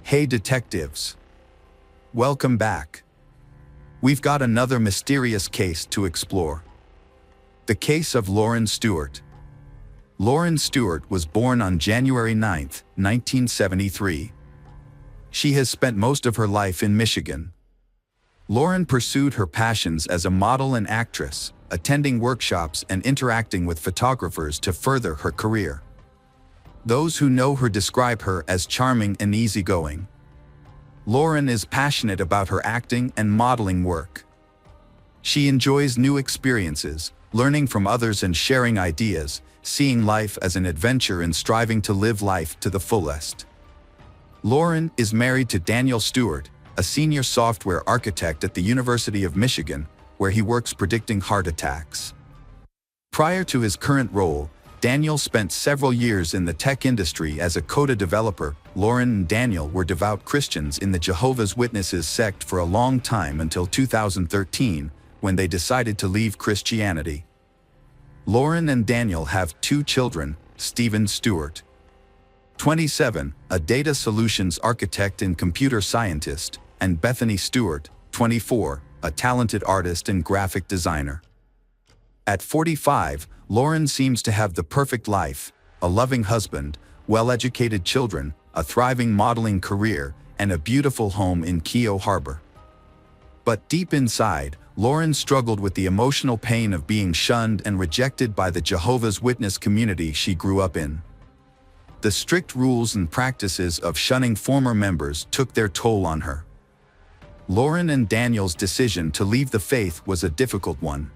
Hey detectives! Welcome back. We've got another mysterious case to explore. The case of Lauren Stewart. Lauren Stewart was born on January 9, 1973. She has spent most of her life in Michigan. Lauren pursued her passions as a model and actress, attending workshops and interacting with photographers to further her career. Those who know her describe her as charming and easygoing. Lauren is passionate about her acting and modeling work. She enjoys new experiences, learning from others and sharing ideas, seeing life as an adventure and striving to live life to the fullest. Lauren is married to Daniel Stewart, a senior software architect at the University of Michigan, where he works predicting heart attacks. Prior to his current role, Daniel spent several years in the tech industry as a Coda developer. Lauren and Daniel were devout Christians in the Jehovah's Witnesses sect for a long time until 2013, when they decided to leave Christianity. Lauren and Daniel have 2 children, Stephen Stewart, 27, a data solutions architect and computer scientist, and Bethany Stewart, 24, a talented artist and graphic designer. At 45, Lauren seems to have the perfect life, a loving husband, well-educated children, a thriving modeling career, and a beautiful home in Keio Harbor. But deep inside, Lauren struggled with the emotional pain of being shunned and rejected by the Jehovah's Witness community she grew up in. The strict rules and practices of shunning former members took their toll on her. Lauren and Daniel's decision to leave the faith was a difficult one.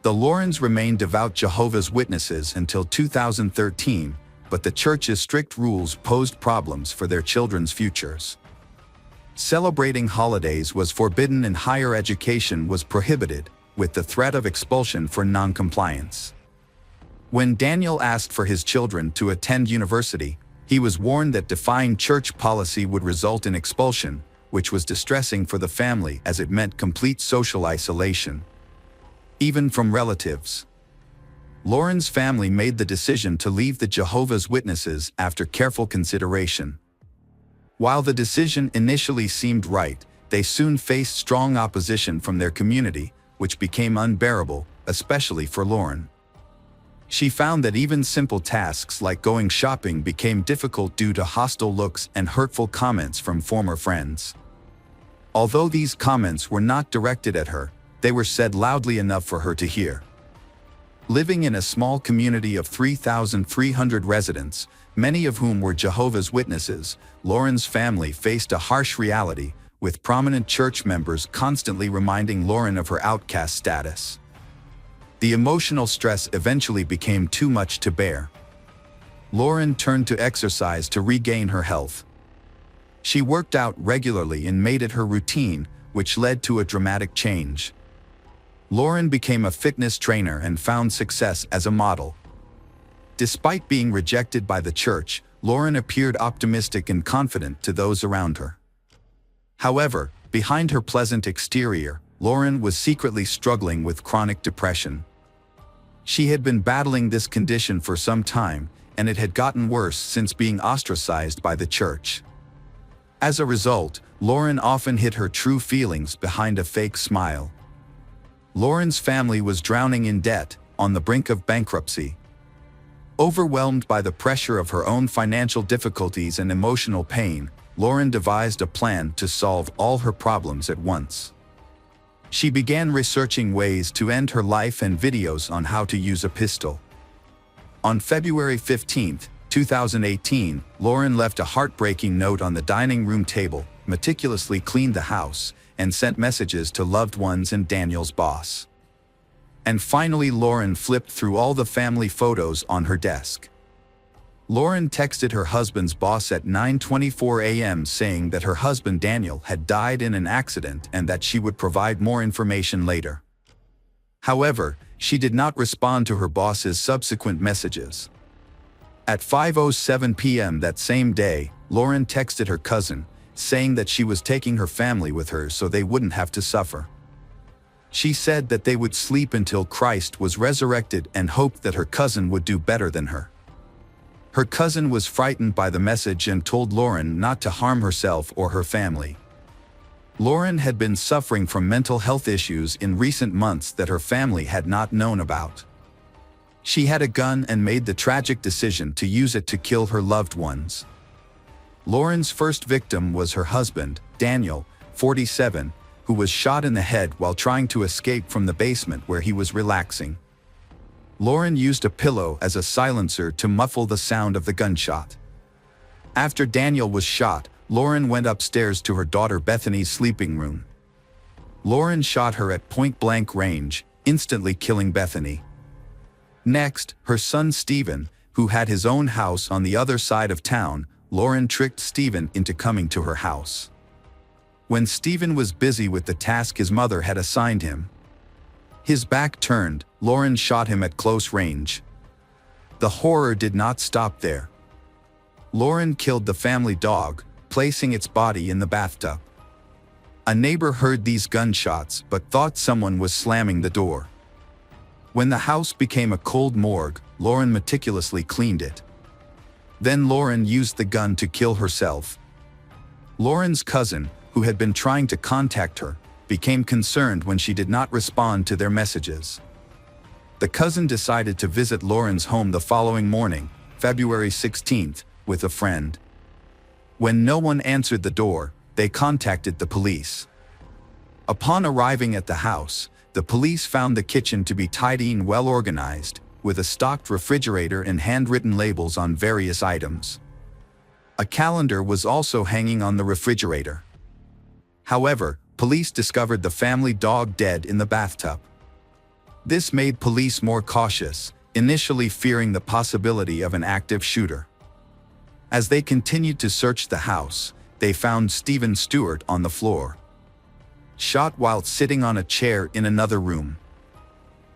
The Laurens remained devout Jehovah's Witnesses until 2013, but the church's strict rules posed problems for their children's futures. Celebrating holidays was forbidden and higher education was prohibited, with the threat of expulsion for non-compliance. When Daniel asked for his children to attend university, he was warned that defying church policy would result in expulsion, which was distressing for the family as it meant complete social isolation, even from relatives. Lauren's family made the decision to leave the Jehovah's Witnesses after careful consideration. While the decision initially seemed right, they soon faced strong opposition from their community, which became unbearable, especially for Lauren. She found that even simple tasks like going shopping became difficult due to hostile looks and hurtful comments from former friends. Although these comments were not directed at her, they were said loudly enough for her to hear. Living in a small community of 3,300 residents, many of whom were Jehovah's Witnesses, Lauren's family faced a harsh reality, with prominent church members constantly reminding Lauren of her outcast status. The emotional stress eventually became too much to bear. Lauren turned to exercise to regain her health. She worked out regularly and made it her routine, which led to a dramatic change. Lauren became a fitness trainer and found success as a model. Despite being rejected by the church, Lauren appeared optimistic and confident to those around her. However, behind her pleasant exterior, Lauren was secretly struggling with chronic depression. She had been battling this condition for some time, and it had gotten worse since being ostracized by the church. As a result, Lauren often hid her true feelings behind a fake smile. Lauren's family was drowning in debt, on the brink of bankruptcy. Overwhelmed by the pressure of her own financial difficulties and emotional pain, Lauren devised a plan to solve all her problems at once. She began researching ways to end her life and videos on how to use a pistol. On February 15, 2018, Lauren left a heartbreaking note on the dining room table, meticulously cleaned the house, and sent messages to loved ones and Daniel's boss. And finally, Lauren flipped through all the family photos on her desk. Lauren texted her husband's boss at 9:24 a.m. saying that her husband Daniel had died in an accident and that she would provide more information later. However, she did not respond to her boss's subsequent messages. At 5:07 p.m. that same day, Lauren texted her cousin, saying that she was taking her family with her so they wouldn't have to suffer. She said that they would sleep until Christ was resurrected and hoped that her cousin would do better than her. Her cousin was frightened by the message and told Lauren not to harm herself or her family. Lauren had been suffering from mental health issues in recent months that her family had not known about. She had a gun and made the tragic decision to use it to kill her loved ones. Lauren's first victim was her husband, Daniel, 47, who was shot in the head while trying to escape from the basement where he was relaxing. Lauren used a pillow as a silencer to muffle the sound of the gunshot. After Daniel was shot, Lauren went upstairs to her daughter Bethany's sleeping room. Lauren shot her at point-blank range, instantly killing Bethany. Next, her son Stephen, who had his own house on the other side of town, Lauren tricked Stephen into coming to her house. When Stephen was busy with the task his mother had assigned him, his back turned, Lauren shot him at close range. The horror did not stop there. Lauren killed the family dog, placing its body in the bathtub. A neighbor heard these gunshots but thought someone was slamming the door. When the house became a cold morgue, Lauren meticulously cleaned it. Then Lauren used the gun to kill herself. Lauren's cousin, who had been trying to contact her, became concerned when she did not respond to their messages. The cousin decided to visit Lauren's home the following morning, February 16th, with a friend. When no one answered the door, they contacted the police. Upon arriving at the house, the police found the kitchen to be tidy and well organized, with a stocked refrigerator and handwritten labels on various items. A calendar was also hanging on the refrigerator. However, police discovered the family dog dead in the bathtub. This made police more cautious, initially fearing the possibility of an active shooter. As they continued to search the house, they found Daniel Stewart on the floor, shot while sitting on a chair in another room.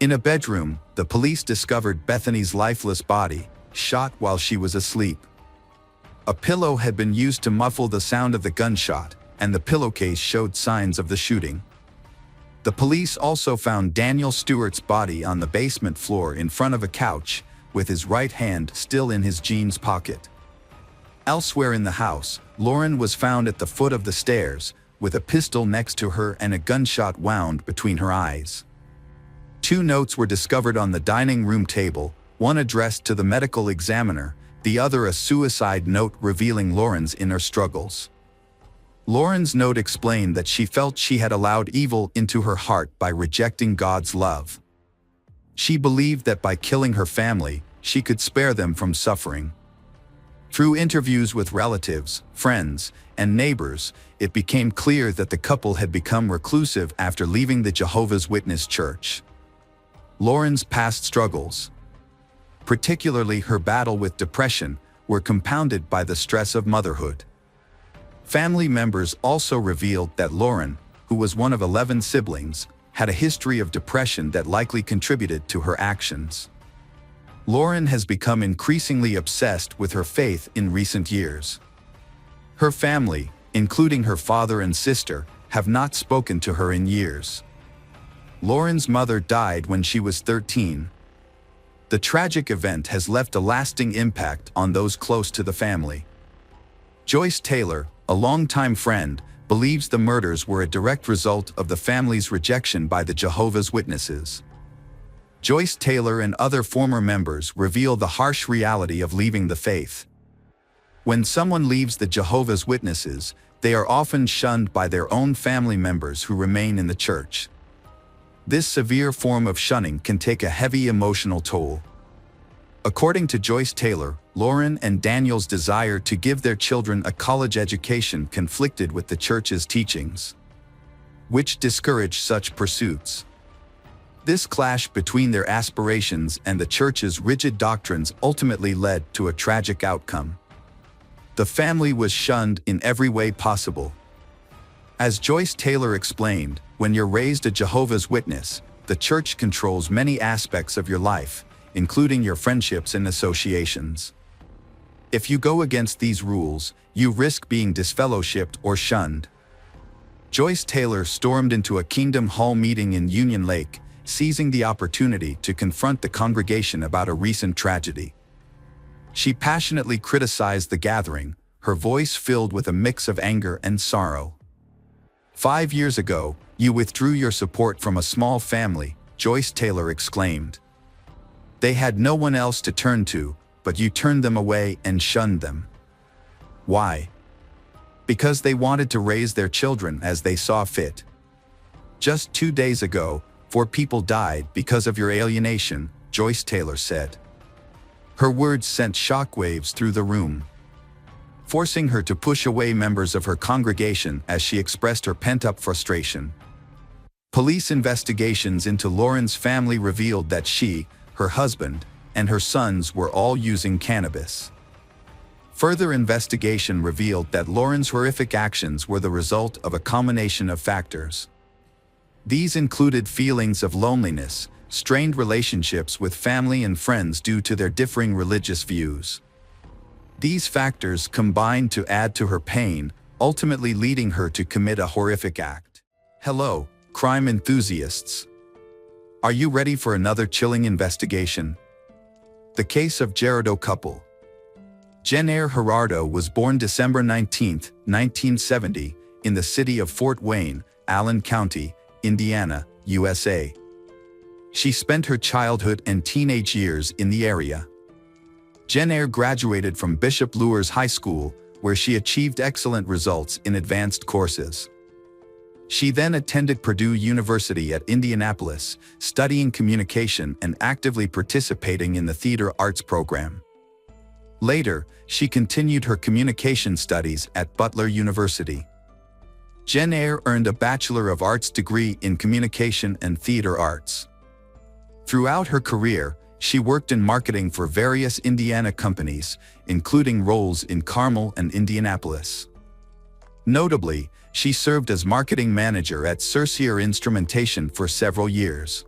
In a bedroom, the police discovered Bethany's lifeless body, shot while she was asleep. A pillow had been used to muffle the sound of the gunshot, and the pillowcase showed signs of the shooting. The police also found Daniel Stewart's body on the basement floor in front of a couch, with his right hand still in his jeans pocket. Elsewhere in the house, Lauren was found at the foot of the stairs, with a pistol next to her and a gunshot wound between her eyes. 2 notes were discovered on the dining room table, one addressed to the medical examiner, the other a suicide note revealing Lauren's inner struggles. Lauren's note explained that she felt she had allowed evil into her heart by rejecting God's love. She believed that by killing her family, she could spare them from suffering. Through interviews with relatives, friends, and neighbors, it became clear that the couple had become reclusive after leaving the Jehovah's Witness church. Lauren's past struggles, particularly her battle with depression, were compounded by the stress of motherhood. Family members also revealed that Lauren, who was one of 11 siblings, had a history of depression that likely contributed to her actions. Lauren has become increasingly obsessed with her faith in recent years. Her family, including her father and sister, have not spoken to her in years. Lauren's mother died when she was 13. The tragic event has left a lasting impact on those close to the family. Joyce Taylor, a longtime friend, believes the murders were a direct result of the family's rejection by the Jehovah's Witnesses. Joyce Taylor and other former members reveal the harsh reality of leaving the faith. When someone leaves the Jehovah's Witnesses, they are often shunned by their own family members who remain in the church. This severe form of shunning can take a heavy emotional toll. According to Joyce Taylor, Lauren and Daniel's desire to give their children a college education conflicted with the church's teachings, which discourage such pursuits. This clash between their aspirations and the church's rigid doctrines ultimately led to a tragic outcome. The family was shunned in every way possible. As Joyce Taylor explained, when you're raised a Jehovah's Witness, the church controls many aspects of your life, including your friendships and associations. If you go against these rules, you risk being disfellowshipped or shunned. Joyce Taylor stormed into a Kingdom Hall meeting in Union Lake, seizing the opportunity to confront the congregation about a recent tragedy. She passionately criticized the gathering, her voice filled with a mix of anger and sorrow. 5 years ago, you withdrew your support from a small family, Joyce Taylor exclaimed. They had no one else to turn to, but you turned them away and shunned them. Why? Because they wanted to raise their children as they saw fit. Just 2 days ago, 4 people died because of your alienation, Joyce Taylor said. Her words sent shockwaves through the room, forcing her to push away members of her congregation as she expressed her pent-up frustration. Police investigations into Lauren's family revealed that she, her husband, and her sons were all using cannabis. Further investigation revealed that Lauren's horrific actions were the result of a combination of factors. These included feelings of loneliness, strained relationships with family and friends due to their differing religious views. These factors combined to add to her pain, ultimately leading her to commit a horrific act. Hello, crime enthusiasts. Are you ready for another chilling investigation? The case of Gerardo couple. Jennair Gerardo was born December 19, 1970, in the city of Fort Wayne, Allen County, Indiana, USA. She spent her childhood and teenage years in the area. Jennair graduated from Bishop Luers High School, where she achieved excellent results in advanced courses. She then attended Purdue University at Indianapolis, studying communication and actively participating in the theater arts program. Later, she continued her communication studies at Butler University. Jennair earned a Bachelor of Arts degree in Communication and Theater Arts. Throughout her career, she worked in marketing for various Indiana companies, including roles in Carmel and Indianapolis. Notably, she served as marketing manager at Cercier Instrumentation for several years.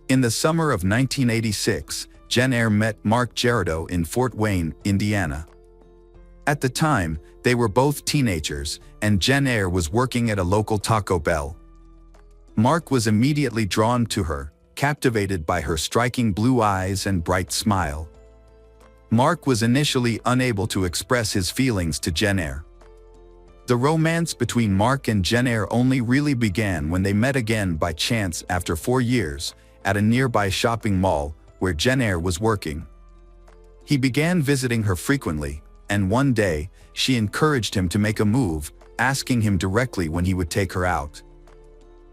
In the summer of 1986, Jennair met Mark Gerardo in Fort Wayne, Indiana. At the time, they were both teenagers, and Jennair was working at a local Taco Bell. Mark was immediately drawn to her, captivated by her striking blue eyes and bright smile. Mark was initially unable to express his feelings to Jennair. The romance between Mark and Jennair only really began when they met again by chance after 4 years, at a nearby shopping mall where Jennair was working. He began visiting her frequently, and one day, she encouraged him to make a move, asking him directly when he would take her out.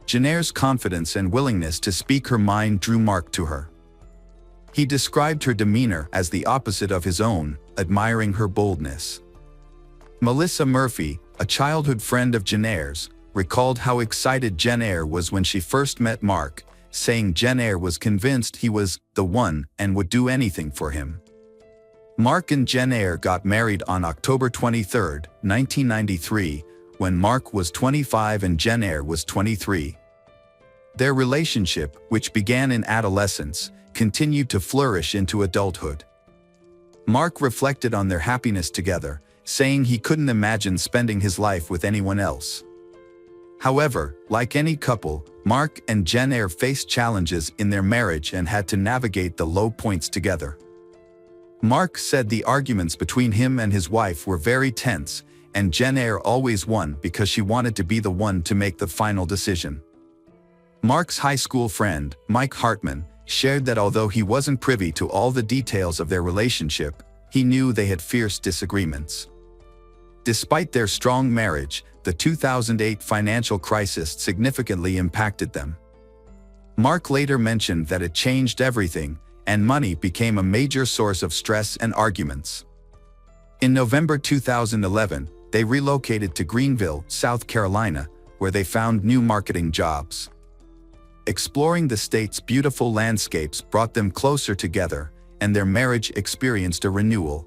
Jennair's confidence and willingness to speak her mind drew Mark to her. He described her demeanor as the opposite of his own, admiring her boldness. Melissa Murphy, a childhood friend of Jennair's, recalled how excited Jennair was when she first met Mark, saying Jennair was convinced he was the one and would do anything for him. Mark and Jennair got married on October 23, 1993, when Mark was 25 and Jennair was 23. Their relationship, which began in adolescence, continued to flourish into adulthood. Mark reflected on their happiness together, saying he couldn't imagine spending his life with anyone else. However, like any couple, Mark and Jennair faced challenges in their marriage and had to navigate the low points together. Mark said the arguments between him and his wife were very tense, and Jennair always won because she wanted to be the one to make the final decision. Mark's high school friend, Mike Hartman, shared that although he wasn't privy to all the details of their relationship, he knew they had fierce disagreements. Despite their strong marriage, the 2008 financial crisis significantly impacted them. Mark later mentioned that it changed everything, and money became a major source of stress and arguments. In November 2011, they relocated to Greenville, South Carolina, where they found new marketing jobs. Exploring the state's beautiful landscapes brought them closer together, and their marriage experienced a renewal.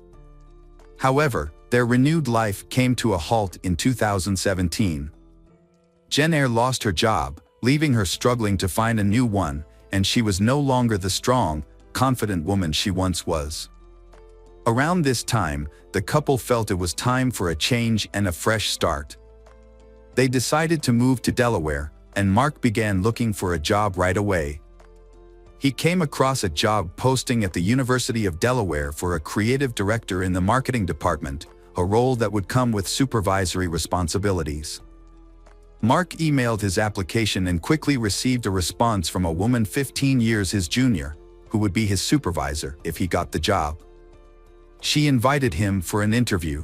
However, their renewed life came to a halt in 2017. Jennair lost her job, leaving her struggling to find a new one, and she was no longer the strong, confident woman she once was. Around this time, the couple felt it was time for a change and a fresh start. They decided to move to Delaware, and Mark began looking for a job right away. He came across a job posting at the University of Delaware for a creative director in the marketing department, a role that would come with supervisory responsibilities. Mark emailed his application and quickly received a response from a woman 15 years his junior, who would be his supervisor if he got the job. She invited him for an interview.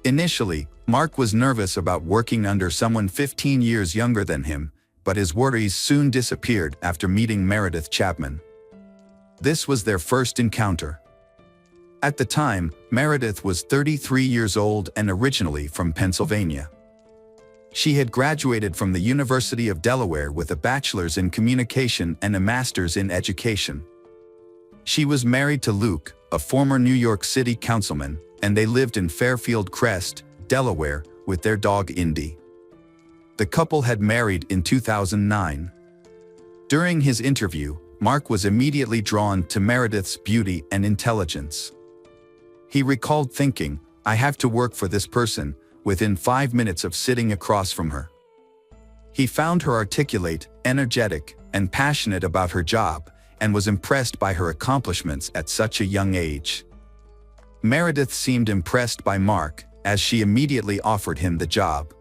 Initially, Mark was nervous about working under someone 15 years younger than him, but his worries soon disappeared after meeting Meredith Chapman. This was their first encounter. At the time, Meredith was 33 years old and originally from Pennsylvania. She had graduated from the University of Delaware with a bachelor's in communication and a master's in education. She was married to Luke, a former New York City councilman, and they lived in Fairfield Crest, Delaware, with their dog Indy. The couple had married in 2009. During his interview, Mark was immediately drawn to Meredith's beauty and intelligence. He recalled thinking, "I have to work for this person," within 5 minutes of sitting across from her. He found her articulate, energetic, and passionate about her job, and was impressed by her accomplishments at such a young age. Meredith seemed impressed by Mark, as she immediately offered him the job.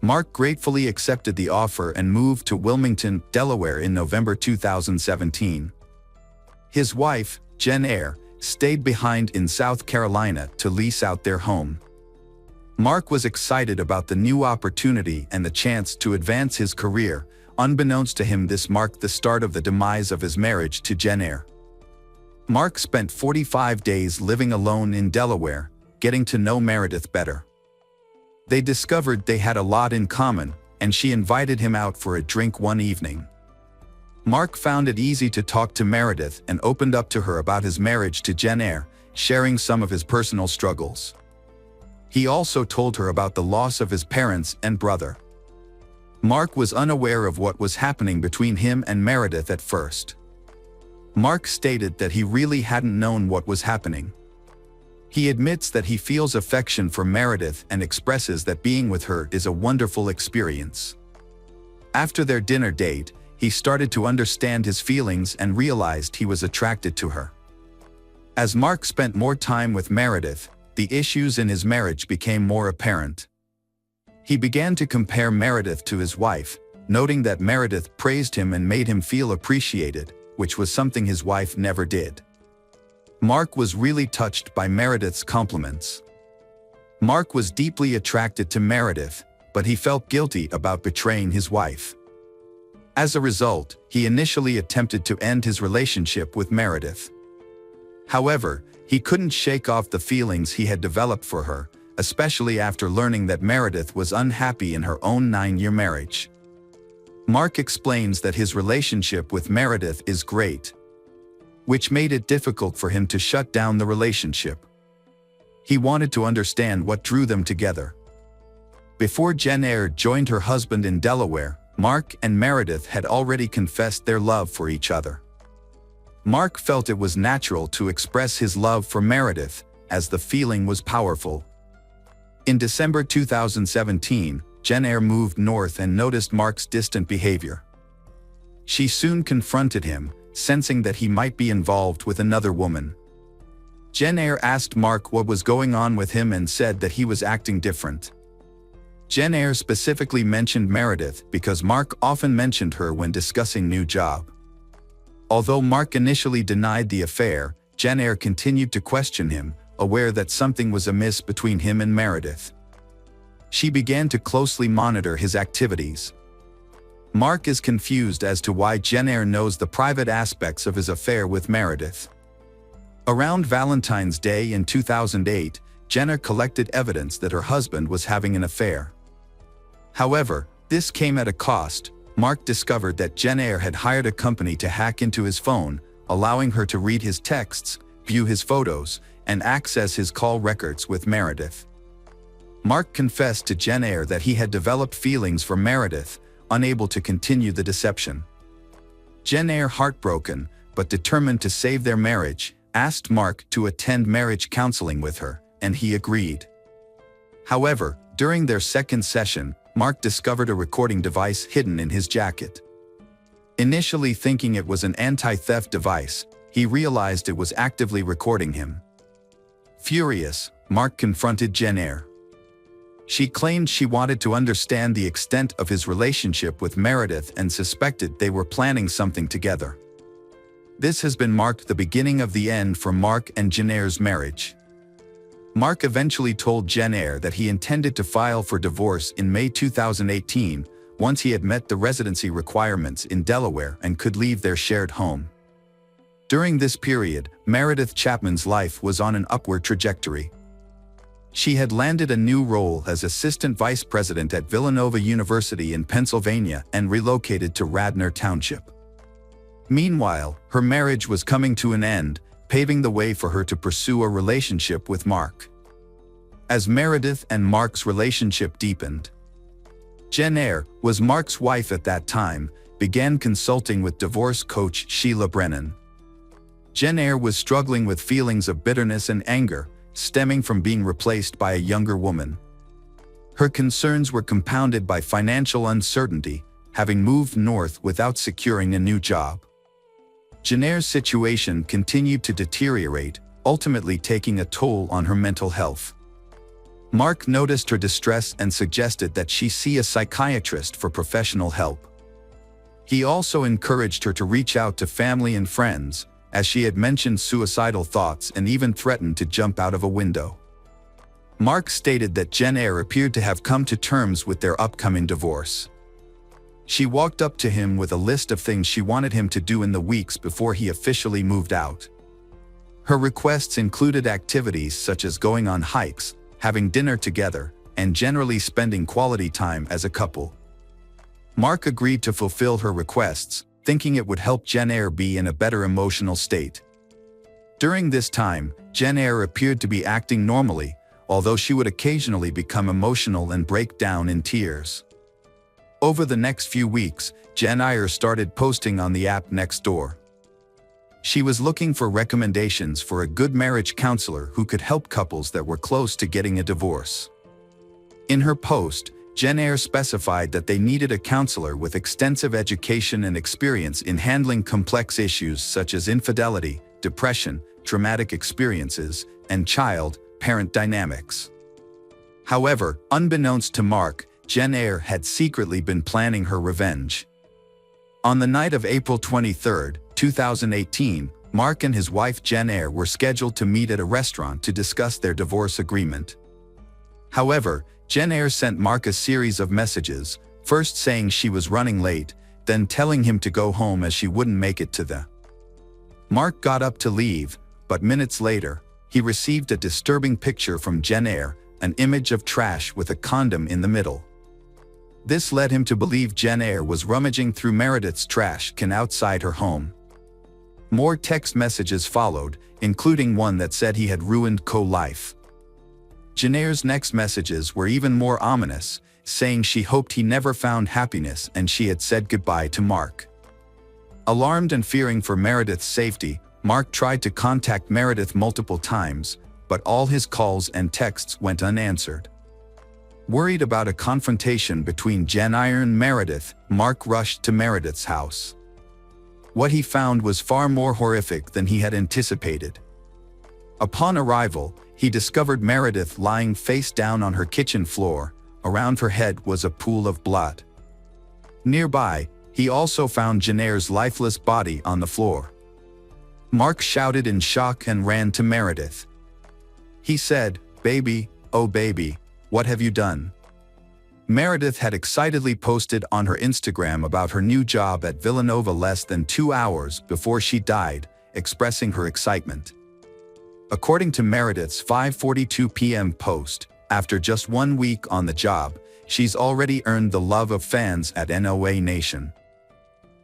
Mark gratefully accepted the offer and moved to Wilmington, Delaware in November 2017. His wife, Jen Eyre, stayed behind in South Carolina to lease out their home. Mark was excited about the new opportunity and the chance to advance his career. Unbeknownst to him, this marked the start of the demise of his marriage to Jen Eyre. Mark spent 45 days living alone in Delaware, getting to know Meredith better. They discovered they had a lot in common, and she invited him out for a drink one evening. Mark found it easy to talk to Meredith and opened up to her about his marriage to Jen Eyre, sharing some of his personal struggles. He also told her about the loss of his parents and brother. Mark was unaware of what was happening between him and Meredith at first. Mark stated that he really hadn't known what was happening. He admits that he feels affection for Meredith and expresses that being with her is a wonderful experience. After their dinner date, he started to understand his feelings and realized he was attracted to her. As Mark spent more time with Meredith, the issues in his marriage became more apparent. He began to compare Meredith to his wife, noting that Meredith praised him and made him feel appreciated, which was something his wife never did. Mark was really touched by Meredith's compliments. Mark was deeply attracted to Meredith, but he felt guilty about betraying his wife. As a result, he initially attempted to end his relationship with Meredith. However, he couldn't shake off the feelings he had developed for her, especially after learning that Meredith was unhappy in her own 9-year marriage. Mark explains that his relationship with Meredith is great, which made it difficult for him to shut down the relationship. He wanted to understand what drew them together. Before Jen Eyre joined her husband in Delaware, Mark and Meredith had already confessed their love for each other. Mark felt it was natural to express his love for Meredith, as the feeling was powerful. In December 2017, Jen Eyre moved north and noticed Mark's distant behavior. She soon confronted him, sensing that he might be involved with another woman. Jen Eyre asked Mark what was going on with him and said that he was acting different. Jen Eyre specifically mentioned Meredith because Mark often mentioned her when discussing new job. Although Mark initially denied the affair, Jen Eyre continued to question him, aware that something was amiss between him and Meredith. She began to closely monitor his activities. Mark is confused as to why Jen Eyre knows the private aspects of his affair with Meredith. Around Valentine's Day in 2008, Jen Eyre collected evidence that her husband was having an affair. However, this came at a cost. Mark discovered that Jen Eyre had hired a company to hack into his phone, allowing her to read his texts, view his photos, and access his call records with Meredith. Mark confessed to Jen Eyre that he had developed feelings for Meredith, unable to continue the deception. Jen Eyre, heartbroken but determined to save their marriage, asked Mark to attend marriage counseling with her, and he agreed. However, during their second session, Mark discovered a recording device hidden in his jacket. Initially thinking it was an anti-theft device, he realized it was actively recording him. Furious, Mark confronted Jen Eyre. She claimed she wanted to understand the extent of his relationship with Meredith and suspected they were planning something together. This has been marked the beginning of the end for Mark and Jen Eyre's marriage. Mark eventually told Jen Eyre that he intended to file for divorce in May 2018, once he had met the residency requirements in Delaware and could leave their shared home. During this period, Meredith Chapman's life was on an upward trajectory. She had landed a new role as assistant vice president at Villanova University in Pennsylvania and relocated to Radnor Township. Meanwhile, her marriage was coming to an end, paving the way for her to pursue a relationship with Mark. As Meredith and Mark's relationship deepened, Jen Eyre was Mark's wife at that time, began consulting with divorce coach Sheila Brennan. Jen Eyre was struggling with feelings of bitterness and anger, stemming from being replaced by a younger woman. Her concerns were compounded by financial uncertainty, having moved north without securing a new job. Jen Eyre's situation continued to deteriorate, ultimately taking a toll on her mental health. Mark noticed her distress and suggested that she see a psychiatrist for professional help. He also encouraged her to reach out to family and friends, as she had mentioned suicidal thoughts and even threatened to jump out of a window. Mark stated that Jen Eyre appeared to have come to terms with their upcoming divorce. She walked up to him with a list of things she wanted him to do in the weeks before he officially moved out. Her requests included activities such as going on hikes, having dinner together, and generally spending quality time as a couple. Mark agreed to fulfill her requests, thinking it would help Jen Eyre be in a better emotional state. During this time, Jen Eyre appeared to be acting normally, although she would occasionally become emotional and break down in tears. Over the next few weeks, Jen Eyre started posting on the app Nextdoor. She was looking for recommendations for a good marriage counselor who could help couples that were close to getting a divorce. In her post, Jen Eyre specified that they needed a counselor with extensive education and experience in handling complex issues such as infidelity, depression, traumatic experiences, and child-parent dynamics. However, unbeknownst to Mark, Jen Eyre had secretly been planning her revenge. On the night of April 23, 2018, Mark and his wife Jen Eyre were scheduled to meet at a restaurant to discuss their divorce agreement. However, Jen Eyre sent Mark a series of messages, first saying she was running late, then telling him to go home as she wouldn't make it to the. Mark got up to leave, but minutes later, he received a disturbing picture from Jen Eyre, an image of trash with a condom in the middle. This led him to believe Jen Eyre was rummaging through Meredith's trash can outside her home. More text messages followed, including one that said he had ruined co-life. Jen Eyre's next messages were even more ominous, saying she hoped he never found happiness and she had said goodbye to Mark. Alarmed and fearing for Meredith's safety, Mark tried to contact Meredith multiple times, but all his calls and texts went unanswered. Worried about a confrontation between Jen Eyre and Meredith, Mark rushed to Meredith's house. What he found was far more horrific than he had anticipated. Upon arrival, he discovered Meredith lying face down on her kitchen floor. Around her head was a pool of blood. Nearby, he also found Jen Eyre's lifeless body on the floor. Mark shouted in shock and ran to Meredith. He said, "Baby, oh baby, what have you done?" Meredith had excitedly posted on her Instagram about her new job at Villanova less than 2 hours before she died, expressing her excitement. According to Meredith's 5:42 p.m. post, after just 1 week on the job, she's already earned the love of fans at NOA Nation.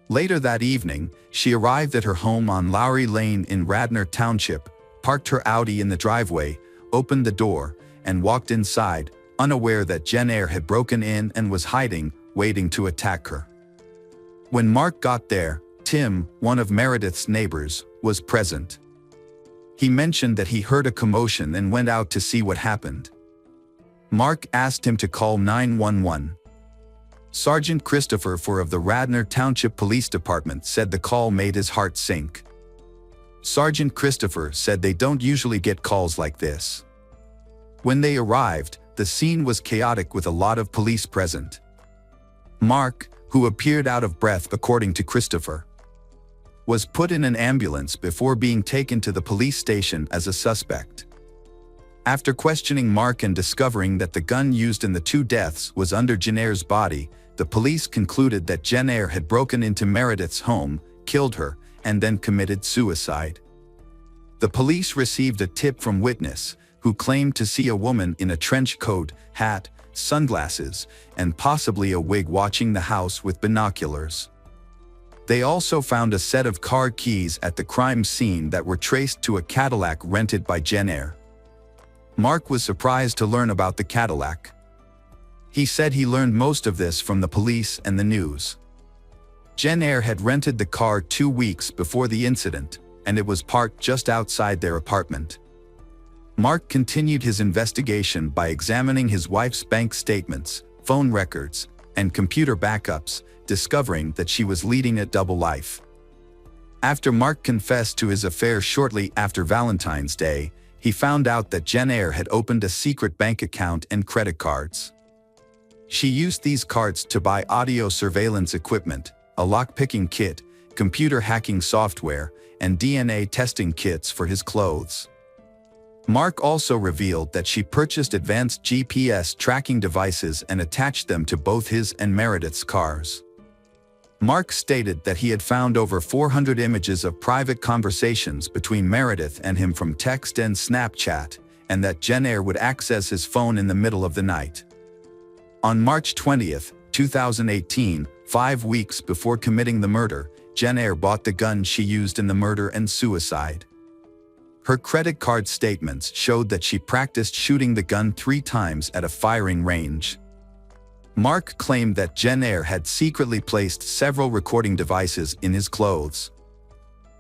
Later that evening, she arrived at her home on Lowry Lane in Radnor Township, parked her Audi in the driveway, opened the door, and walked inside, unaware that Jen Eyre had broken in and was hiding, waiting to attack her. When Mark got there, Tim, one of Meredith's neighbors, was present. He mentioned that he heard a commotion and went out to see what happened. Mark asked him to call 911. Sergeant Christopher Furr of the Radnor Township Police Department said the call made his heart sink. Sergeant Christopher said they don't usually get calls like this. When they arrived, the scene was chaotic with a lot of police present. Mark, who appeared out of breath according to Christopher, was put in an ambulance before being taken to the police station as a suspect. After questioning Mark and discovering that the gun used in the two deaths was under Jennair's body, the police concluded that Jennair had broken into Meredith's home, killed her, and then committed suicide. The police received a tip from witness, who claimed to see a woman in a trench coat, hat, sunglasses, and possibly a wig watching the house with binoculars. They also found a set of car keys at the crime scene that were traced to a Cadillac rented by Jennair. Mark was surprised to learn about the Cadillac. He said he learned most of this from the police and the news. Jennair had rented the car 2 weeks before the incident, and it was parked just outside their apartment. Mark continued his investigation by examining his wife's bank statements, phone records, and computer backups, discovering that she was leading a double life. After Mark confessed to his affair shortly after Valentine's Day, he found out that Jennair had opened a secret bank account and credit cards. She used these cards to buy audio surveillance equipment, a lock-picking kit, computer hacking software, and DNA testing kits for his clothes. Mark also revealed that she purchased advanced GPS tracking devices and attached them to both his and Meredith's cars. Mark stated that he had found over 400 images of private conversations between Meredith and him from text and Snapchat, and that Jennair would access his phone in the middle of the night. On March 20, 2018, 5 weeks before committing the murder, Jennair bought the gun she used in the murder and suicide. Her credit card statements showed that she practiced shooting the gun 3 times at a firing range. Mark claimed that Jennair had secretly placed several recording devices in his clothes.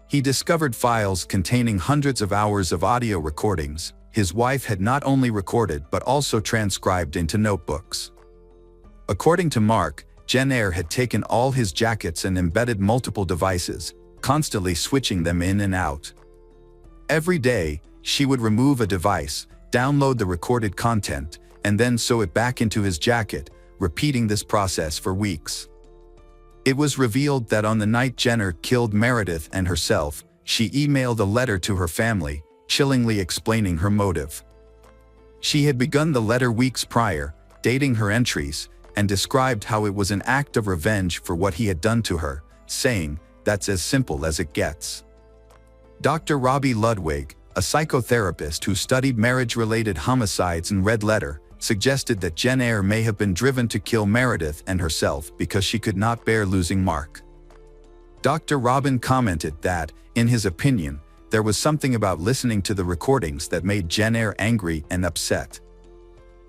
He discovered files containing hundreds of hours of audio recordings his wife had not only recorded but also transcribed into notebooks. According to Mark, Jennair had taken all his jackets and embedded multiple devices, constantly switching them in and out. Every day, she would remove a device, download the recorded content, and then sew it back into his jacket, repeating this process for weeks. It was revealed that on the night Jennair killed Meredith and herself, she emailed a letter to her family, chillingly explaining her motive. She had begun the letter weeks prior, dating her entries, and described how it was an act of revenge for what he had done to her, saying, "That's as simple as it gets." Dr. Robbie Ludwig, a psychotherapist who studied marriage-related homicides and Red Letter, suggested that Jennair may have been driven to kill Meredith and herself because she could not bear losing Mark. Dr. Robin commented that, in his opinion, there was something about listening to the recordings that made Jennair angry and upset.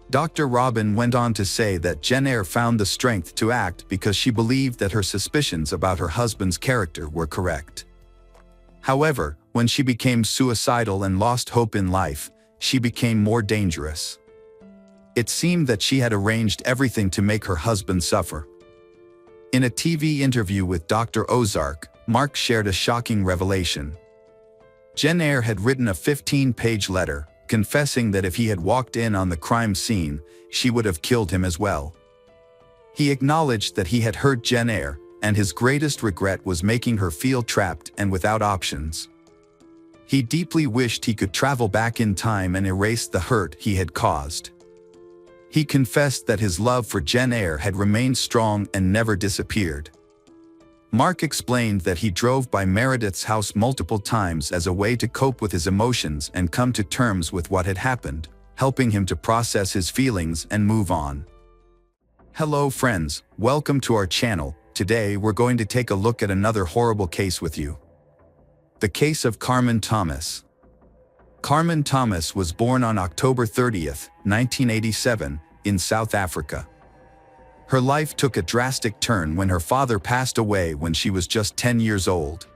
Dr. Robin went on to say that Jennair found the strength to act because she believed that her suspicions about her husband's character were correct. However, when she became suicidal and lost hope in life, she became more dangerous. It seemed that she had arranged everything to make her husband suffer. In a TV interview with Dr. Ozark, Mark shared a shocking revelation. Jennair had written a 15-page letter, confessing that if he had walked in on the crime scene, she would have killed him as well. He acknowledged that he had hurt Jennair, and his greatest regret was making her feel trapped and without options. He deeply wished he could travel back in time and erase the hurt he had caused. He confessed that his love for Jennair had remained strong and never disappeared. Mark explained that he drove by Meredith's house multiple times as a way to cope with his emotions and come to terms with what had happened, helping him to process his feelings and move on. Hello friends, welcome to our channel. Today we're going to take a look at another horrible case with you. The case of Carmen Thomas. Carmen Thomas was born on October 30th, 1987, in South Africa. Her life took a drastic turn when her father passed away when she was just 10 years old.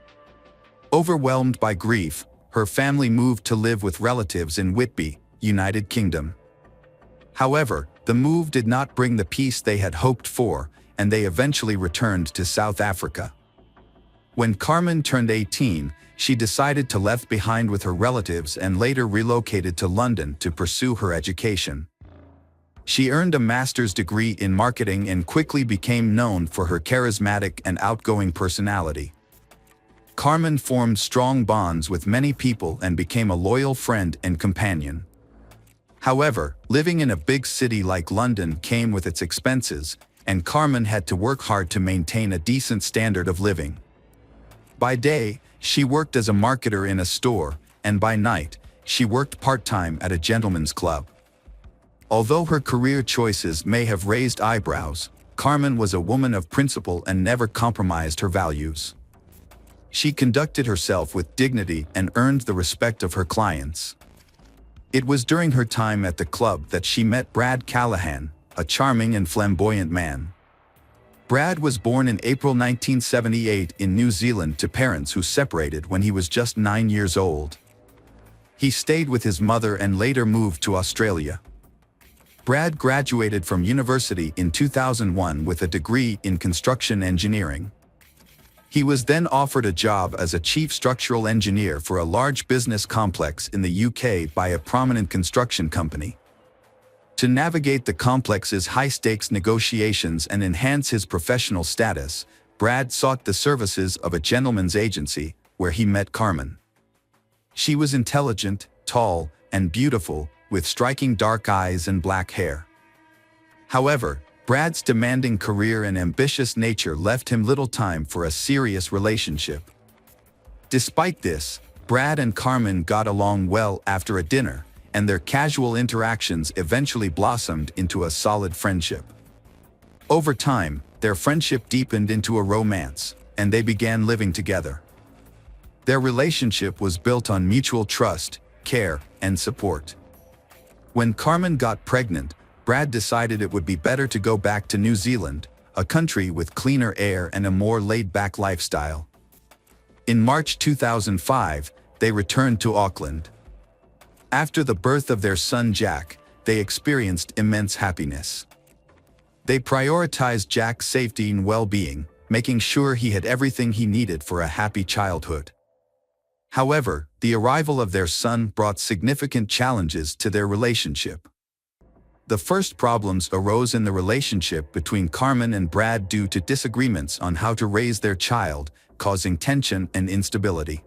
Overwhelmed by grief, her family moved to live with relatives in Whitby, United Kingdom. However, the move did not bring the peace they had hoped for. and they eventually returned to South Africa. When Carmen turned 18, she decided to leave behind with her relatives and later relocated to London to pursue her education. She earned a master's degree in marketing and quickly became known for her charismatic and outgoing personality. Carmen formed strong bonds with many people and became a loyal friend and companion. However, living in a big city like London came with its expenses, and Carmen had to work hard to maintain a decent standard of living. By day, she worked as a marketer in a store, and by night, she worked part-time at a gentleman's club. Although her career choices may have raised eyebrows, Carmen was a woman of principle and never compromised her values. She conducted herself with dignity and earned the respect of her clients. It was during her time at the club that she met Brad Callahan, a charming and flamboyant man. Brad was born in April 1978 in New Zealand to parents who separated when he was just 9 years old. He stayed with his mother and later moved to Australia. Brad graduated from university in 2001 with a degree in construction engineering. He was then offered a job as a chief structural engineer for a large business complex in the UK by a prominent construction company. To navigate the complex's high-stakes negotiations and enhance his professional status, Brad sought the services of a gentleman's agency, where he met Carmen. She was intelligent, tall, and beautiful, with striking dark eyes and black hair. However, Brad's demanding career and ambitious nature left him little time for a serious relationship. Despite this, Brad and Carmen got along well after a dinner, and their casual interactions eventually blossomed into a solid friendship. Over time, their friendship deepened into a romance, and they began living together. Their relationship was built on mutual trust, care, and support. When Carmen got pregnant, Brad decided it would be better to go back to New Zealand, a country with cleaner air and a more laid-back lifestyle. In March 2005, they returned to Auckland. After the birth of their son Jack, they experienced immense happiness. They prioritized Jack's safety and well-being, making sure he had everything he needed for a happy childhood. However, the arrival of their son brought significant challenges to their relationship. The first problems arose in the relationship between Carmen and Brad due to disagreements on how to raise their child, causing tension and instability.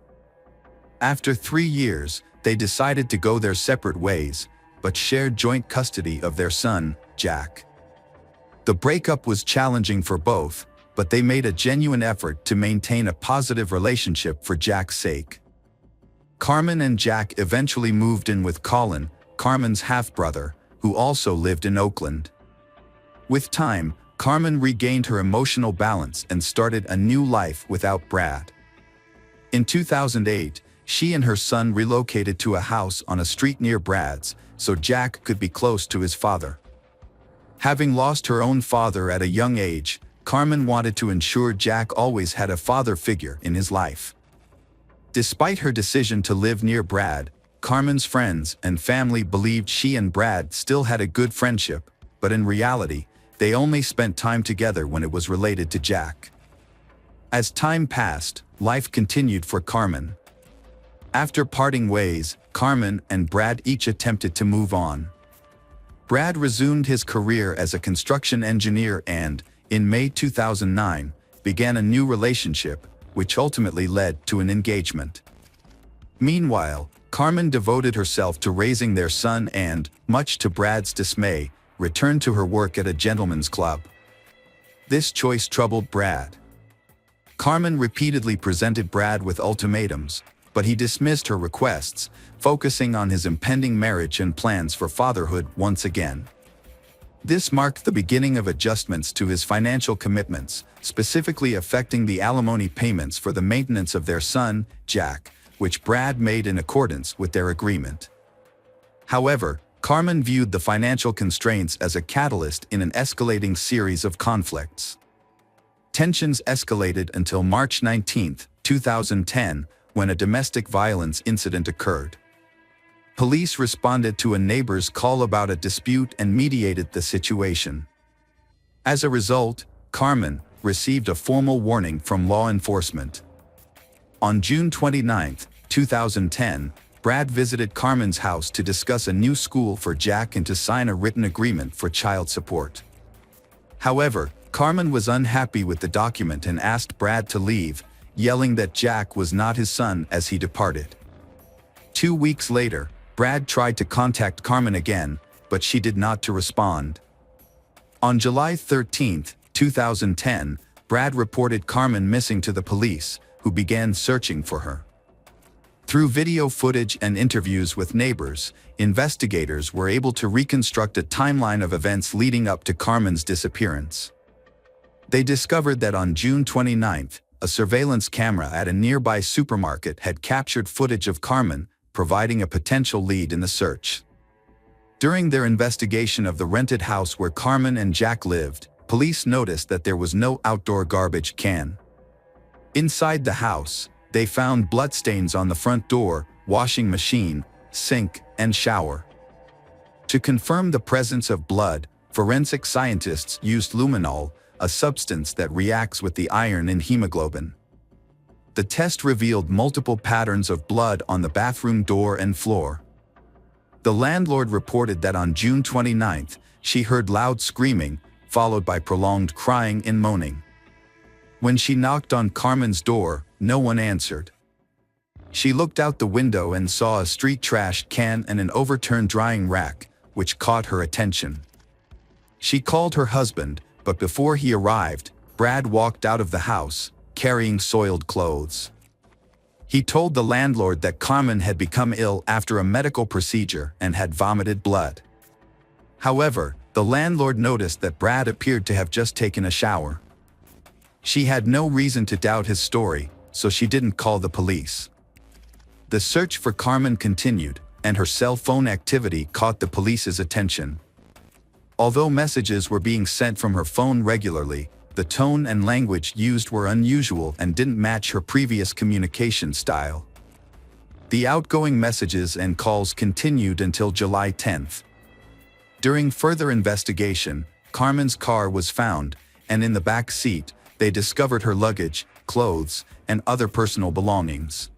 After 3 years, they decided to go their separate ways, but shared joint custody of their son, Jack. The breakup was challenging for both, but they made a genuine effort to maintain a positive relationship for Jack's sake. Carmen and Jack eventually moved in with Colin, Carmen's half-brother, who also lived in Auckland. With time, Carmen regained her emotional balance and started a new life without Brad. In 2008, she and her son relocated to a house on a street near Brad's, so Jack could be close to his father. Having lost her own father at a young age, Carmen wanted to ensure Jack always had a father figure in his life. Despite her decision to live near Brad, Carmen's friends and family believed she and Brad still had a good friendship, but in reality, they only spent time together when it was related to Jack. As time passed, life continued for Carmen. After parting ways, Carmen and Brad each attempted to move on. Brad resumed his career as a construction engineer and, in May 2009, began a new relationship, which ultimately led to an engagement. Meanwhile, Carmen devoted herself to raising their son and, much to Brad's dismay, returned to her work at a gentleman's club. This choice troubled Brad. Carmen repeatedly presented Brad with ultimatums, but he dismissed her requests, focusing on his impending marriage and plans for fatherhood once again. This marked the beginning of adjustments to his financial commitments, specifically affecting the alimony payments for the maintenance of their son, Jack, which Brad made in accordance with their agreement. However, Carmen viewed the financial constraints as a catalyst in an escalating series of conflicts. Tensions escalated until March 19, 2010, when a domestic violence incident occurred. Police responded to a neighbor's call about a dispute and mediated the situation. As a result, Carmen received a formal warning from law enforcement. On June 29, 2010, Brad visited Carmen's house to discuss a new school for Jack and to sign a written agreement for child support. However, Carmen was unhappy with the document and asked Brad to leave, yelling that Jack was not his son as he departed. 2 weeks later, Brad tried to contact Carmen again, but she did not respond. On July 13, 2010, Brad reported Carmen missing to the police, who began searching for her. Through video footage and interviews with neighbors, investigators were able to reconstruct a timeline of events leading up to Carmen's disappearance. They discovered that on June 29, a surveillance camera at a nearby supermarket had captured footage of Carmen, providing a potential lead in the search. During their investigation of the rented house where Carmen and Jack lived, police noticed that there was no outdoor garbage can. Inside the house, they found bloodstains on the front door, washing machine, sink, and shower. To confirm the presence of blood, forensic scientists used luminol, a substance that reacts with the iron in hemoglobin. The test revealed multiple patterns of blood on the bathroom door and floor. The landlord reported that on June 29, she heard loud screaming, followed by prolonged crying and moaning. When she knocked on Carmen's door, no one answered. She looked out the window and saw a street trash can and an overturned drying rack, which caught her attention. She called her husband, but before he arrived, Brad walked out of the house, carrying soiled clothes. He told the landlord that Carmen had become ill after a medical procedure and had vomited blood. However, the landlord noticed that Brad appeared to have just taken a shower. She had no reason to doubt his story, so she didn't call the police. The search for Carmen continued, and her cell phone activity caught the police's attention. Although messages were being sent from her phone regularly, the tone and language used were unusual and didn't match her previous communication style. The outgoing messages and calls continued until July 10. During further investigation, Carmen's car was found, and in the back seat, they discovered her luggage, clothes, and other personal belongings.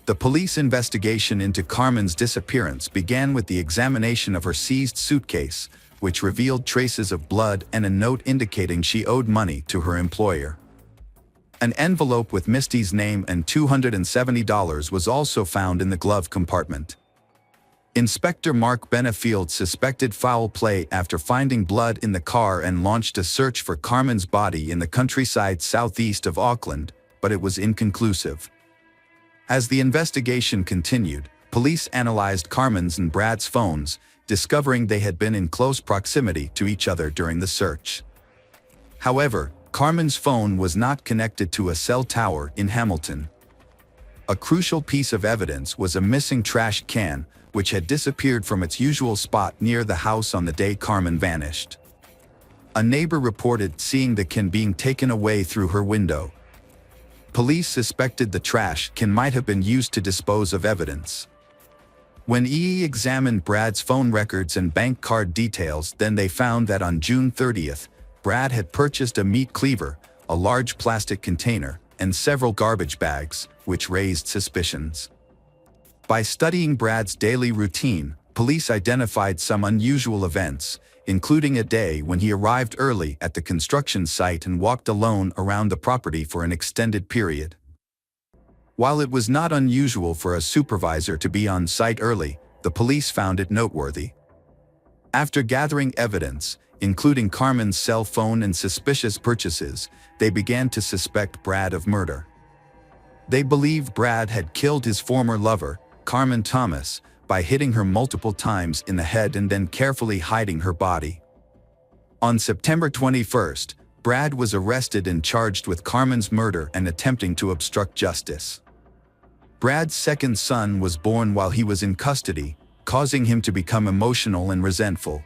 The police investigation into Carmen's disappearance began with the examination of her seized suitcase, which revealed traces of blood and a note indicating she owed money to her employer. An envelope with Misty's name and $270 was also found in the glove compartment. Inspector Mark Benefield suspected foul play after finding blood in the car and launched a search for Carmen's body in the countryside southeast of Auckland, but it was inconclusive. As the investigation continued, police analyzed Carmen's and Brad's phones, discovering they had been in close proximity to each other during the search. However, Carmen's phone was not connected to a cell tower in Hamilton. A crucial piece of evidence was a missing trash can, which had disappeared from its usual spot near the house on the day Carmen vanished. A neighbor reported seeing the can being taken away through her window. Police suspected the trash can might have been used to dispose of evidence. When EE examined Brad's phone records and bank card details, then they found that on June 30th, Brad had purchased a meat cleaver, a large plastic container, and several garbage bags, which raised suspicions. By studying Brad's daily routine, police identified some unusual events, including a day when he arrived early at the construction site and walked alone around the property for an extended period. While it was not unusual for a supervisor to be on site early, the police found it noteworthy. After gathering evidence, including Carmen's cell phone and suspicious purchases, they began to suspect Brad of murder. They believed Brad had killed his former lover, Carmen Thomas, by hitting her multiple times in the head and then carefully hiding her body. On September 21st, Brad was arrested and charged with Carmen's murder and attempting to obstruct justice. Brad's second son was born while he was in custody, causing him to become emotional and resentful.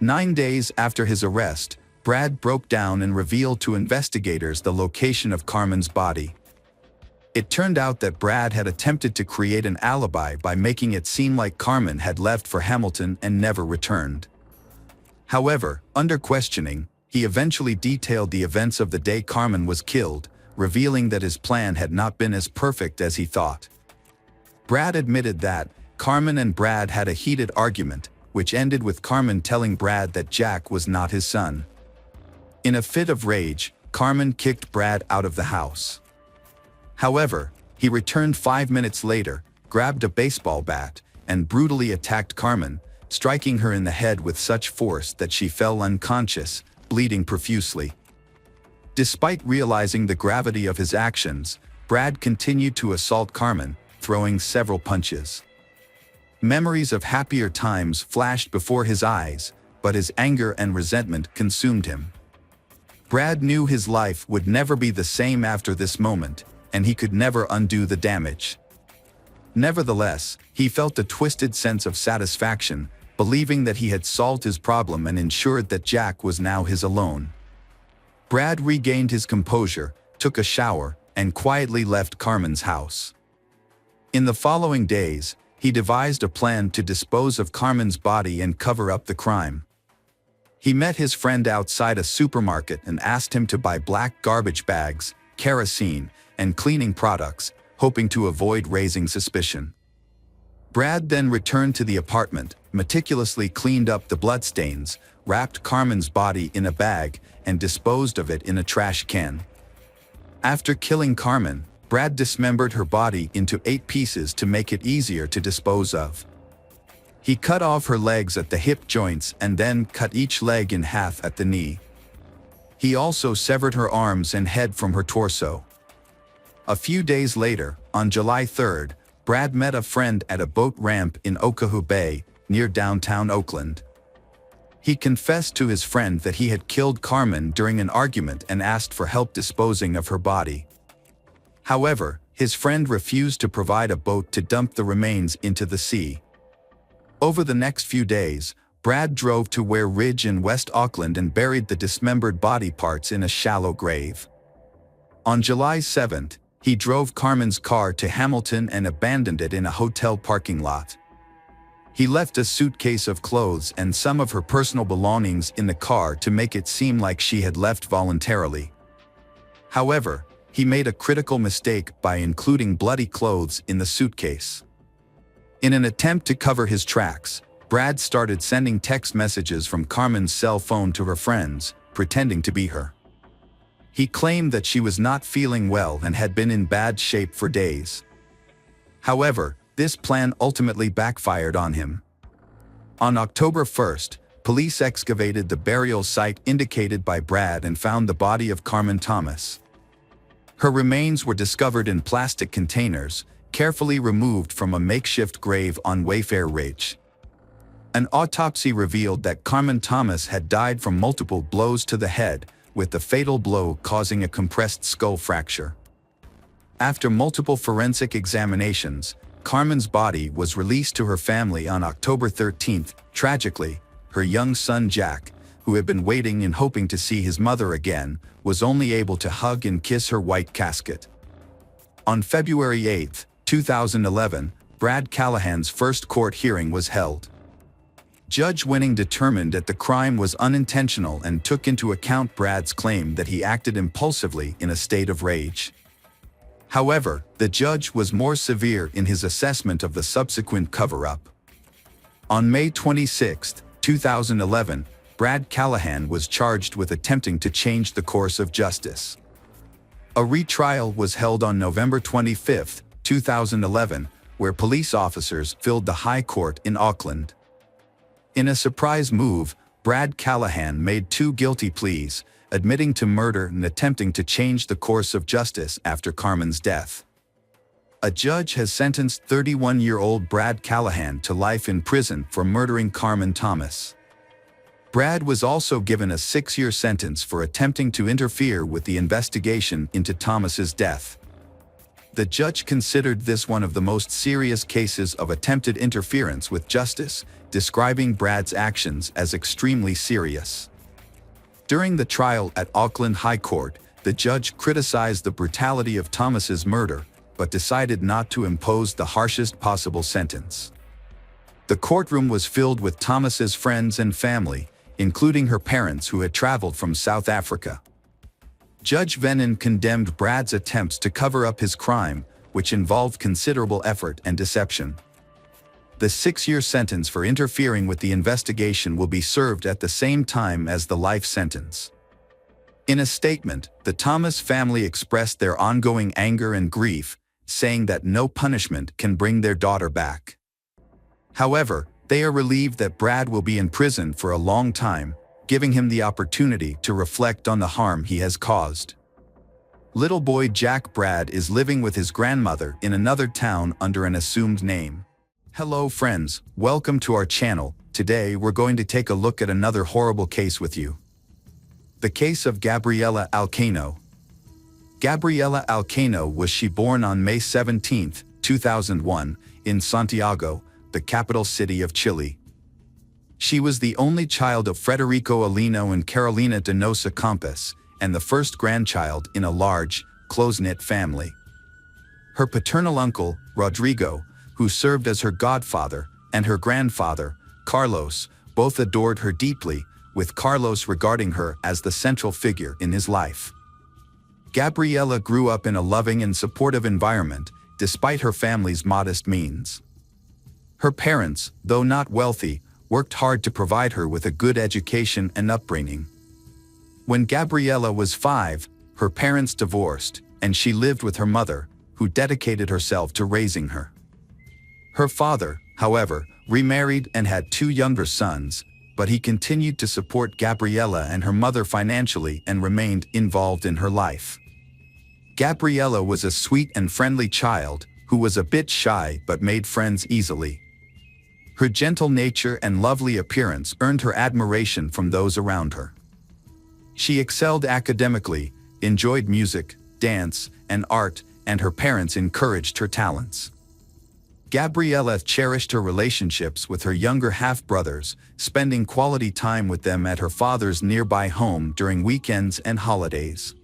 9 days after his arrest, Brad broke down and revealed to investigators the location of Carmen's body. It turned out that Brad had attempted to create an alibi by making it seem like Carmen had left for Hamilton and never returned. However, under questioning, He eventually detailed the events of the day Carmen was killed, revealing that his plan had not been as perfect as he thought. Brad admitted that Carmen and Brad had a heated argument, which ended with Carmen telling Brad that Jack was not his son. In a fit of rage, Carmen kicked Brad out of the house. However, he returned 5 minutes later, grabbed a baseball bat, and brutally attacked Carmen, striking her in the head with such force that she fell unconscious, bleeding profusely. Despite realizing the gravity of his actions, Brad continued to assault Carmen, throwing several punches. Memories of happier times flashed before his eyes, but his anger and resentment consumed him. Brad knew his life would never be the same after this moment, and he could never undo the damage. Nevertheless, he felt a twisted sense of satisfaction, believing that he had solved his problem and ensured that Jack was now his alone. Brad regained his composure, took a shower, and quietly left Carmen's house. In the following days, he devised a plan to dispose of Carmen's body and cover up the crime. He met his friend outside a supermarket and asked him to buy black garbage bags, kerosene, and cleaning products, hoping to avoid raising suspicion. Brad then returned to the apartment, meticulously cleaned up the bloodstains, wrapped Carmen's body in a bag, and disposed of it in a trash can. After killing Carmen, Brad dismembered her body into 8 pieces to make it easier to dispose of. He cut off her legs at the hip joints and then cut each leg in half at the knee. He also severed her arms and head from her torso. A few days later, on July 3rd, Brad met a friend at a boat ramp in Oahu Bay, near downtown Oakland. He confessed to his friend that he had killed Carmen during an argument and asked for help disposing of her body. However, his friend refused to provide a boat to dump the remains into the sea. Over the next few days, Brad drove to Ware Ridge in West Auckland and buried the dismembered body parts in a shallow grave. On July 7th, he drove Carmen's car to Hamilton and abandoned it in a hotel parking lot. He left a suitcase of clothes and some of her personal belongings in the car to make it seem like she had left voluntarily. However, he made a critical mistake by including bloody clothes in the suitcase. In an attempt to cover his tracks, Brad started sending text messages from Carmen's cell phone to her friends, pretending to be her. He claimed that she was not feeling well and had been in bad shape for days. However, this plan ultimately backfired on him. On October 1st, police excavated the burial site indicated by Brad and found the body of Carmen Thomas. Her remains were discovered in plastic containers, carefully removed from a makeshift grave on Wayfair Ridge. An autopsy revealed that Carmen Thomas had died from multiple blows to the head, with the fatal blow causing a compressed skull fracture. After multiple forensic examinations, Carmen's body was released to her family on October 13th. Tragically, her young son Jack, who had been waiting and hoping to see his mother again, was only able to hug and kiss her white casket. On February 8, 2011, Brad Callahan's first court hearing was held. Judge Winning determined that the crime was unintentional and took into account Brad's claim that he acted impulsively in a state of rage. However, the judge was more severe in his assessment of the subsequent cover-up. On May 26, 2011, Brad Callahan was charged with attempting to change the course of justice. A retrial was held on November 25, 2011, where police officers filled the High Court in Auckland. In a surprise move, Brad Callahan made 2 guilty pleas, admitting to murder and attempting to change the course of justice after Carmen's death. A judge has sentenced 31-year-old Brad Callahan to life in prison for murdering Carmen Thomas. Brad was also given a 6-year sentence for attempting to interfere with the investigation into Thomas's death. The judge considered this one of the most serious cases of attempted interference with justice, describing Brad's actions as extremely serious. During the trial at Auckland High Court, the judge criticized the brutality of Thomas's murder, but decided not to impose the harshest possible sentence. The courtroom was filled with Thomas's friends and family, including her parents who had traveled from South Africa. Judge Venon condemned Brad's attempts to cover up his crime, which involved considerable effort and deception. The 6-year sentence for interfering with the investigation will be served at the same time as the life sentence. In a statement, the Thomas family expressed their ongoing anger and grief, saying that no punishment can bring their daughter back. However, they are relieved that Brad will be in prison for a long time, giving him the opportunity to reflect on the harm he has caused. Little boy Jack Brad is living with his grandmother in another town under an assumed name. Hello friends, welcome to our channel. Today we're going to take a look at another horrible case with you. The case of Gabriela Alcano. Gabriela Alcano was born on May 17, 2001, in Santiago, the capital city of Chile. She was the only child of Frederico Alino and Carolina Donosa Campos, and the first grandchild in a large, close-knit family. Her paternal uncle, Rodrigo, who served as her godfather, and her grandfather, Carlos, both adored her deeply, with Carlos regarding her as the central figure in his life. Gabriela grew up in a loving and supportive environment, despite her family's modest means. Her parents, though not wealthy, worked hard to provide her with a good education and upbringing. When Gabriela was 5, her parents divorced, and she lived with her mother, who dedicated herself to raising her. Her father, however, remarried and had 2 younger sons, but he continued to support Gabriela and her mother financially and remained involved in her life. Gabriela was a sweet and friendly child, who was a bit shy but made friends easily. Her gentle nature and lovely appearance earned her admiration from those around her. She excelled academically, enjoyed music, dance, and art, and her parents encouraged her talents. Gabriela cherished her relationships with her younger half-brothers, spending quality time with them at her father's nearby home during weekends and holidays.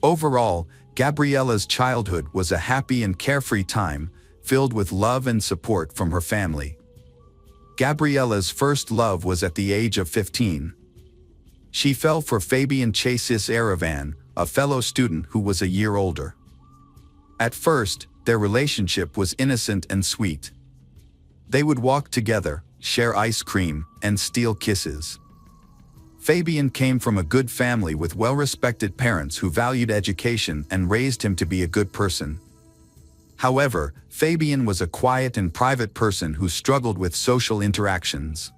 Overall, Gabriela's childhood was a happy and carefree time, filled with love and support from her family. Gabriela's first love was at the age of 15. She fell for Fabian Chasis Aravan, a fellow student who was a year older. At first, their relationship was innocent and sweet. They would walk together, share ice cream, and steal kisses. Fabian came from a good family with well-respected parents who valued education and raised him to be a good person. However, Fabian was a quiet and private person who struggled with social interactions.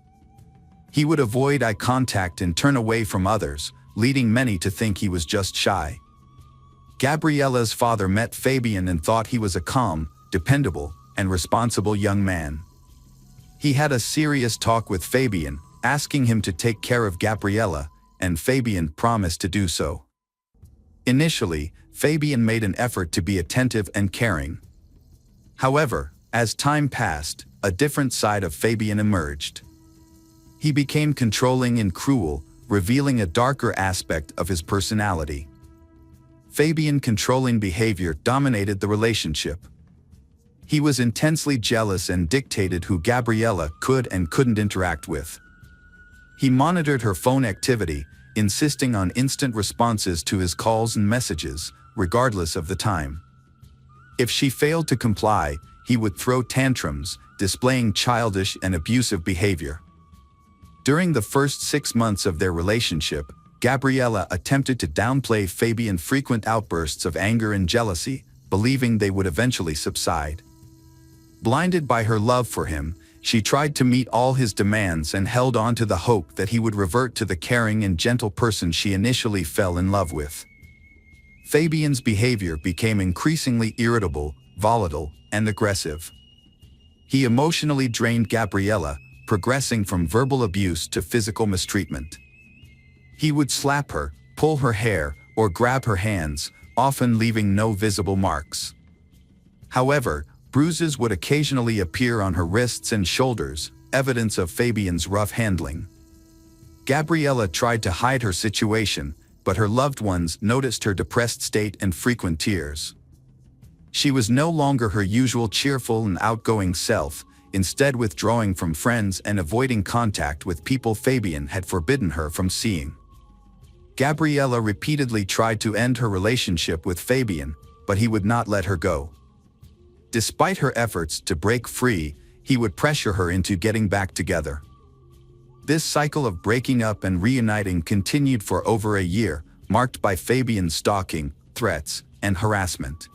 He would avoid eye contact and turn away from others, leading many to think he was just shy. Gabriela's father met Fabian and thought he was a calm, dependable, and responsible young man. He had a serious talk with Fabian, asking him to take care of Gabriela, and Fabian promised to do so. Initially, Fabian made an effort to be attentive and caring. However, as time passed, a different side of Fabian emerged. He became controlling and cruel, revealing a darker aspect of his personality. Fabian's controlling behavior dominated the relationship. He was intensely jealous and dictated who Gabriela could and couldn't interact with. He monitored her phone activity, insisting on instant responses to his calls and messages, regardless of the time. If she failed to comply, he would throw tantrums, displaying childish and abusive behavior. During the first 6 months of their relationship, Gabriela attempted to downplay Fabian's frequent outbursts of anger and jealousy, believing they would eventually subside. Blinded by her love for him, she tried to meet all his demands and held on to the hope that he would revert to the caring and gentle person she initially fell in love with. Fabian's behavior became increasingly irritable, volatile, and aggressive. He emotionally drained Gabriela, progressing from verbal abuse to physical mistreatment. He would slap her, pull her hair, or grab her hands, often leaving no visible marks. However, bruises would occasionally appear on her wrists and shoulders, evidence of Fabian's rough handling. Gabriela tried to hide her situation, but her loved ones noticed her depressed state and frequent tears. She was no longer her usual cheerful and outgoing self, instead withdrawing from friends and avoiding contact with people Fabian had forbidden her from seeing. Gabriella repeatedly tried to end her relationship with Fabian, but he would not let her go. Despite her efforts to break free, he would pressure her into getting back together. This cycle of breaking up and reuniting continued for over a year, marked by Fabian's stalking, threats, and harassment.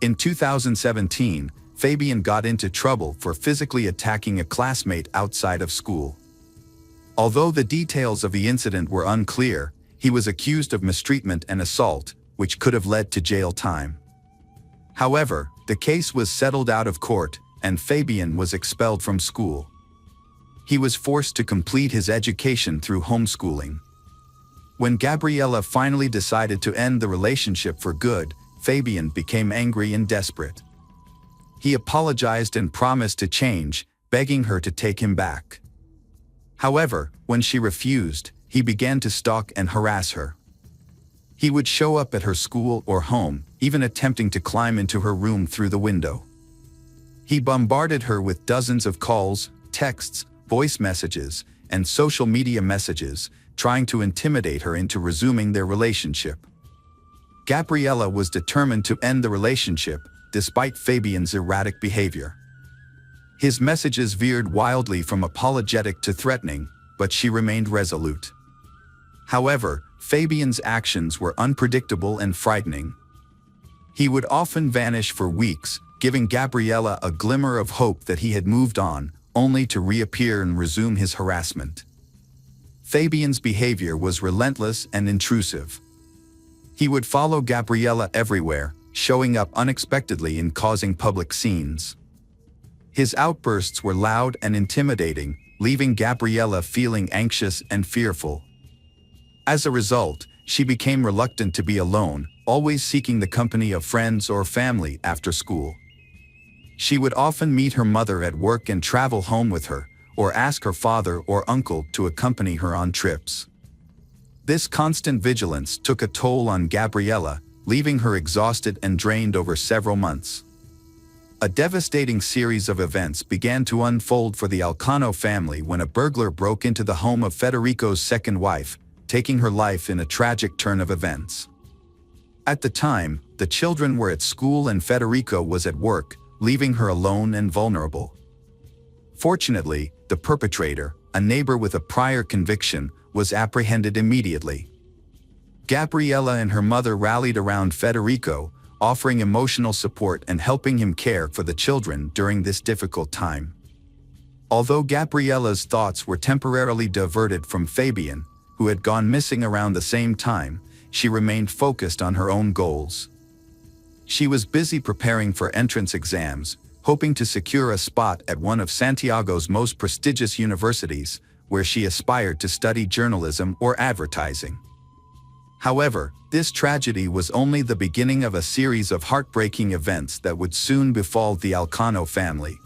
In 2017, Fabian got into trouble for physically attacking a classmate outside of school. Although the details of the incident were unclear, he was accused of mistreatment and assault, which could have led to jail time. However, the case was settled out of court, and Fabian was expelled from school. He was forced to complete his education through homeschooling. When Gabriella finally decided to end the relationship for good, Fabian became angry and desperate. He apologized and promised to change, begging her to take him back. However, when she refused, he began to stalk and harass her. He would show up at her school or home, even attempting to climb into her room through the window. He bombarded her with dozens of calls, texts, voice messages, and social media messages, trying to intimidate her into resuming their relationship. Gabriella was determined to end the relationship, despite Fabian's erratic behavior. His messages veered wildly from apologetic to threatening, but she remained resolute. However, Fabian's actions were unpredictable and frightening. He would often vanish for weeks, giving Gabriella a glimmer of hope that he had moved on, only to reappear and resume his harassment. Fabian's behavior was relentless and intrusive. He would follow Gabriella everywhere, showing up unexpectedly and causing public scenes. His outbursts were loud and intimidating, leaving Gabriella feeling anxious and fearful. As a result, she became reluctant to be alone, always seeking the company of friends or family after school. She would often meet her mother at work and travel home with her, or ask her father or uncle to accompany her on trips. This constant vigilance took a toll on Gabriella, leaving her exhausted and drained over several months. A devastating series of events began to unfold for the Alcano family when a burglar broke into the home of Federico's second wife, taking her life in a tragic turn of events. At the time, the children were at school and Federico was at work, leaving her alone and vulnerable. Fortunately, the perpetrator, a neighbor with a prior conviction, was apprehended immediately. Gabriella and her mother rallied around Federico, offering emotional support and helping him care for the children during this difficult time. Although Gabriella's thoughts were temporarily diverted from Fabian, who had gone missing around the same time, she remained focused on her own goals. She was busy preparing for entrance exams, hoping to secure a spot at one of Santiago's most prestigious universities, where she aspired to study journalism or advertising. However, this tragedy was only the beginning of a series of heartbreaking events that would soon befall the Alcano family.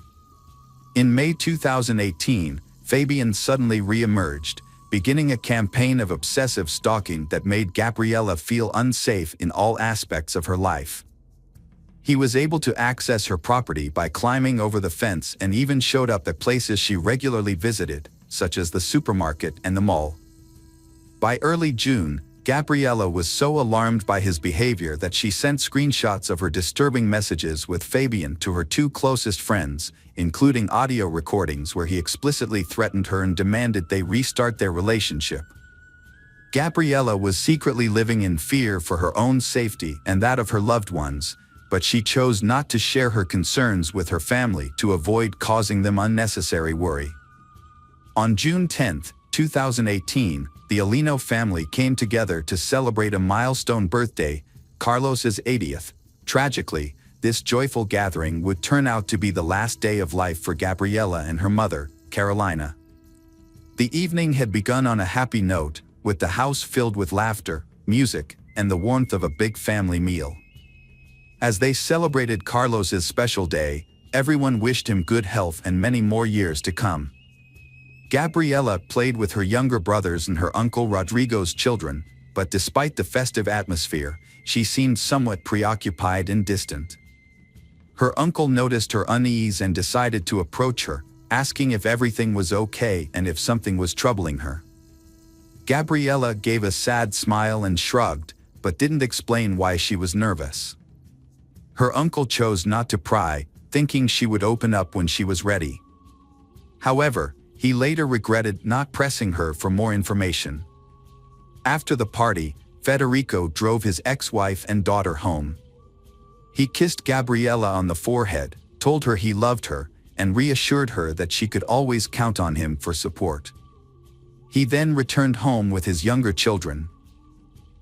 In May 2018, Fabian suddenly re-emerged, beginning a campaign of obsessive stalking that made Gabriella feel unsafe in all aspects of her life. He was able to access her property by climbing over the fence and even showed up at places she regularly visited, such as the supermarket and the mall. By early June, Gabriella was so alarmed by his behavior that she sent screenshots of her disturbing messages with Fabian to her two closest friends, including audio recordings where he explicitly threatened her and demanded they restart their relationship. Gabriella was secretly living in fear for her own safety and that of her loved ones, but she chose not to share her concerns with her family to avoid causing them unnecessary worry. On June 10, 2018, the Alino family came together to celebrate a milestone birthday, Carlos's 80th. Tragically, this joyful gathering would turn out to be the last day of life for Gabriella and her mother, Carolina. The evening had begun on a happy note, with the house filled with laughter, music, and the warmth of a big family meal. As they celebrated Carlos's special day, everyone wished him good health and many more years to come. Gabriella played with her younger brothers and her uncle Rodrigo's children, but despite the festive atmosphere, she seemed somewhat preoccupied and distant. Her uncle noticed her unease and decided to approach her, asking if everything was okay and if something was troubling her. Gabriella gave a sad smile and shrugged, but didn't explain why she was nervous. Her uncle chose not to pry, thinking she would open up when she was ready. However, he later regretted not pressing her for more information. After the party, Federico drove his ex-wife and daughter home. He kissed Gabriella on the forehead, told her he loved her, and reassured her that she could always count on him for support. He then returned home with his younger children.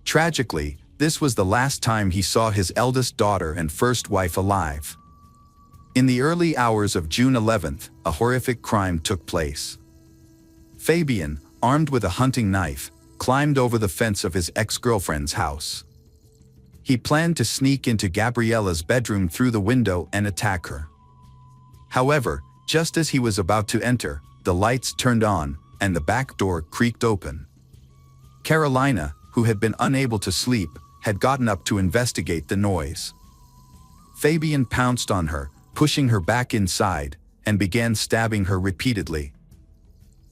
Tragically, this was the last time he saw his eldest daughter and first wife alive. In the early hours of June 11th, a horrific crime took place. Fabian, armed with a hunting knife, climbed over the fence of his ex-girlfriend's house. He planned to sneak into Gabriella's bedroom through the window and attack her. However, just as he was about to enter, the lights turned on, and the back door creaked open. Carolina, who had been unable to sleep, had gotten up to investigate the noise. Fabian pounced on her, pushing her back inside, and began stabbing her repeatedly.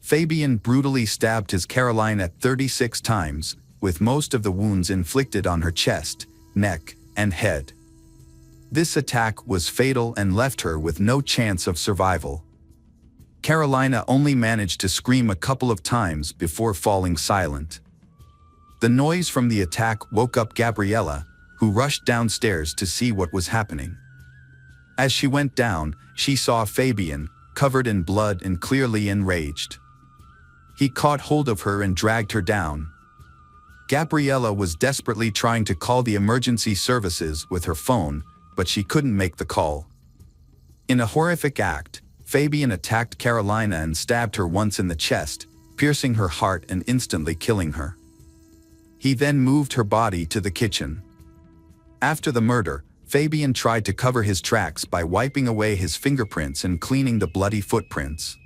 Fabian brutally stabbed his Carolina 36 times, with most of the wounds inflicted on her chest, neck, and head. This attack was fatal and left her with no chance of survival. Carolina only managed to scream a couple of times before falling silent. The noise from the attack woke up Gabriella, who rushed downstairs to see what was happening. As she went down, she saw Fabian, covered in blood and clearly enraged. He caught hold of her and dragged her down. Gabriella was desperately trying to call the emergency services with her phone, but she couldn't make the call. In a horrific act, Fabian attacked Carolina and stabbed her once in the chest, piercing her heart and instantly killing her. He then moved her body to the kitchen. After the murder, Fabian tried to cover his tracks by wiping away his fingerprints and cleaning the bloody footprints.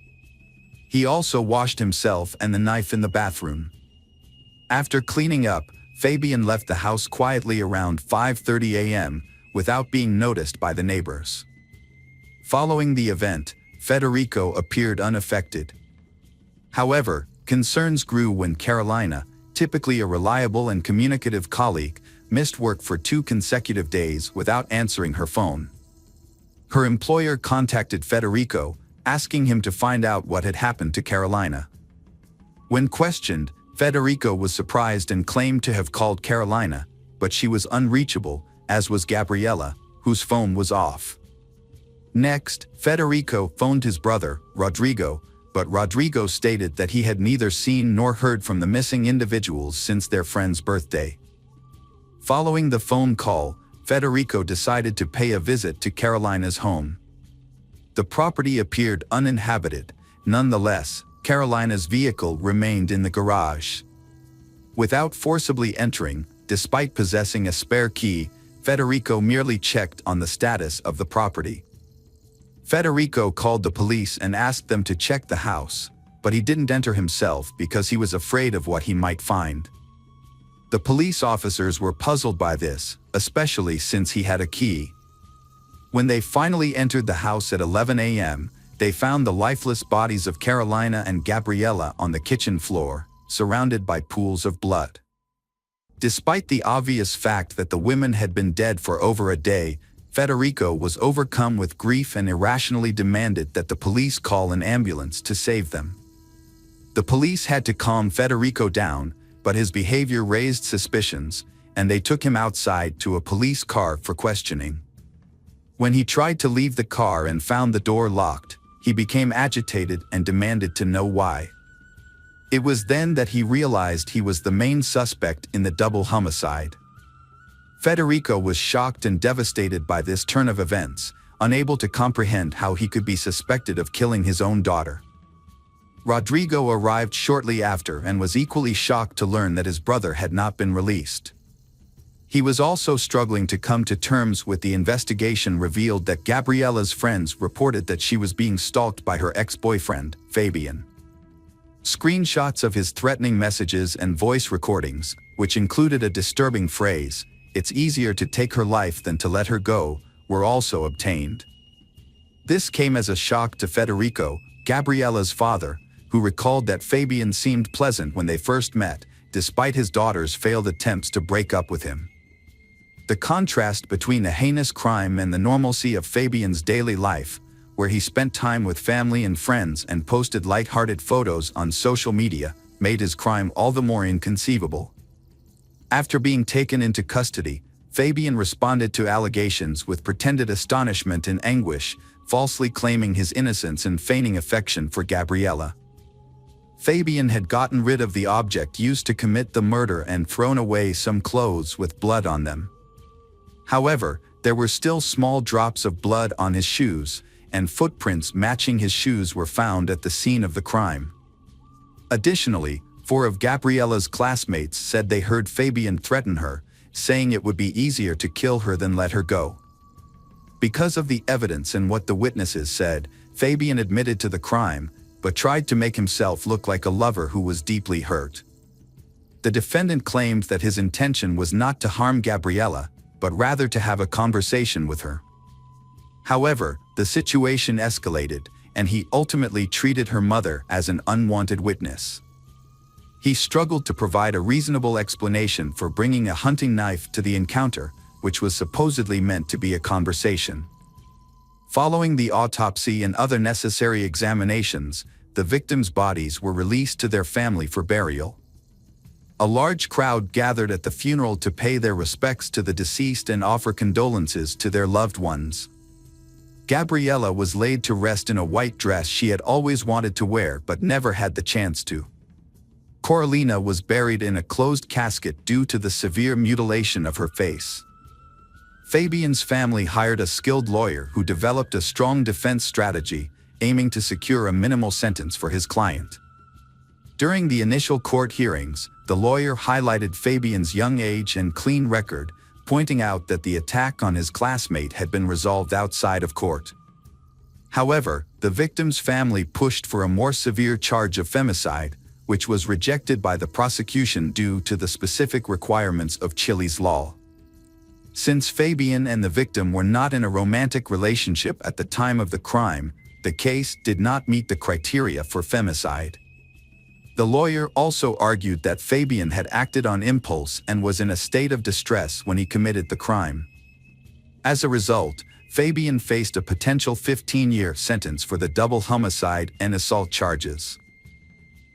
He also washed himself and the knife in the bathroom. After cleaning up, Fabian left the house quietly around 5:30 a.m. without being noticed by the neighbors. Following the event, Federico appeared unaffected. However, concerns grew when Carolina, typically a reliable and communicative colleague, missed work for 2 consecutive days without answering her phone. Her employer contacted Federico, asking him to find out what had happened to Carolina. When questioned, Federico was surprised and claimed to have called Carolina, but she was unreachable, as was Gabriella, whose phone was off. Next, Federico phoned his brother, Rodrigo, but Rodrigo stated that he had neither seen nor heard from the missing individuals since their friend's birthday. Following the phone call, Federico decided to pay a visit to Carolina's home. The property appeared uninhabited. Nonetheless, Carolina's vehicle remained in the garage. Without forcibly entering, despite possessing a spare key, Federico merely checked on the status of the property. Federico called the police and asked them to check the house, but he didn't enter himself because he was afraid of what he might find. The police officers were puzzled by this, especially since he had a key. When they finally entered the house at 11 a.m., they found the lifeless bodies of Carolina and Gabriella on the kitchen floor, surrounded by pools of blood. Despite the obvious fact that the women had been dead for over a day, Federico was overcome with grief and irrationally demanded that the police call an ambulance to save them. The police had to calm Federico down, but his behavior raised suspicions, and they took him outside to a police car for questioning. When he tried to leave the car and found the door locked, he became agitated and demanded to know why. It was then that he realized he was the main suspect in the double homicide. Federico was shocked and devastated by this turn of events, unable to comprehend how he could be suspected of killing his own daughter. Rodrigo arrived shortly after and was equally shocked to learn that his brother had not been released. He was also struggling to come to terms with the investigation revealed that Gabriella's friends reported that she was being stalked by her ex-boyfriend, Fabian. Screenshots of his threatening messages and voice recordings, which included a disturbing phrase, "It's easier to take her life than to let her go," were also obtained. This came as a shock to Federico, Gabriella's father, who recalled that Fabian seemed pleasant when they first met, despite his daughter's failed attempts to break up with him. The contrast between the heinous crime and the normalcy of Fabian's daily life, where he spent time with family and friends and posted light-hearted photos on social media, made his crime all the more inconceivable. After being taken into custody, Fabian responded to allegations with pretended astonishment and anguish, falsely claiming his innocence and feigning affection for Gabriella. Fabian had gotten rid of the object used to commit the murder and thrown away some clothes with blood on them. However, there were still small drops of blood on his shoes, and footprints matching his shoes were found at the scene of the crime. Additionally, 4 of Gabriella's classmates said they heard Fabian threaten her, saying it would be easier to kill her than let her go. Because of the evidence and what the witnesses said, Fabian admitted to the crime, but tried to make himself look like a lover who was deeply hurt. The defendant claimed that his intention was not to harm Gabriella, but rather to have a conversation with her. However, the situation escalated, and he ultimately treated her mother as an unwanted witness. He struggled to provide a reasonable explanation for bringing a hunting knife to the encounter, which was supposedly meant to be a conversation. Following the autopsy and other necessary examinations, the victims' bodies were released to their family for burial. A large crowd gathered at the funeral to pay their respects to the deceased and offer condolences to their loved ones. Gabriella was laid to rest in a white dress she had always wanted to wear but never had the chance to. Coralina was buried in a closed casket due to the severe mutilation of her face. Fabian's family hired a skilled lawyer who developed a strong defense strategy, aiming to secure a minimal sentence for his client. During the initial court hearings, the lawyer highlighted Fabian's young age and clean record, pointing out that the attack on his classmate had been resolved outside of court. However, the victim's family pushed for a more severe charge of femicide, which was rejected by the prosecution due to the specific requirements of Chile's law. Since Fabian and the victim were not in a romantic relationship at the time of the crime, the case did not meet the criteria for femicide. The lawyer also argued that Fabian had acted on impulse and was in a state of distress when he committed the crime. As a result, Fabian faced a potential 15-year sentence for the double homicide and assault charges.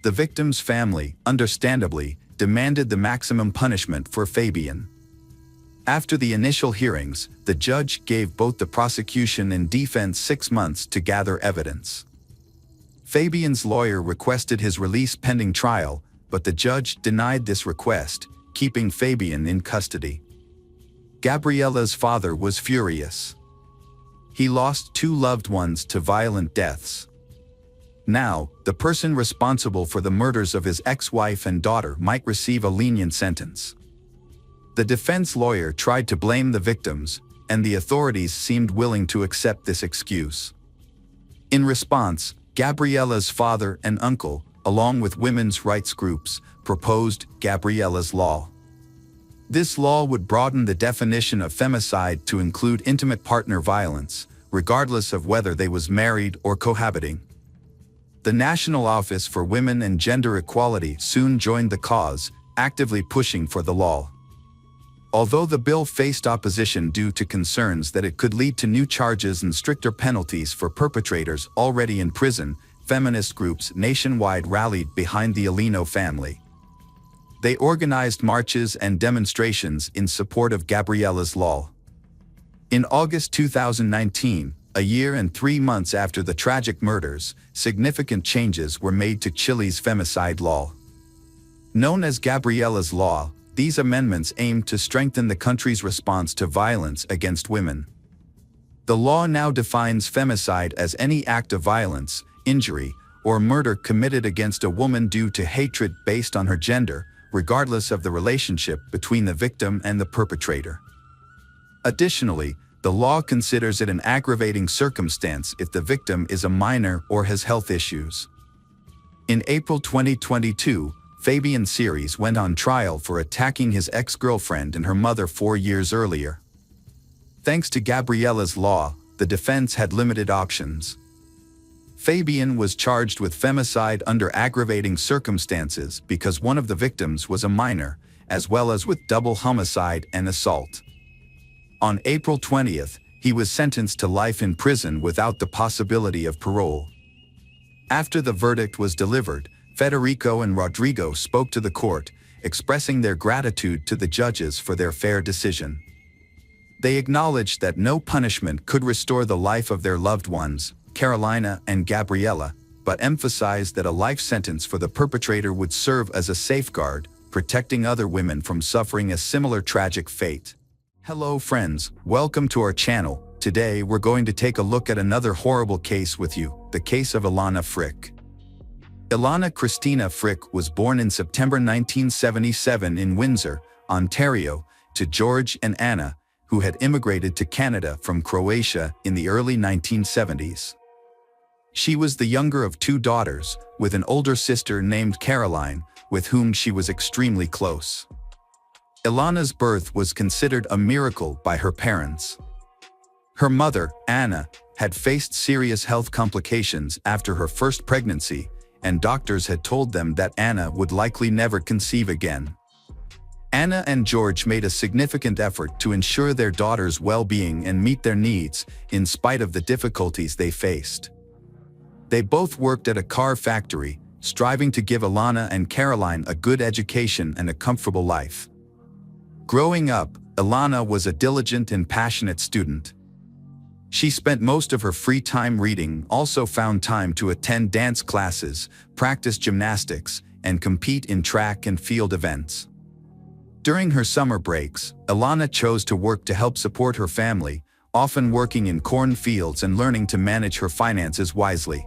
The victim's family, understandably, demanded the maximum punishment for Fabian. After the initial hearings, the judge gave both the prosecution and defense 6 months to gather evidence. Fabian's lawyer requested his release pending trial, but the judge denied this request, keeping Fabian in custody. Gabriella's father was furious. He lost 2 loved ones to violent deaths. Now, the person responsible for the murders of his ex-wife and daughter might receive a lenient sentence. The defense lawyer tried to blame the victims, and the authorities seemed willing to accept this excuse. In response, Gabriella's father and uncle, along with women's rights groups, proposed Gabriella's Law. This law would broaden the definition of femicide to include intimate partner violence, regardless of whether they was married or cohabiting. The National Office for Women and Gender Equality soon joined the cause, actively pushing for the law. Although the bill faced opposition due to concerns that it could lead to new charges and stricter penalties for perpetrators already in prison, feminist groups nationwide rallied behind the Alino family. They organized marches and demonstrations in support of Gabriella's Law. In August 2019, a year and 3 months after the tragic murders, significant changes were made to Chile's femicide law. Known as Gabriella's Law, these amendments aimed to strengthen the country's response to violence against women. The law now defines femicide as any act of violence, injury, or murder committed against a woman due to hatred based on her gender, regardless of the relationship between the victim and the perpetrator. Additionally, the law considers it an aggravating circumstance if the victim is a minor or has health issues. In April 2022, Fabian Ceres went on trial for attacking his ex-girlfriend and her mother 4 years earlier. Thanks to Gabriella's law, the defense had limited options. Fabian was charged with femicide under aggravating circumstances because one of the victims was a minor, as well as with double homicide and assault. On April 20th, he was sentenced to life in prison without the possibility of parole. After the verdict was delivered, Federico and Rodrigo spoke to the court, expressing their gratitude to the judges for their fair decision. They acknowledged that no punishment could restore the life of their loved ones, Carolina and Gabriella, but emphasized that a life sentence for the perpetrator would serve as a safeguard, protecting other women from suffering a similar tragic fate. Hello friends, welcome to our channel. Today we're going to take a look at another horrible case with you, the case of Ilana Frick. Ilana Christina Frick was born in September 1977 in Windsor, Ontario, to George and Anna, who had immigrated to Canada from Croatia in the early 1970s. She was the younger of two daughters, with an older sister named Caroline, with whom she was extremely close. Ilana's birth was considered a miracle by her parents. Her mother, Anna, had faced serious health complications after her first pregnancy, and doctors had told them that Anna would likely never conceive again. Anna and George made a significant effort to ensure their daughter's well-being and meet their needs, in spite of the difficulties they faced. They both worked at a car factory, striving to give Ilana and Caroline a good education and a comfortable life. Growing up, Ilana was a diligent and passionate student. She spent most of her free time reading, also found time to attend dance classes, practice gymnastics, and compete in track and field events. During her summer breaks, Ilana chose to work to help support her family, often working in cornfields and learning to manage her finances wisely.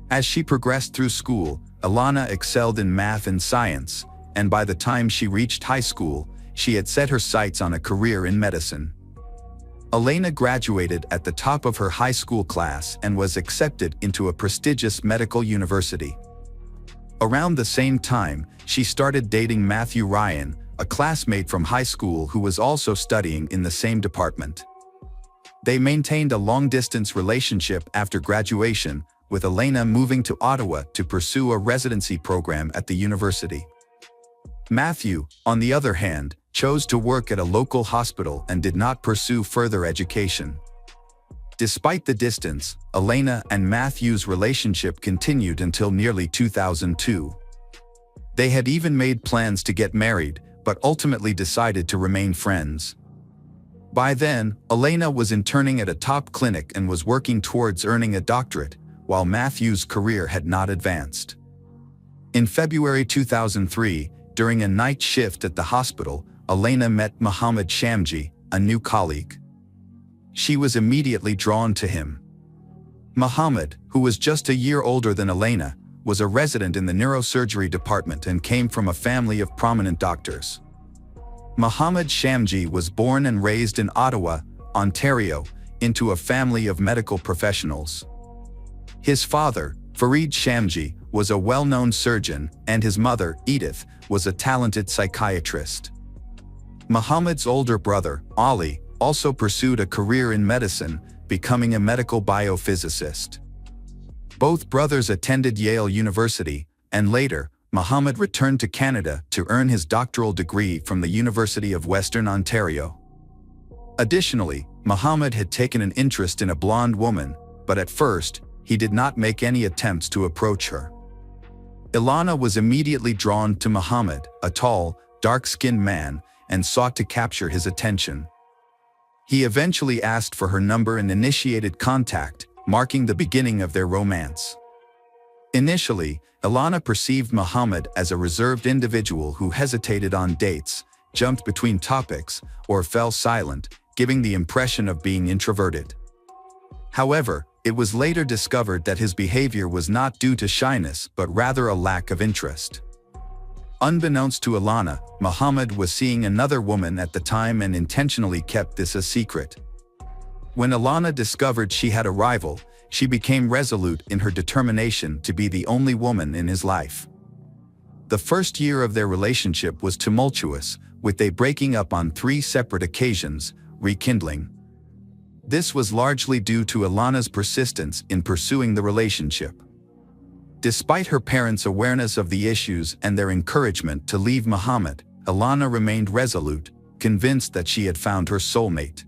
As she progressed through school, Ilana excelled in math and science, and by the time she reached high school, she had set her sights on a career in medicine. Ilana graduated at the top of her high school class and was accepted into a prestigious medical university. Around the same time, she started dating Matthew Ryan, a classmate from high school who was also studying in the same department. They maintained a long-distance relationship after graduation, with Ilana moving to Ottawa to pursue a residency program at the university. Matthew, on the other hand, chose to work at a local hospital and did not pursue further education. Despite the distance, Ilana and Matthew's relationship continued until nearly 2002. They had even made plans to get married, but ultimately decided to remain friends. By then, Ilana was interning at a top clinic and was working towards earning a doctorate, while Matthew's career had not advanced. In February 2003, during a night shift at the hospital, Ilana met Mohammed Shamji, a new colleague. She was immediately drawn to him. Mohammed, who was just a year older than Ilana, was a resident in the neurosurgery department and came from a family of prominent doctors. Mohammed Shamji was born and raised in Ottawa, Ontario, into a family of medical professionals. His father, Farid Shamji, was a well-known surgeon, and his mother, Edith, was a talented psychiatrist. Mohammed's older brother, Ali, also pursued a career in medicine, becoming a medical biophysicist. Both brothers attended Yale University, and later, Mohammed returned to Canada to earn his doctoral degree from the University of Western Ontario. Additionally, Mohammed had taken an interest in a blonde woman, but at first, he did not make any attempts to approach her. Ilana was immediately drawn to Mohammed, a tall, dark-skinned man, and sought to capture his attention. He eventually asked for her number and initiated contact, marking the beginning of their romance. Initially, Ilana perceived Mohammed as a reserved individual who hesitated on dates, jumped between topics, or fell silent, giving the impression of being introverted. However, it was later discovered that his behavior was not due to shyness but rather a lack of interest. Unbeknownst to Ilana, Mohammed was seeing another woman at the time and intentionally kept this a secret. When Ilana discovered she had a rival, she became resolute in her determination to be the only woman in his life. The first year of their relationship was tumultuous, with they breaking up on 3 separate occasions, rekindling. This was largely due to Ilana's persistence in pursuing the relationship. Despite her parents' awareness of the issues and their encouragement to leave Muhammad, Ilana remained resolute, convinced that she had found her soulmate.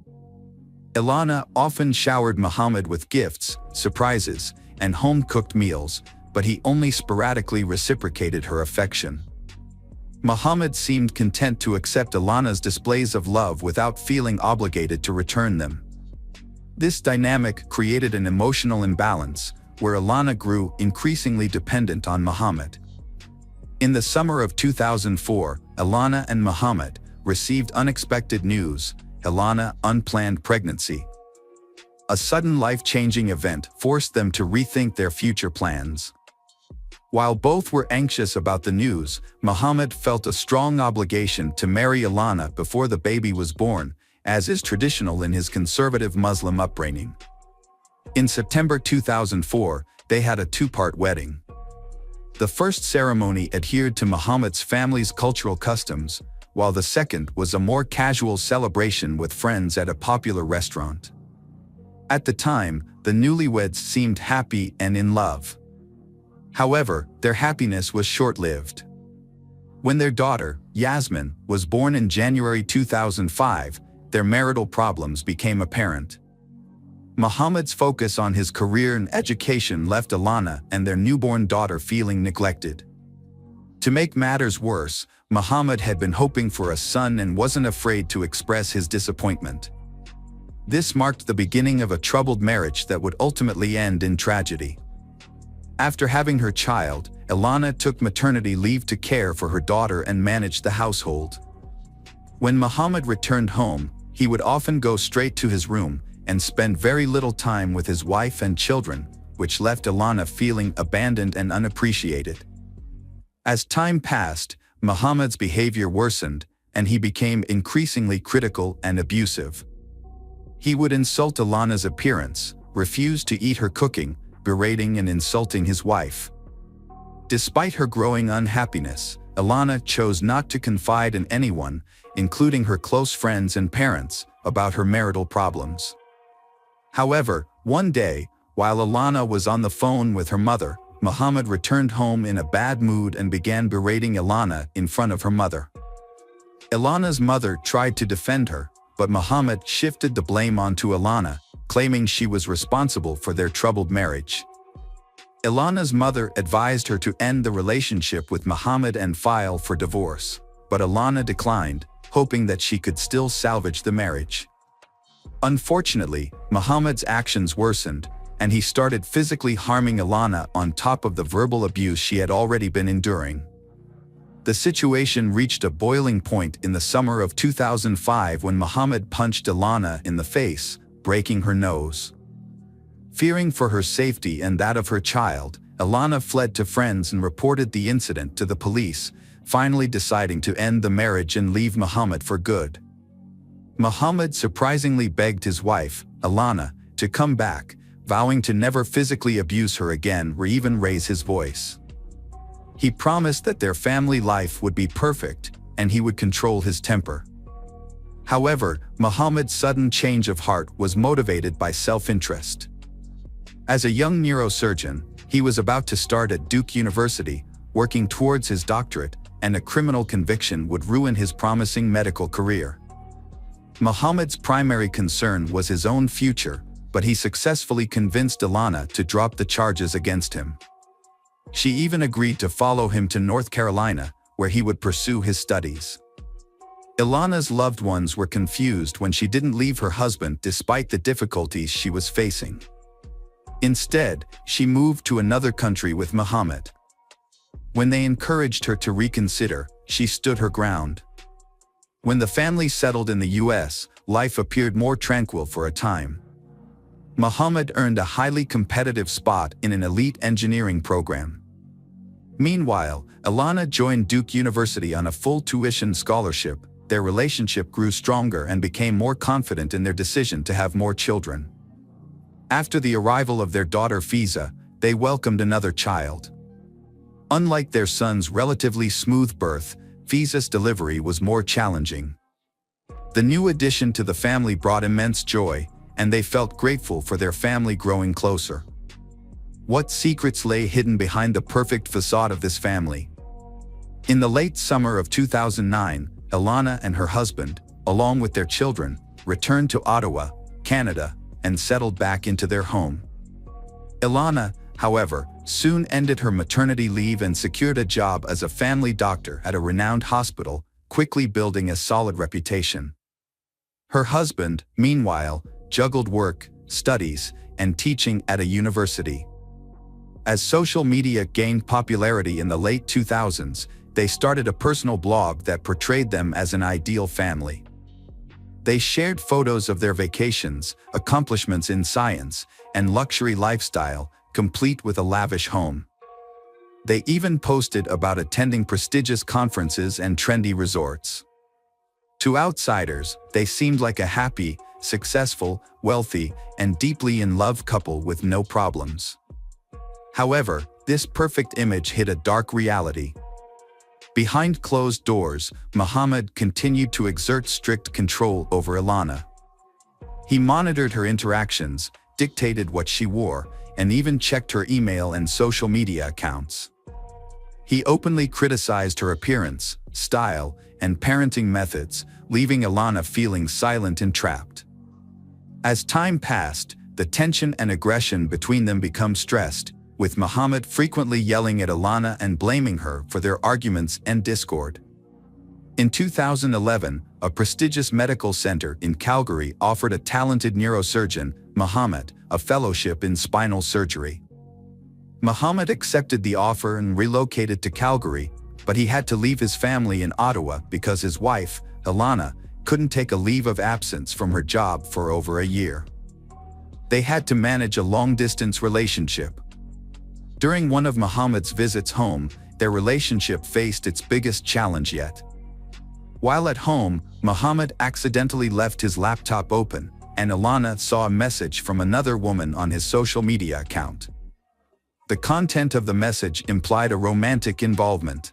Ilana often showered Muhammad with gifts, surprises, and home-cooked meals, but he only sporadically reciprocated her affection. Muhammad seemed content to accept Ilana's displays of love without feeling obligated to return them. This dynamic created an emotional imbalance, where Ilana grew increasingly dependent on Muhammad. In the summer of 2004, Ilana and Muhammad received unexpected news: Ilana unplanned pregnancy. A sudden life-changing event forced them to rethink their future plans. While both were anxious about the news, Muhammad felt a strong obligation to marry Ilana before the baby was born, as is traditional in his conservative Muslim upbringing. In September 2004, they had a two-part wedding. The first ceremony adhered to Muhammad's family's cultural customs, while the second was a more casual celebration with friends at a popular restaurant. At the time, the newlyweds seemed happy and in love. However, their happiness was short-lived. When their daughter, Yasmin, was born in January 2005, their marital problems became apparent. Muhammad's focus on his career and education left Ilana and their newborn daughter feeling neglected. To make matters worse, Muhammad had been hoping for a son and wasn't afraid to express his disappointment. This marked the beginning of a troubled marriage that would ultimately end in tragedy. After having her child, Ilana took maternity leave to care for her daughter and manage the household. When Muhammad returned home, he would often go straight to his room and spend very little time with his wife and children, which left Ilana feeling abandoned and unappreciated. As time passed, Muhammad's behavior worsened, and he became increasingly critical and abusive. He would insult Ilana's appearance, refuse to eat her cooking, berating and insulting his wife. Despite her growing unhappiness, Ilana chose not to confide in anyone, including her close friends and parents, about her marital problems. However, one day, while Ilana was on the phone with her mother, Muhammad returned home in a bad mood and began berating Ilana in front of her mother. Ilana's mother tried to defend her, but Muhammad shifted the blame onto Ilana, claiming she was responsible for their troubled marriage. Ilana's mother advised her to end the relationship with Muhammad and file for divorce, but Ilana declined, hoping that she could still salvage the marriage. Unfortunately, Muhammad's actions worsened, and he started physically harming Ilana on top of the verbal abuse she had already been enduring. The situation reached a boiling point in the summer of 2005 when Muhammad punched Ilana in the face, breaking her nose. Fearing for her safety and that of her child, Ilana fled to friends and reported the incident to the police, finally deciding to end the marriage and leave Muhammad for good. Muhammad surprisingly begged his wife, Ilana, to come back, vowing to never physically abuse her again or even raise his voice. He promised that their family life would be perfect, and he would control his temper. However, Muhammad's sudden change of heart was motivated by self-interest. As a young neurosurgeon, he was about to start at Duke University, working towards his doctorate, and a criminal conviction would ruin his promising medical career. Muhammad's primary concern was his own future, but he successfully convinced Ilana to drop the charges against him. She even agreed to follow him to North Carolina, where he would pursue his studies. Ilana's loved ones were confused when she didn't leave her husband despite the difficulties she was facing. Instead, she moved to another country with Muhammad. When they encouraged her to reconsider, she stood her ground. When the family settled in the US, life appeared more tranquil for a time. Muhammad earned a highly competitive spot in an elite engineering program. Meanwhile, Ilana joined Duke University on a full tuition scholarship. Their relationship grew stronger and became more confident in their decision to have more children. After the arrival of their daughter Fiza, they welcomed another child. Unlike their son's relatively smooth birth, Fiza's delivery was more challenging. The new addition to the family brought immense joy, and they felt grateful for their family growing closer. What secrets lay hidden behind the perfect facade of this family? In the late summer of 2009, Ilana and her husband, along with their children, returned to Ottawa, Canada, and settled back into their home. Ilana, however, soon ended her maternity leave and secured a job as a family doctor at a renowned hospital, quickly building a solid reputation. Her husband, meanwhile, juggled work, studies, and teaching at a university. As social media gained popularity in the late 2000s, they started a personal blog that portrayed them as an ideal family. They shared photos of their vacations, accomplishments in science, and luxury lifestyle, complete with a lavish home. They even posted about attending prestigious conferences and trendy resorts. To outsiders, they seemed like a happy, successful, wealthy, and deeply in love couple with no problems. However, this perfect image hid a dark reality. Behind closed doors, Muhammad continued to exert strict control over Ilana. He monitored her interactions, dictated what she wore, and even checked her email and social media accounts. He openly criticized her appearance, style, and parenting methods, leaving Ilana feeling silent and trapped. As time passed, the tension and aggression between them became stressed, with Muhammad frequently yelling at Ilana and blaming her for their arguments and discord. In 2011, a prestigious medical center in Calgary offered a talented neurosurgeon, Muhammad, a fellowship in spinal surgery. Muhammad accepted the offer and relocated to Calgary, but he had to leave his family in Ottawa because his wife, Ilana, couldn't take a leave of absence from her job for over a year. They had to manage a long-distance relationship. During one of Muhammad's visits home, their relationship faced its biggest challenge yet. While at home, Muhammad accidentally left his laptop open, and Ilana saw a message from another woman on his social media account. The content of the message implied a romantic involvement.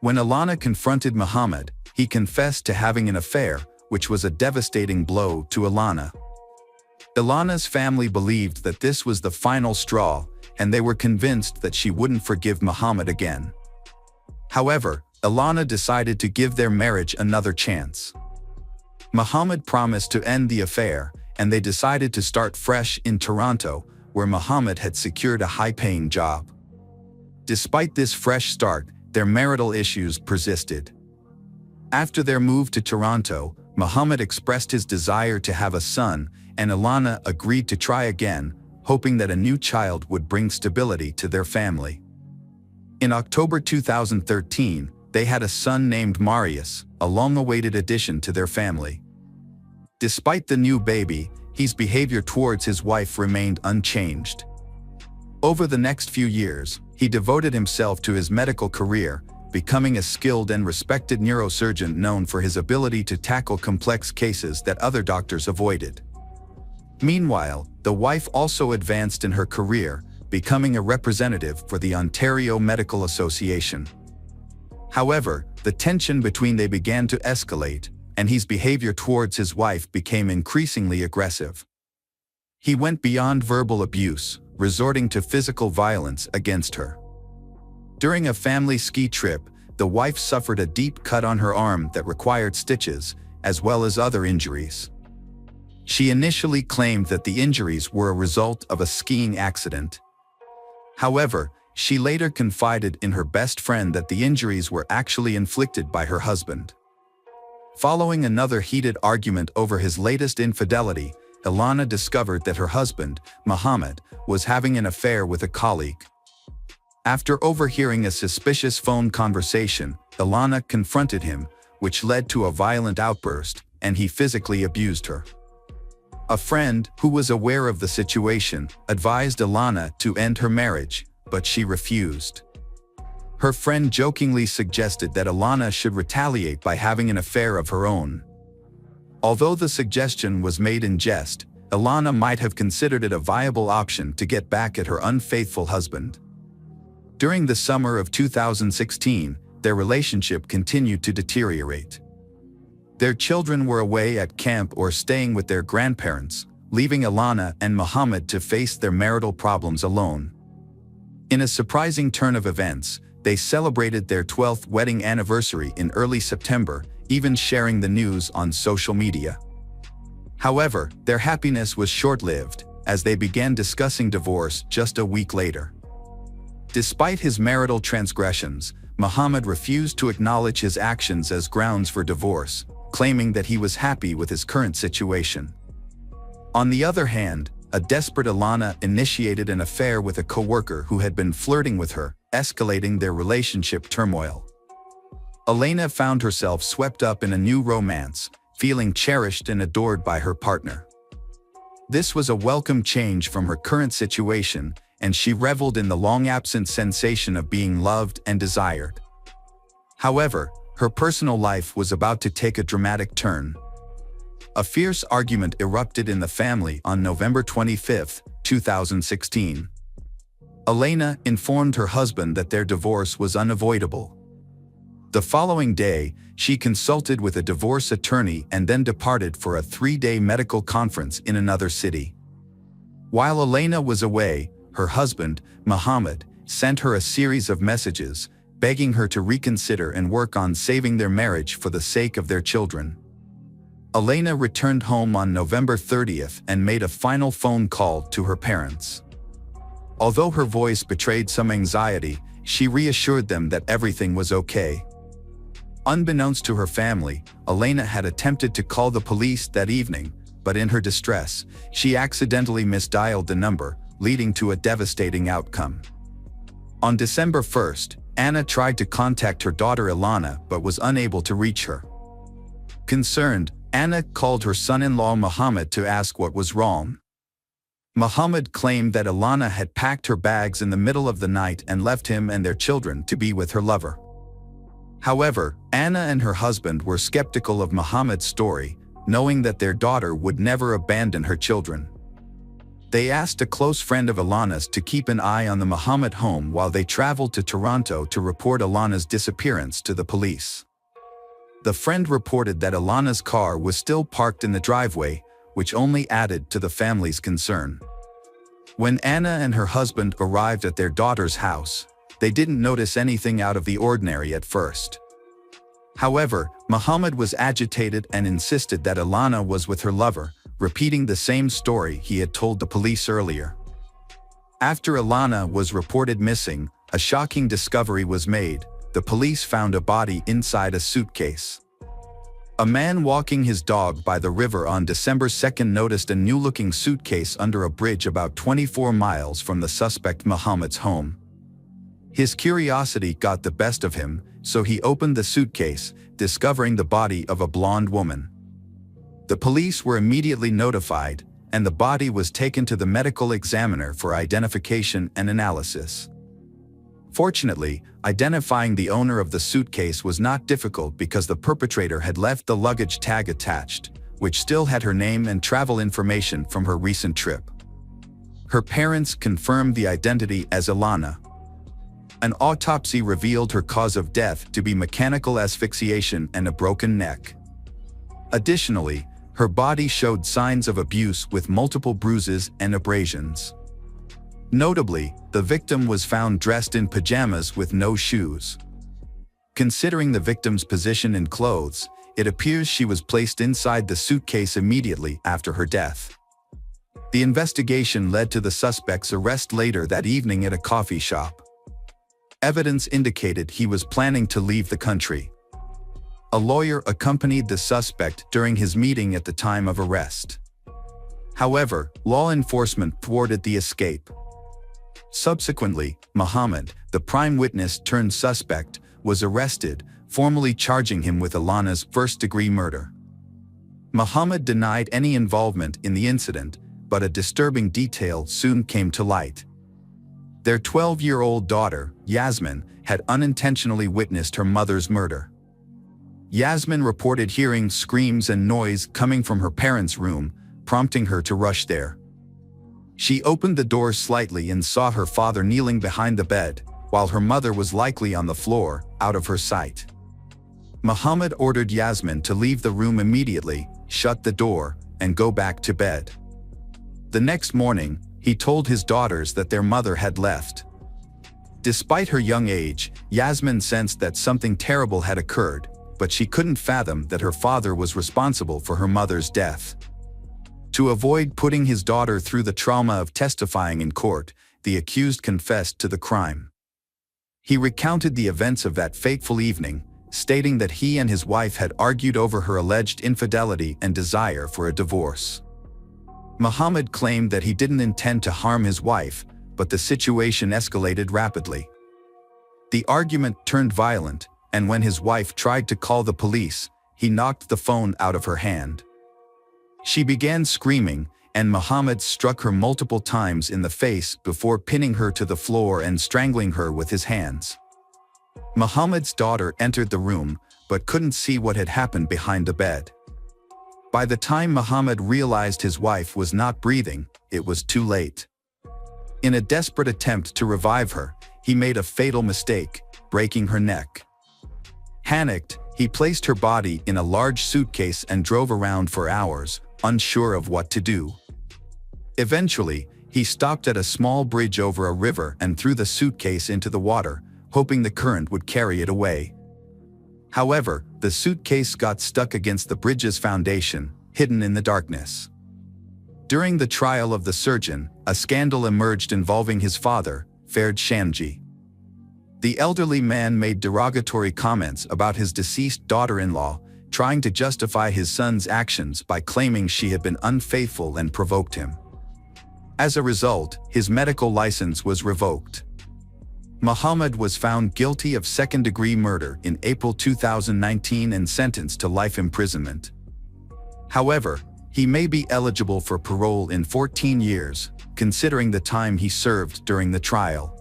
When Ilana confronted Muhammad, he confessed to having an affair, which was a devastating blow to Ilana. Ilana's family believed that this was the final straw, and they were convinced that she wouldn't forgive Muhammad again. However, Ilana decided to give their marriage another chance. Muhammad promised to end the affair, and they decided to start fresh in Toronto, where Muhammad had secured a high-paying job. Despite this fresh start, their marital issues persisted. After their move to Toronto, Muhammad expressed his desire to have a son, and Ilana agreed to try again, hoping that a new child would bring stability to their family. In October 2013, they had a son named Marius, a long-awaited addition to their family. Despite the new baby, his behavior towards his wife remained unchanged. Over the next few years, he devoted himself to his medical career, becoming a skilled and respected neurosurgeon known for his ability to tackle complex cases that other doctors avoided. Meanwhile, the wife also advanced in her career, becoming a representative for the Ontario Medical Association. However, the tension between them began to escalate, and his behavior towards his wife became increasingly aggressive. He went beyond verbal abuse, resorting to physical violence against her. During a family ski trip, the wife suffered a deep cut on her arm that required stitches, as well as other injuries. She initially claimed that the injuries were a result of a skiing accident. However, she later confided in her best friend that the injuries were actually inflicted by her husband. Following another heated argument over his latest infidelity, Ilana discovered that her husband, Muhammad, was having an affair with a colleague. After overhearing a suspicious phone conversation, Ilana confronted him, which led to a violent outburst, and he physically abused her. A friend, who was aware of the situation, advised Ilana to end her marriage, but she refused. Her friend jokingly suggested that Ilana should retaliate by having an affair of her own. Although the suggestion was made in jest, Ilana might have considered it a viable option to get back at her unfaithful husband. During the summer of 2016, their relationship continued to deteriorate. Their children were away at camp or staying with their grandparents, leaving Alana and Muhammad to face their marital problems alone. In a surprising turn of events, they celebrated their 12th wedding anniversary in early September, even sharing the news on social media. However, their happiness was short-lived, as they began discussing divorce just a week later. Despite his marital transgressions, Muhammad refused to acknowledge his actions as grounds for divorce, claiming that he was happy with his current situation. On the other hand, a desperate Alana initiated an affair with a co-worker who had been flirting with her, escalating their relationship turmoil. Elena found herself swept up in a new romance, feeling cherished and adored by her partner. This was a welcome change from her current situation, and she reveled in the long-absent sensation of being loved and desired. However, her personal life was about to take a dramatic turn. A fierce argument erupted in the family on November 25, 2016. Elena informed her husband that their divorce was unavoidable. The following day, she consulted with a divorce attorney and then departed for a 3-day medical conference in another city. While Elena was away, her husband, Muhammad, sent her a series of messages, begging her to reconsider and work on saving their marriage for the sake of their children. Elena returned home on November 30th and made a final phone call to her parents. Although her voice betrayed some anxiety, she reassured them that everything was okay. Unbeknownst to her family, Elena had attempted to call the police that evening, but in her distress, she accidentally misdialed the number, leading to a devastating outcome. On December 1st, Anna tried to contact her daughter Ilana but was unable to reach her. Concerned, Anna called her son-in-law Muhammad to ask what was wrong. Muhammad claimed that Ilana had packed her bags in the middle of the night and left him and their children to be with her lover. However, Anna and her husband were skeptical of Muhammad's story, knowing that their daughter would never abandon her children. They asked a close friend of Ilana's to keep an eye on the Muhammad home while they traveled to Toronto to report Ilana's disappearance to the police. The friend reported that Ilana's car was still parked in the driveway, which only added to the family's concern. When Anna and her husband arrived at their daughter's house, they didn't notice anything out of the ordinary at first. However, Muhammad was agitated and insisted that Ilana was with her lover, repeating the same story he had told the police earlier. After Ilana was reported missing, a shocking discovery was made. The police found a body inside a suitcase. A man walking his dog by the river on December 2nd noticed a new-looking suitcase under a bridge about 24 miles from the suspect Muhammad's home. His curiosity got the best of him, so he opened the suitcase, discovering the body of a blonde woman. The police were immediately notified, and the body was taken to the medical examiner for identification and analysis. Fortunately, identifying the owner of the suitcase was not difficult because the perpetrator had left the luggage tag attached, which still had her name and travel information from her recent trip. Her parents confirmed the identity as Ilana. An autopsy revealed her cause of death to be mechanical asphyxiation and a broken neck. Additionally, her body showed signs of abuse with multiple bruises and abrasions. Notably, the victim was found dressed in pajamas with no shoes. Considering the victim's position in clothes, it appears she was placed inside the suitcase immediately after her death. The investigation led to the suspect's arrest later that evening at a coffee shop. Evidence indicated he was planning to leave the country. A lawyer accompanied the suspect during his meeting at the time of arrest. However, law enforcement thwarted the escape. Subsequently, Muhammad, the prime witness turned suspect, was arrested, formally charging him with Ilana's first-degree murder. Muhammad denied any involvement in the incident, but a disturbing detail soon came to light. Their 12-year-old daughter, Yasmin, had unintentionally witnessed her mother's murder. Yasmin reported hearing screams and noise coming from her parents' room, prompting her to rush there. She opened the door slightly and saw her father kneeling behind the bed, while her mother was likely on the floor, out of her sight. Muhammad ordered Yasmin to leave the room immediately, shut the door, and go back to bed. The next morning, he told his daughters that their mother had left. Despite her young age, Yasmin sensed that something terrible had occurred, but she couldn't fathom that her father was responsible for her mother's death. To avoid putting his daughter through the trauma of testifying in court, the accused confessed to the crime. He recounted the events of that fateful evening, stating that he and his wife had argued over her alleged infidelity and desire for a divorce. Muhammad claimed that he didn't intend to harm his wife, but the situation escalated rapidly. The argument turned violent, and when his wife tried to call the police, he knocked the phone out of her hand. She began screaming, and Muhammad struck her multiple times in the face before pinning her to the floor and strangling her with his hands. Muhammad's daughter entered the room, but couldn't see what had happened behind the bed. By the time Muhammad realized his wife was not breathing, it was too late. In a desperate attempt to revive her, he made a fatal mistake, breaking her neck. Panicked, he placed her body in a large suitcase and drove around for hours, unsure of what to do. Eventually, he stopped at a small bridge over a river and threw the suitcase into the water, hoping the current would carry it away. However, the suitcase got stuck against the bridge's foundation, hidden in the darkness. During the trial of the surgeon, a scandal emerged involving his father, Ferd Shamji. The elderly man made derogatory comments about his deceased daughter-in-law, trying to justify his son's actions by claiming she had been unfaithful and provoked him. As a result, his medical license was revoked. Muhammad was found guilty of second-degree murder in April 2019 and sentenced to life imprisonment. However, he may be eligible for parole in 14 years, considering the time he served during the trial.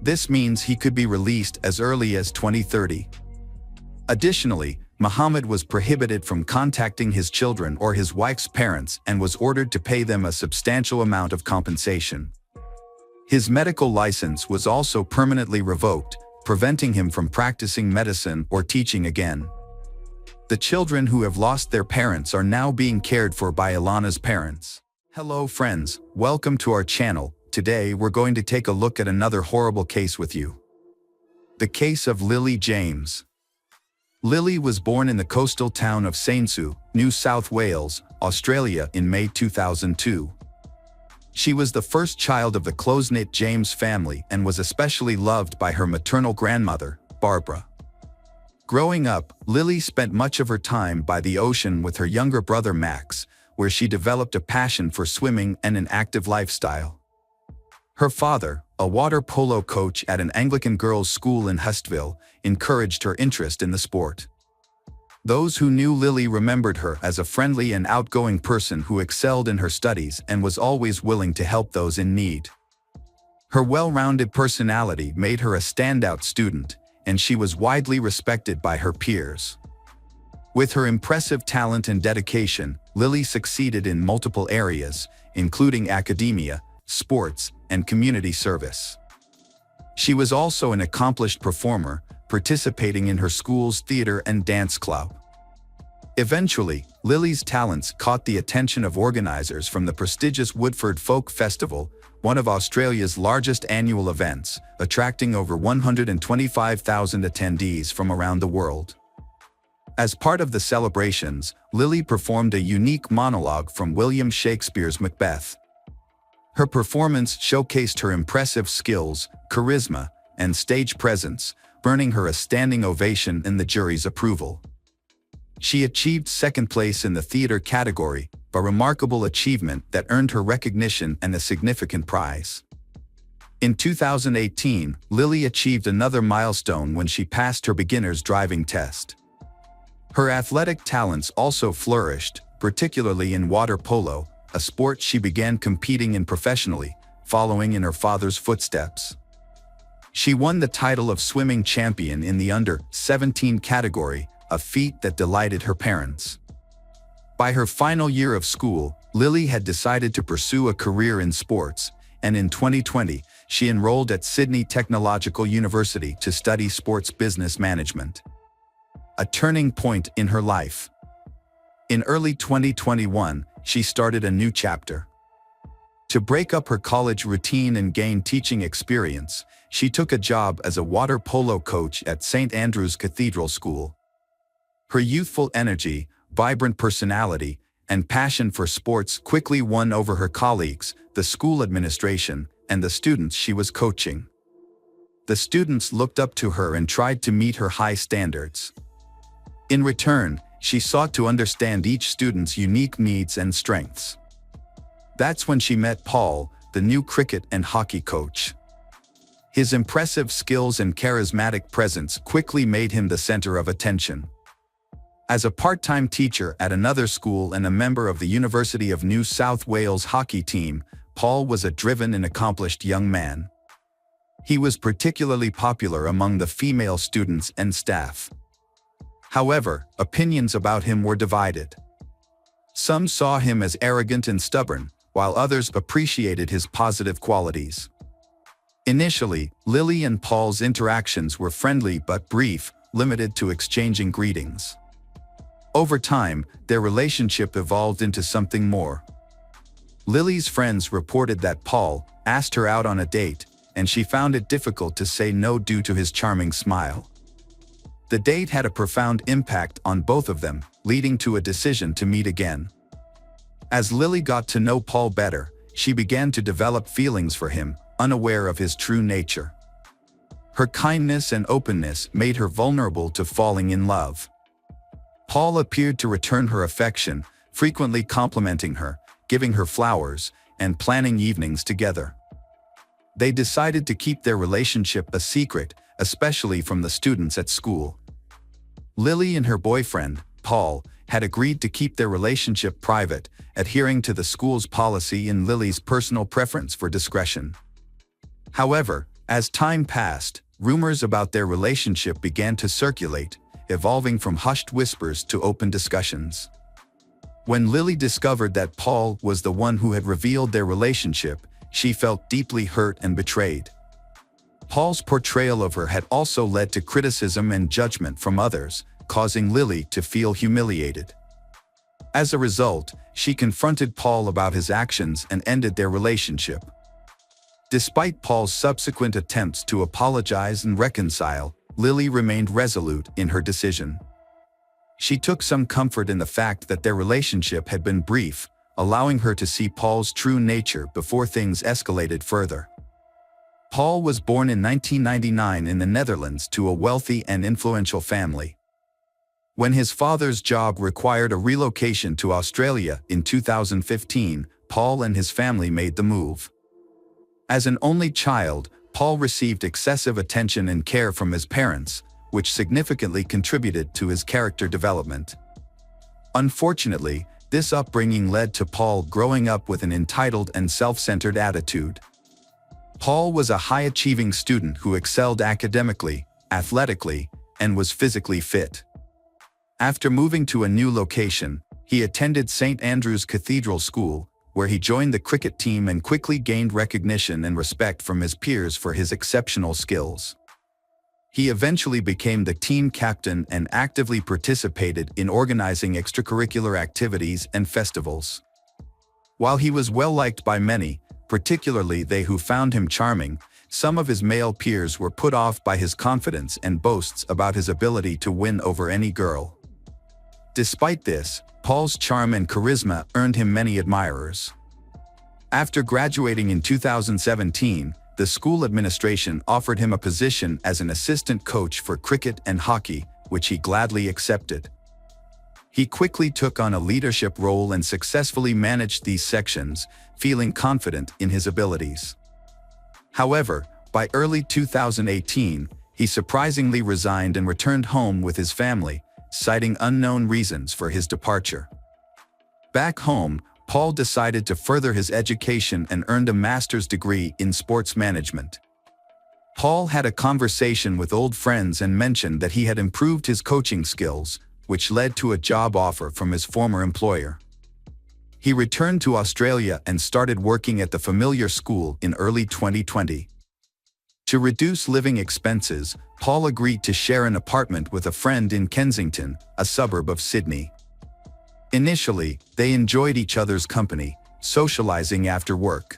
This means he could be released as early as 2030. Additionally, Muhammad was prohibited from contacting his children or his wife's parents and was ordered to pay them a substantial amount of compensation. His medical license was also permanently revoked, preventing him from practicing medicine or teaching again. The children who have lost their parents are now being cared for by Ilana's parents. Hello friends, welcome to our channel. Today we're going to take a look at another horrible case with you. The case of Lily James. Lily was born in the coastal town of Saintsue, New South Wales, Australia in May 2002. She was the first child of the close-knit James family and was especially loved by her maternal grandmother, Barbara. Growing up, Lily spent much of her time by the ocean with her younger brother Max, where she developed a passion for swimming and an active lifestyle. Her father, a water polo coach at an Anglican girls' school in Hustville, encouraged her interest in the sport. Those who knew Lily remembered her as a friendly and outgoing person who excelled in her studies and was always willing to help those in need. Her well-rounded personality made her a standout student, and she was widely respected by her peers. With her impressive talent and dedication, Lily succeeded in multiple areas, including academia, sports, and community service. She was also an accomplished performer, participating in her school's theater and dance club. Eventually, Lily's talents caught the attention of organizers from the prestigious Woodford Folk Festival, one of Australia's largest annual events, attracting over 125,000 attendees from around the world. As part of the celebrations, Lily performed a unique monologue from William Shakespeare's Macbeth. Her performance showcased her impressive skills, charisma, and stage presence, earning her a standing ovation and the jury's approval. She achieved second place in the theater category, a remarkable achievement that earned her recognition and a significant prize. In 2018, Lily achieved another milestone when she passed her beginner's driving test. Her athletic talents also flourished, particularly in water polo, a sport she began competing in professionally, following in her father's footsteps. She won the title of swimming champion in the under-17 category, a feat that delighted her parents. By her final year of school, Lily had decided to pursue a career in sports, and in 2020, she enrolled at Sydney Technological University to study sports business management. a turning point in her life. In early 2021, she started a new chapter. To break up her college routine and gain teaching experience, she took a job as a water polo coach at St. Andrew's Cathedral School. Her youthful energy, vibrant personality, and passion for sports quickly won over her colleagues, the school administration, and the students she was coaching. The students looked up to her and tried to meet her high standards. In return, she sought to understand each student's unique needs and strengths. That's when she met Paul, the new cricket and hockey coach. His impressive skills and charismatic presence quickly made him the center of attention. As a part-time teacher at another school and a member of the University of New South Wales hockey team, Paul was a driven and accomplished young man. He was particularly popular among the female students and staff. However, opinions about him were divided. Some saw him as arrogant and stubborn, while others appreciated his positive qualities. Initially, Lily and Paul's interactions were friendly but brief, limited to exchanging greetings. Over time, their relationship evolved into something more. Lily's friends reported that Paul asked her out on a date, and she found it difficult to say no due to his charming smile. The date had a profound impact on both of them, leading to a decision to meet again. As Lily got to know Paul better, she began to develop feelings for him, unaware of his true nature. Her kindness and openness made her vulnerable to falling in love. Paul appeared to return her affection, frequently complimenting her, giving her flowers, and planning evenings together. They decided to keep their relationship a secret, especially from the students at school. Lily and her boyfriend, Paul, had agreed to keep their relationship private, adhering to the school's policy and Lily's personal preference for discretion. However, as time passed, rumors about their relationship began to circulate, evolving from hushed whispers to open discussions. When Lily discovered that Paul was the one who had revealed their relationship, she felt deeply hurt and betrayed. Paul's portrayal of her had also led to criticism and judgment from others, causing Lily to feel humiliated. As a result, she confronted Paul about his actions and ended their relationship. Despite Paul's subsequent attempts to apologize and reconcile, Lily remained resolute in her decision. She took some comfort in the fact that their relationship had been brief, allowing her to see Paul's true nature before things escalated further. Paul was born in 1999 in the Netherlands to a wealthy and influential family. When his father's job required a relocation to Australia in 2015, Paul and his family made the move. As an only child, Paul received excessive attention and care from his parents, which significantly contributed to his character development. Unfortunately, this upbringing led to Paul growing up with an entitled and self-centered attitude. Paul was a high-achieving student who excelled academically, athletically, and was physically fit. After moving to a new location, he attended St. Andrew's Cathedral School, where he joined the cricket team and quickly gained recognition and respect from his peers for his exceptional skills. He eventually became the team captain and actively participated in organizing extracurricular activities and festivals. While he was well-liked by many, particularly they who found him charming, some of his male peers were put off by his confidence and boasts about his ability to win over any girl. Despite this, Paul's charm and charisma earned him many admirers. After graduating in 2017, the school administration offered him a position as an assistant coach for cricket and hockey, which he gladly accepted. He quickly took on a leadership role and successfully managed these sections, feeling confident in his abilities. However, by early 2018, he surprisingly resigned and returned home with his family, citing unknown reasons for his departure. Back home, Paul decided to further his education and earned a master's degree in sports management. Paul had a conversation with old friends and mentioned that he had improved his coaching skills, which led to a job offer from his former employer. He returned to Australia and started working at the familiar school in early 2020. To reduce living expenses, Paul agreed to share an apartment with a friend in Kensington, a suburb of Sydney. Initially, they enjoyed each other's company, socializing after work.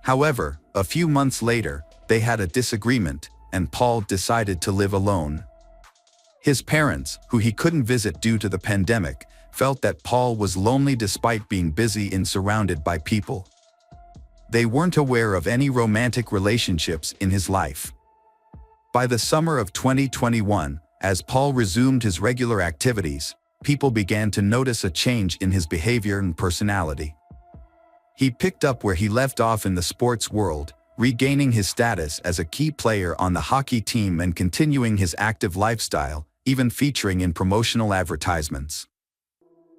However, a few months later, they had a disagreement, and Paul decided to live alone. His parents, who he couldn't visit due to the pandemic, felt that Paul was lonely despite being busy and surrounded by people. They weren't aware of any romantic relationships in his life. By the summer of 2021, as Paul resumed his regular activities, people began to notice a change in his behavior and personality. He picked up where he left off in the sports world, regaining his status as a key player on the hockey team and continuing his active lifestyle, even featuring in promotional advertisements.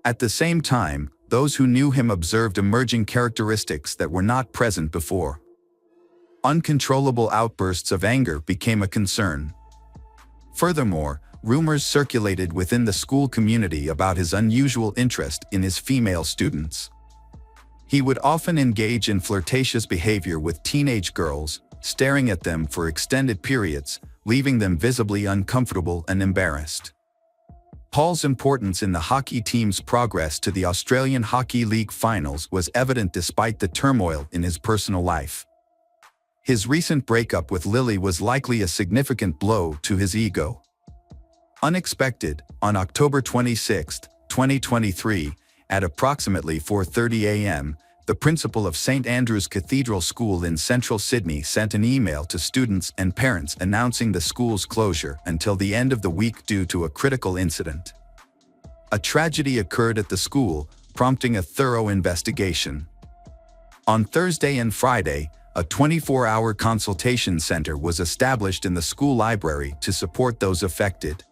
At the same time, those who knew him observed emerging characteristics that were not present before. Uncontrollable outbursts of anger became a concern. Furthermore, rumors circulated within the school community about his unusual interest in his female students. He would often engage in flirtatious behavior with teenage girls, staring at them for extended periods, leaving them visibly uncomfortable and embarrassed. Paul's importance in the hockey team's progress to the Australian Hockey League finals was evident despite the turmoil in his personal life. His recent breakup with Lily was likely a significant blow to his ego. Unexpected, on October 26, 2023, at approximately 4:30 a.m., the principal of St. Andrew's Cathedral School in central Sydney sent an email to students and parents announcing the school's closure until the end of the week due to a critical incident. A tragedy occurred at the school, prompting a thorough investigation. On Thursday and Friday, a 24-hour consultation center was established in the school library to support those affected.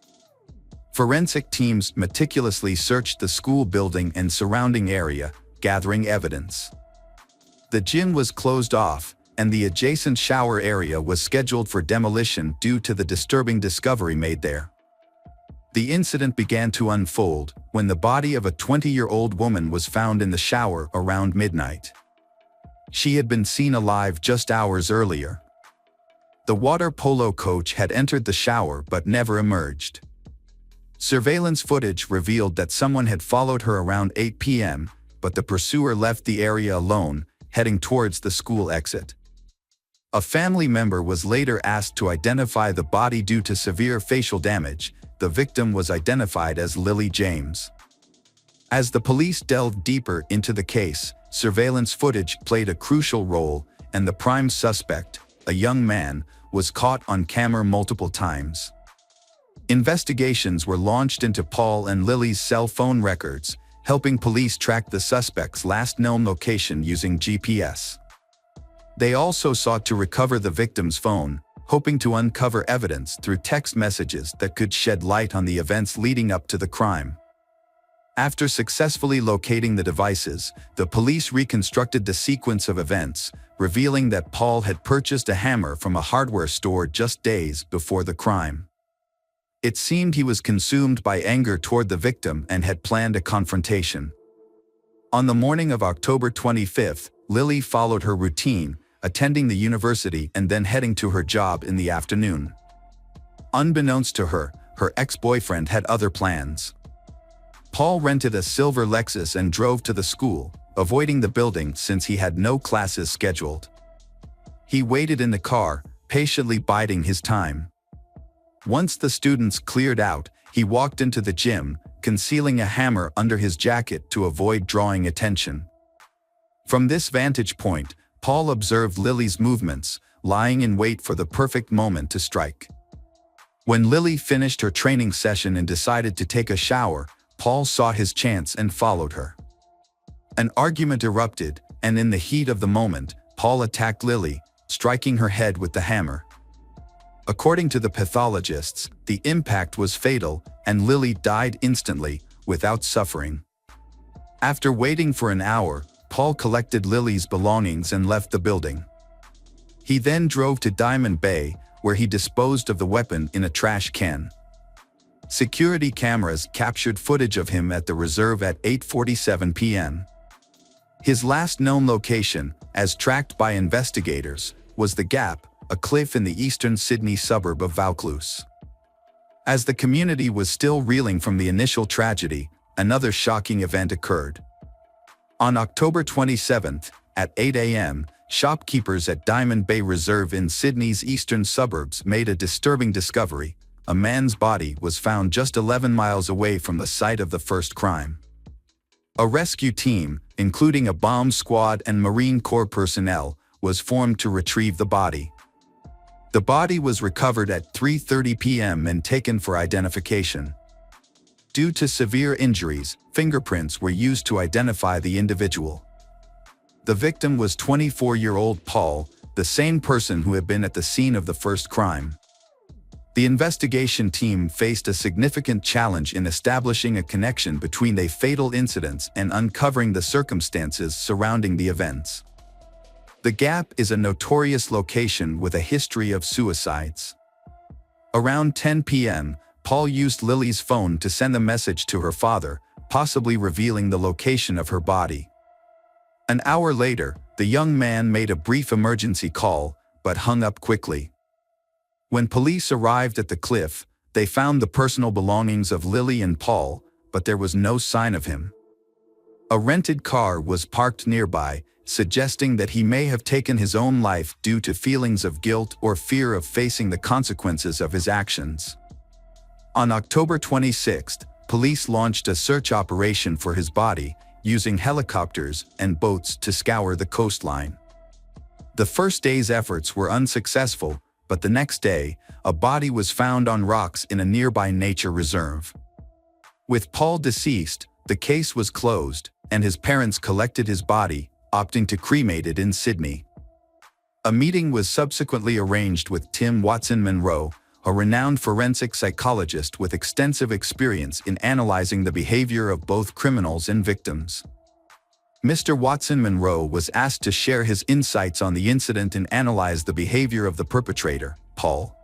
Forensic teams meticulously searched the school building and surrounding area, gathering evidence. The gym was closed off, and the adjacent shower area was scheduled for demolition due to the disturbing discovery made there. The incident began to unfold when the body of a 20-year-old woman was found in the shower around midnight. She had been seen alive just hours earlier. The water polo coach had entered the shower but never emerged. Surveillance footage revealed that someone had followed her around 8 p.m., but the pursuer left the area alone, heading towards the school exit. A family member was later asked to identify the body due to severe facial damage. The victim was identified as Lily James. As the police delved deeper into the case, surveillance footage played a crucial role, and the prime suspect, a young man, was caught on camera multiple times. Investigations were launched into Paul and Lily's cell phone records, helping police track the suspect's last known location using GPS. They also sought to recover the victim's phone, hoping to uncover evidence through text messages that could shed light on the events leading up to the crime. After successfully locating the devices, the police reconstructed the sequence of events, revealing that Paul had purchased a hammer from a hardware store just days before the crime. It seemed he was consumed by anger toward the victim and had planned a confrontation. On the morning of October 25, Lily followed her routine, attending the university and then heading to her job in the afternoon. Unbeknownst to her, her ex-boyfriend had other plans. Paul rented a silver Lexus and drove to the school, avoiding the building since he had no classes scheduled. He waited in the car, patiently biding his time. Once the students cleared out, he walked into the gym, concealing a hammer under his jacket to avoid drawing attention. From this vantage point, Paul observed Lily's movements, lying in wait for the perfect moment to strike. When Lily finished her training session and decided to take a shower, Paul saw his chance and followed her. An argument erupted, and in the heat of the moment, Paul attacked Lily, striking her head with the hammer. According to the pathologists, the impact was fatal, and Lily died instantly, without suffering. After waiting for an hour, Paul collected Lily's belongings and left the building. He then drove to Diamond Bay, where he disposed of the weapon in a trash can. Security cameras captured footage of him at the reserve at 8:47 p.m. His last known location, as tracked by investigators, was the Gap, a cliff in the eastern Sydney suburb of Vaucluse. As the community was still reeling from the initial tragedy, another shocking event occurred. On October 27th, at 8 a.m., shopkeepers at Diamond Bay Reserve in Sydney's eastern suburbs made a disturbing discovery. A man's body was found just 11 miles away from the site of the first crime. A rescue team, including a bomb squad and Marine Corps personnel, was formed to retrieve the body. The body was recovered at 3:30 p.m. and taken for identification. Due to severe injuries, fingerprints were used to identify the individual. The victim was 24-year-old Paul, the same person who had been at the scene of the first crime. The investigation team faced a significant challenge in establishing a connection between the fatal incidents and uncovering the circumstances surrounding the events. The Gap is a notorious location with a history of suicides. Around 10 p.m., Paul used Lily's phone to send a message to her father, possibly revealing the location of her body. An hour later, the young man made a brief emergency call, but hung up quickly. When police arrived at the cliff, they found the personal belongings of Lily and Paul, but there was no sign of him. A rented car was parked nearby, suggesting that he may have taken his own life due to feelings of guilt or fear of facing the consequences of his actions. On October 26th, police launched a search operation for his body, using helicopters and boats to scour the coastline. The first day's efforts were unsuccessful, but the next day, a body was found on rocks in a nearby nature reserve. With Paul deceased, the case was closed, and his parents collected his body, opting to cremate it in Sydney. A meeting was subsequently arranged with Tim Watson-Monro, a renowned forensic psychologist with extensive experience in analyzing the behavior of both criminals and victims. Mr. Watson-Monro was asked to share his insights on the incident and analyze the behavior of the perpetrator, Paul.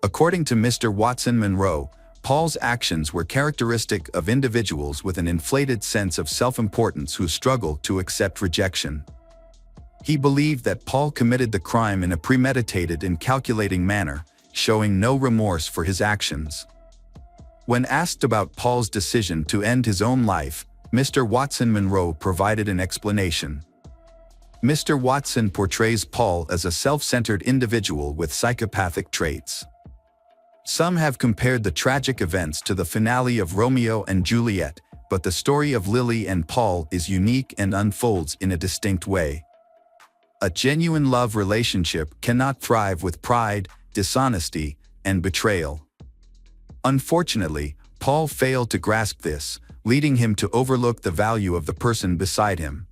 According to Mr. Watson-Monro, Paul's actions were characteristic of individuals with an inflated sense of self-importance who struggle to accept rejection. He believed that Paul committed the crime in a premeditated and calculating manner, showing no remorse for his actions. When asked about Paul's decision to end his own life, Mr. Watson-Monro provided an explanation. Mr. Watson portrays Paul as a self-centered individual with psychopathic traits. Some have compared the tragic events to the finale of Romeo and Juliet, but the story of Lily and Paul is unique and unfolds in a distinct way. A genuine love relationship cannot thrive with pride, dishonesty, and betrayal. Unfortunately, Paul failed to grasp this, leading him to overlook the value of the person beside him.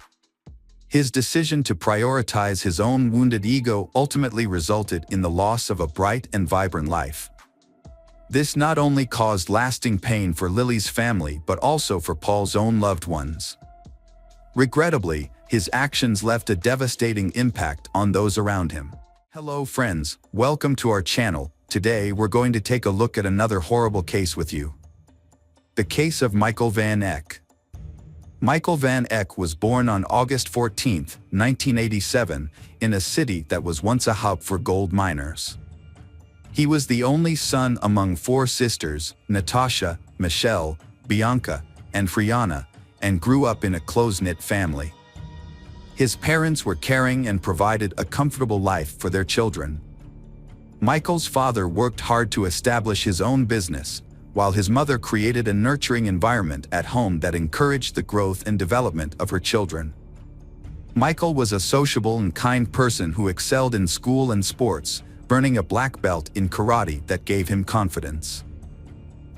His decision to prioritize his own wounded ego ultimately resulted in the loss of a bright and vibrant life. This not only caused lasting pain for Lily's family but also for Paul's own loved ones. Regrettably, his actions left a devastating impact on those around him. Hello friends, welcome to our channel. Today we're going to take a look at another horrible case with you. The case of Michael Van Eck. Michael Van Eck was born on August 14, 1987, in a city that was once a hub for gold miners. He was the only son among four sisters, Natasha, Michelle, Bianca, and Friana, and grew up in a close-knit family. His parents were caring and provided a comfortable life for their children. Michael's father worked hard to establish his own business, while his mother created a nurturing environment at home that encouraged the growth and development of her children. Michael was a sociable and kind person who excelled in school and sports, earning a black belt in karate that gave him confidence.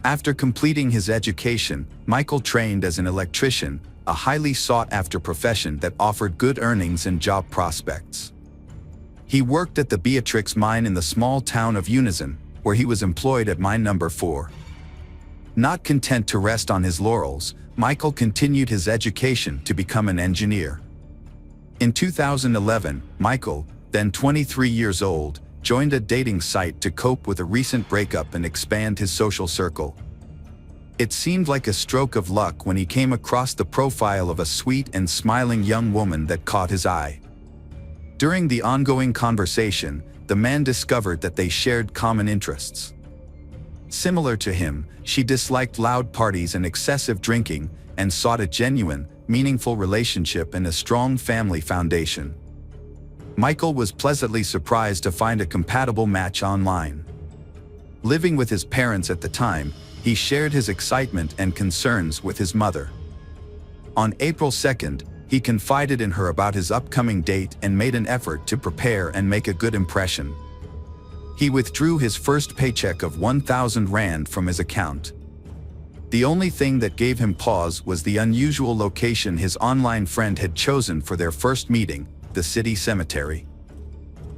After completing his education, Michael trained as an electrician, a highly sought-after profession that offered good earnings and job prospects. He worked at the Beatrix mine in the small town of Unison, where he was employed at mine number 4. Not content to rest on his laurels, Michael continued his education to become an engineer. In 2011, Michael, then 23 years old, joined a dating site to cope with a recent breakup and expand his social circle. It seemed like a stroke of luck when he came across the profile of a sweet and smiling young woman that caught his eye. During the ongoing conversation, the man discovered that they shared common interests. Similar to him, she disliked loud parties and excessive drinking, and sought a genuine, meaningful relationship and a strong family foundation. Michael was pleasantly surprised to find a compatible match online. Living with his parents at the time, he shared his excitement and concerns with his mother. On April 2nd, he confided in her about his upcoming date and made an effort to prepare and make a good impression. He withdrew his first paycheck of 1,000 Rand from his account. The only thing that gave him pause was the unusual location his online friend had chosen for their first meeting, the city cemetery.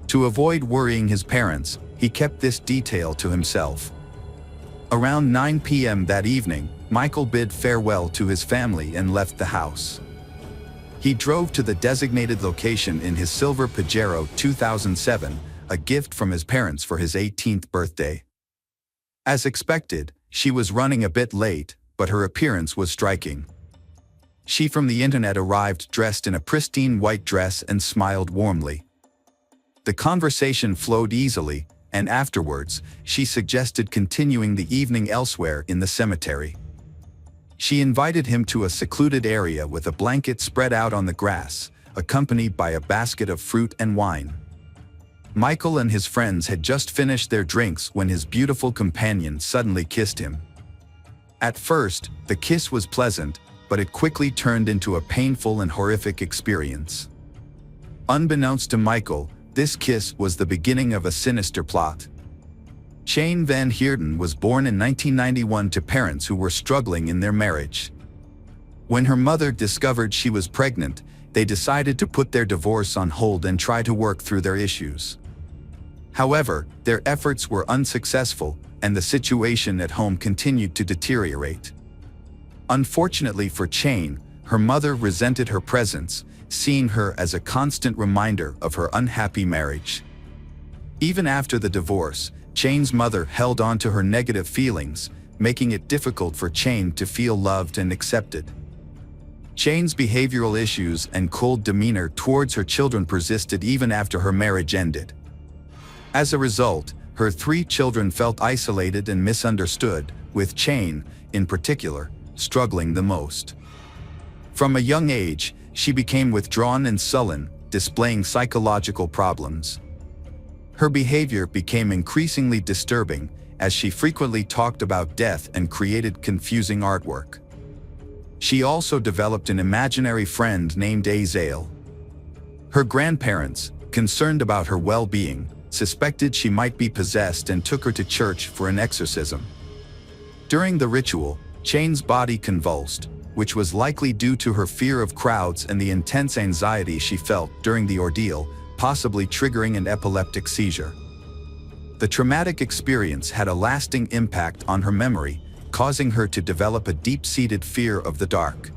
To avoid worrying his parents, he kept this detail to himself. Around 9 p.m. that evening, Michael bid farewell to his family and left the house. He drove to the designated location in his silver Pajero 2007, a gift from his parents for his 18th birthday. As expected, she was running a bit late, but her appearance was striking. She from the internet arrived dressed in a pristine white dress and smiled warmly. The conversation flowed easily, and afterwards, she suggested continuing the evening elsewhere in the cemetery. She invited him to a secluded area with a blanket spread out on the grass, accompanied by a basket of fruit and wine. Michael and his friends had just finished their drinks when his beautiful companion suddenly kissed him. At first, the kiss was pleasant, but it quickly turned into a painful and horrific experience. Unbeknownst to Michael, this kiss was the beginning of a sinister plot. Jane van Heerden was born in 1991 to parents who were struggling in their marriage. When her mother discovered she was pregnant, they decided to put their divorce on hold and try to work through their issues. However, their efforts were unsuccessful, and the situation at home continued to deteriorate. Unfortunately for Jane, her mother resented her presence, seeing her as a constant reminder of her unhappy marriage. Even after the divorce, Jane's mother held on to her negative feelings, making it difficult for Jane to feel loved and accepted. Jane's behavioral issues and cold demeanor towards her children persisted even after her marriage ended. As a result, her 3 children felt isolated and misunderstood, with Jane, in particular, struggling the most. From a young age, she became withdrawn and sullen, displaying psychological problems. Her behavior became increasingly disturbing, as she frequently talked about death and created confusing artwork. She also developed an imaginary friend named Azael. Her grandparents, concerned about her well-being, suspected she might be possessed and took her to church for an exorcism. During the ritual, Jane's body convulsed, which was likely due to her fear of crowds and the intense anxiety she felt during the ordeal, possibly triggering an epileptic seizure. The traumatic experience had a lasting impact on her memory, causing her to develop a deep-seated fear of the dark.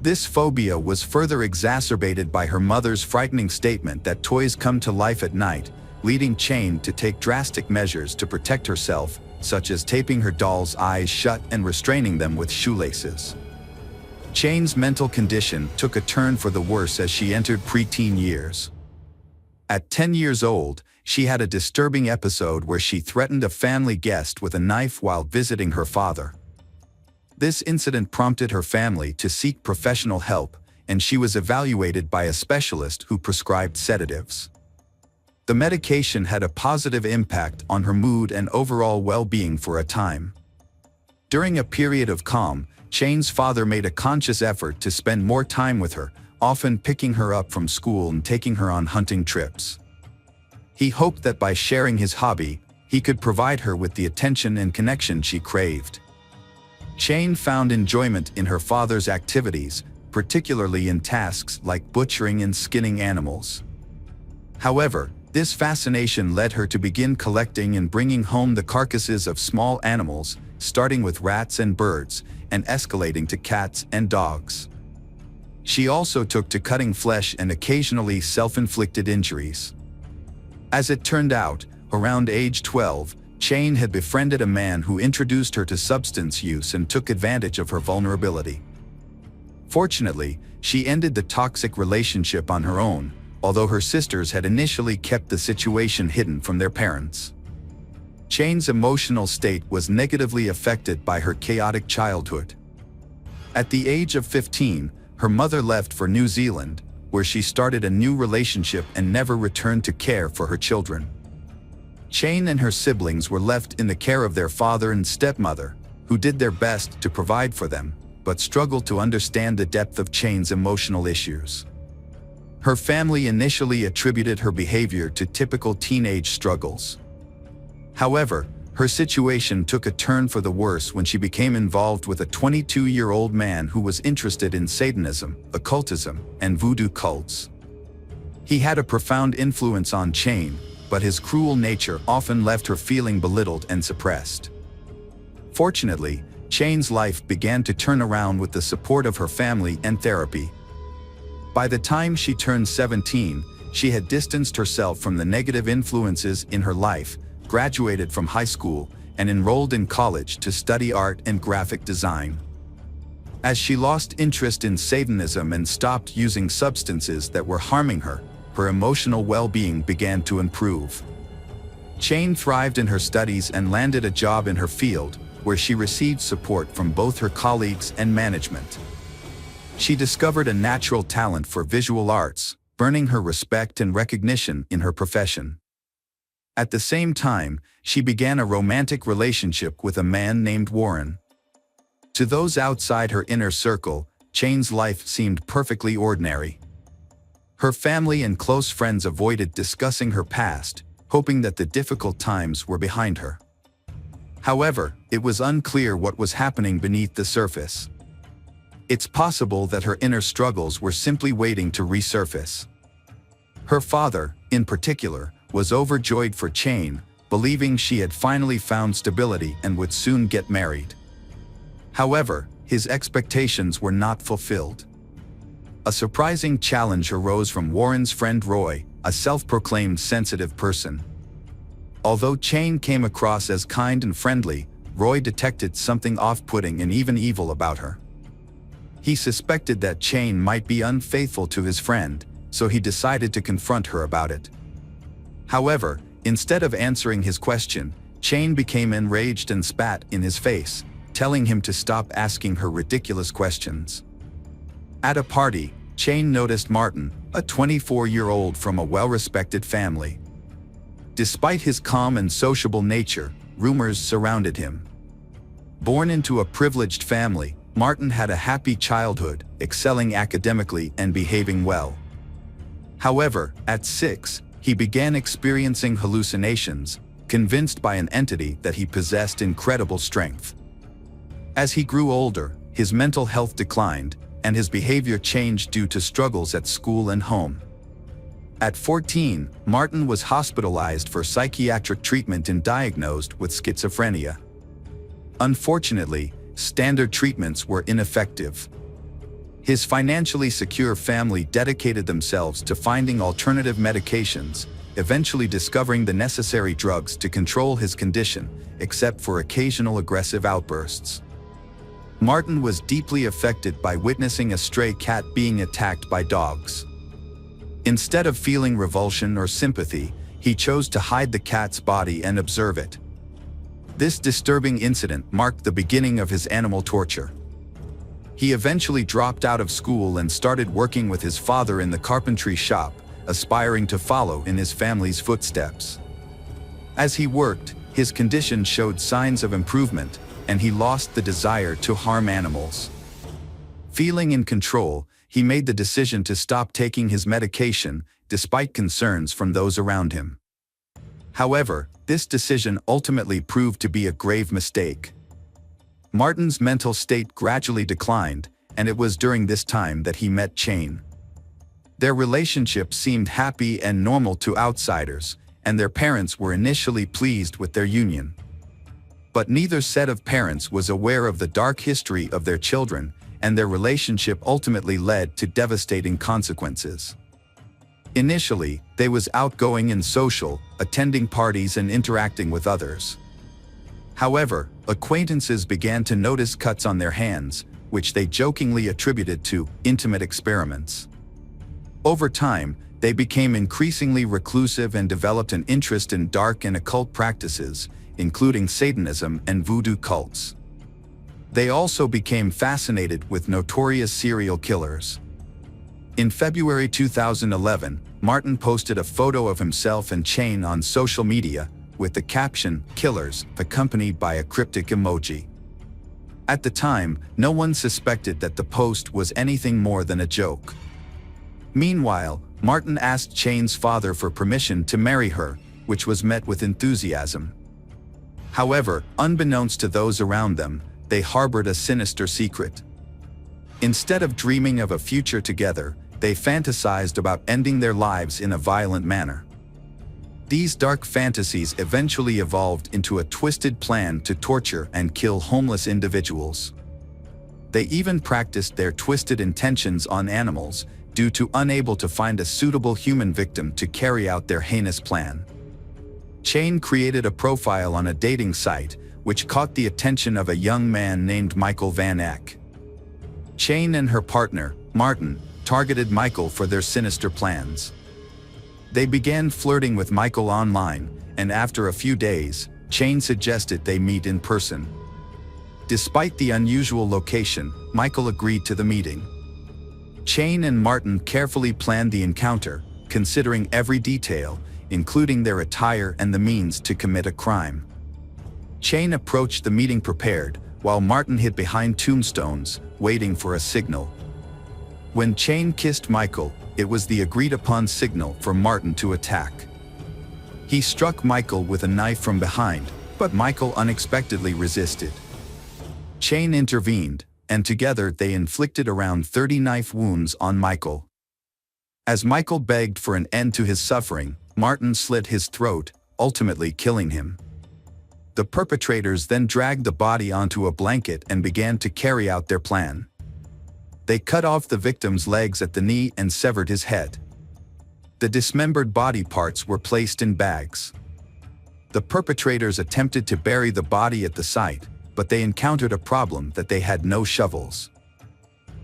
This phobia was further exacerbated by her mother's frightening statement that toys come to life at night, leading Jane to take drastic measures to protect herself, such as taping her doll's eyes shut and restraining them with shoelaces. Jane's mental condition took a turn for the worse as she entered preteen years. At 10 years old, she had a disturbing episode where she threatened a family guest with a knife while visiting her father. This incident prompted her family to seek professional help, and she was evaluated by a specialist who prescribed sedatives. The medication had a positive impact on her mood and overall well-being for a time. During a period of calm, Jane's father made a conscious effort to spend more time with her, often picking her up from school and taking her on hunting trips. He hoped that by sharing his hobby, he could provide her with the attention and connection she craved. Jane found enjoyment in her father's activities, particularly in tasks like butchering and skinning animals. However, this fascination led her to begin collecting and bringing home the carcasses of small animals, starting with rats and birds, and escalating to cats and dogs. She also took to cutting flesh and occasionally self-inflicted injuries. As it turned out, around age 12, Jane had befriended a man who introduced her to substance use and took advantage of her vulnerability. Fortunately, she ended the toxic relationship on her own, although her sisters had initially kept the situation hidden from their parents. Chane's emotional state was negatively affected by her chaotic childhood. At the age of 15, her mother left for New Zealand, where she started a new relationship and never returned to care for her children. Chane and her siblings were left in the care of their father and stepmother, who did their best to provide for them, but struggled to understand the depth of Chane's emotional issues. Her family initially attributed her behavior to typical teenage struggles. However, her situation took a turn for the worse when she became involved with a 22-year-old man who was interested in Satanism, occultism, and voodoo cults. He had a profound influence on Chane, but his cruel nature often left her feeling belittled and suppressed. Fortunately, Chane's life began to turn around with the support of her family and therapy. By the time she turned 17, she had distanced herself from the negative influences in her life, graduated from high school, and enrolled in college to study art and graphic design. As she lost interest in Satanism and stopped using substances that were harming her, her emotional well-being began to improve. Chane thrived in her studies and landed a job in her field, where she received support from both her colleagues and management. She discovered a natural talent for visual arts, earning her respect and recognition in her profession. At the same time, she began a romantic relationship with a man named Warren. To those outside her inner circle, Chane's life seemed perfectly ordinary. Her family and close friends avoided discussing her past, hoping that the difficult times were behind her. However, it was unclear what was happening beneath the surface. It's possible that her inner struggles were simply waiting to resurface. Her father, in particular, was overjoyed for Chane, believing she had finally found stability and would soon get married. However, his expectations were not fulfilled. A surprising challenge arose from Warren's friend Roy, a self-proclaimed sensitive person. Although Chane came across as kind and friendly, Roy detected something off-putting and even evil about her. He suspected that Chane might be unfaithful to his friend, so he decided to confront her about it. However, instead of answering his question, Chane became enraged and spat in his face, telling him to stop asking her ridiculous questions. At a party, Chane noticed Martin, a 24-year-old from a well-respected family. Despite his calm and sociable nature, rumors surrounded him. Born into a privileged family, Martin had a happy childhood, excelling academically and behaving well. However, at 6, he began experiencing hallucinations, convinced by an entity that he possessed incredible strength. As he grew older, his mental health declined, and his behavior changed due to struggles at school and home. At 14, Martin was hospitalized for psychiatric treatment and diagnosed with schizophrenia. Unfortunately, standard treatments were ineffective. His financially secure family dedicated themselves to finding alternative medications, eventually discovering the necessary drugs to control his condition, except for occasional aggressive outbursts. Martin was deeply affected by witnessing a stray cat being attacked by dogs. Instead of feeling revulsion or sympathy, he chose to hide the cat's body and observe it. This disturbing incident marked the beginning of his animal torture. He eventually dropped out of school and started working with his father in the carpentry shop, aspiring to follow in his family's footsteps. As he worked, his condition showed signs of improvement, and he lost the desire to harm animals. Feeling in control, he made the decision to stop taking his medication, despite concerns from those around him. However, this decision ultimately proved to be a grave mistake. Martin's mental state gradually declined, and it was during this time that he met Chane. Their relationship seemed happy and normal to outsiders, and their parents were initially pleased with their union. But neither set of parents was aware of the dark history of their children, and their relationship ultimately led to devastating consequences. Initially, they was outgoing and social, attending parties and interacting with others. However, acquaintances began to notice cuts on their hands, which they jokingly attributed to intimate experiments. Over time, They became increasingly reclusive and developed an interest in dark and occult practices, including Satanism and voodoo cults. They also became fascinated with notorious serial killers. In February 2011, Martin posted a photo of himself and Chain on social media, with the caption, "Killers," accompanied by a cryptic emoji. At the time, no one suspected that the post was anything more than a joke. Meanwhile, Martin asked Chain's father for permission to marry her, which was met with enthusiasm. However, unbeknownst to those around them, they harbored a sinister secret. Instead of dreaming of a future together, they fantasized about ending their lives in a violent manner. These dark fantasies eventually evolved into a twisted plan to torture and kill homeless individuals. They even practiced their twisted intentions on animals, due to unable to find a suitable human victim to carry out their heinous plan. Chain created a profile on a dating site, which caught the attention of a young man named Michael Van Eck. Chain and her partner, Martin, targeted Michael for their sinister plans. They began flirting with Michael online, and after a few days, Chain suggested they meet in person. Despite the unusual location, Michael agreed to the meeting. Chain and Martin carefully planned the encounter, considering every detail, including their attire and the means to commit a crime. Chain approached the meeting prepared, while Martin hid behind tombstones, waiting for a signal. When Chain kissed Michael, it was the agreed-upon signal for Martin to attack. He struck Michael with a knife from behind, but Michael unexpectedly resisted. Chain intervened, and together they inflicted around 30 knife wounds on Michael. As Michael begged for an end to his suffering, Martin slit his throat, ultimately killing him. The perpetrators then dragged the body onto a blanket and began to carry out their plan. They cut off the victim's legs at the knee and severed his head. The dismembered body parts were placed in bags. The perpetrators attempted to bury the body at the site, but they encountered a problem that they had no shovels.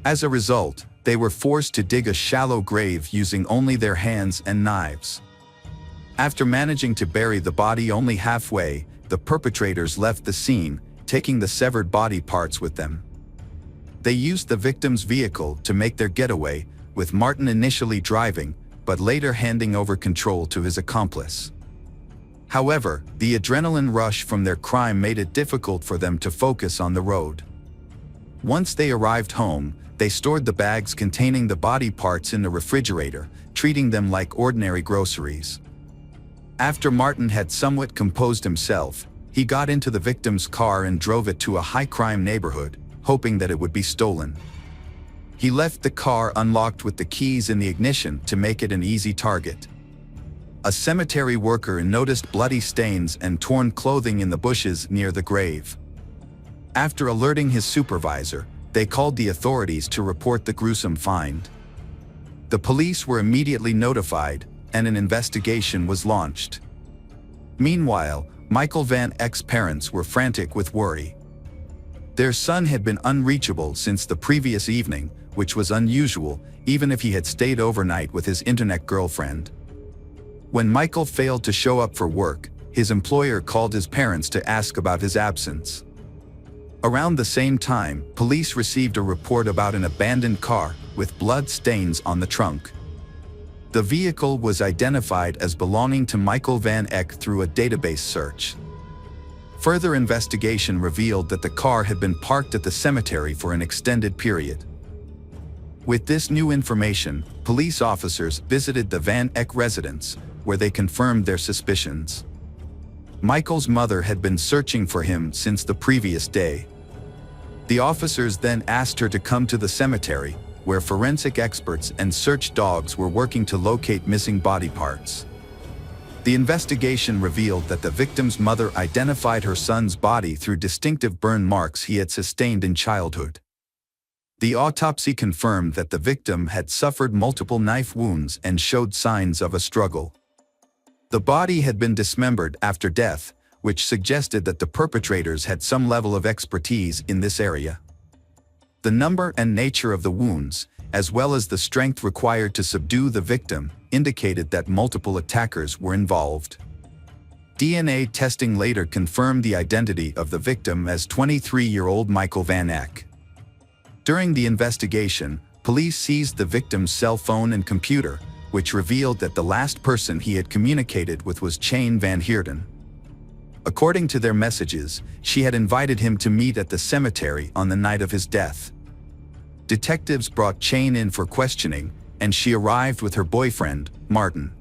As a result, they were forced to dig a shallow grave using only their hands and knives. After managing to bury the body only halfway, the perpetrators left the scene, taking the severed body parts with them. They used the victim's vehicle to make their getaway, with Martin initially driving, but later handing over control to his accomplice. However, the adrenaline rush from their crime made it difficult for them to focus on the road. Once they arrived home, they stored the bags containing the body parts in the refrigerator, treating them like ordinary groceries. After Martin had somewhat composed himself, he got into the victim's car and drove it to a high-crime neighborhood, hoping that it would be stolen. He left the car unlocked with the keys in the ignition to make it an easy target. A cemetery worker noticed bloody stains and torn clothing in the bushes near the grave. After alerting his supervisor, they called the authorities to report the gruesome find. The police were immediately notified, and an investigation was launched. Meanwhile, Michael Van Eck's parents were frantic with worry. Their son had been unreachable since the previous evening, which was unusual, even if he had stayed overnight with his internet girlfriend. When Michael failed to show up for work, his employer called his parents to ask about his absence. Around the same time, police received a report about an abandoned car with blood stains on the trunk. The vehicle was identified as belonging to Michael Van Eck through a database search. Further investigation revealed that the car had been parked at the cemetery for an extended period. With this new information, police officers visited the Van Eck residence, where they confirmed their suspicions. Michael's mother had been searching for him since the previous day. The officers then asked her to come to the cemetery, where forensic experts and search dogs were working to locate missing body parts. The investigation revealed that the victim's mother identified her son's body through distinctive burn marks he had sustained in childhood. The autopsy confirmed that the victim had suffered multiple knife wounds and showed signs of a struggle. The body had been dismembered after death, which suggested that the perpetrators had some level of expertise in this area. The number and nature of the wounds, as well as the strength required to subdue the victim, indicated that multiple attackers were involved. DNA testing later confirmed the identity of the victim as 23-year-old Michael Van Eck. During the investigation, police seized the victim's cell phone and computer, which revealed that the last person he had communicated with was Chane Van Heerden. According to their messages, she had invited him to meet at the cemetery on the night of his death. Detectives brought Chane in for questioning, and she arrived with her boyfriend, Martin.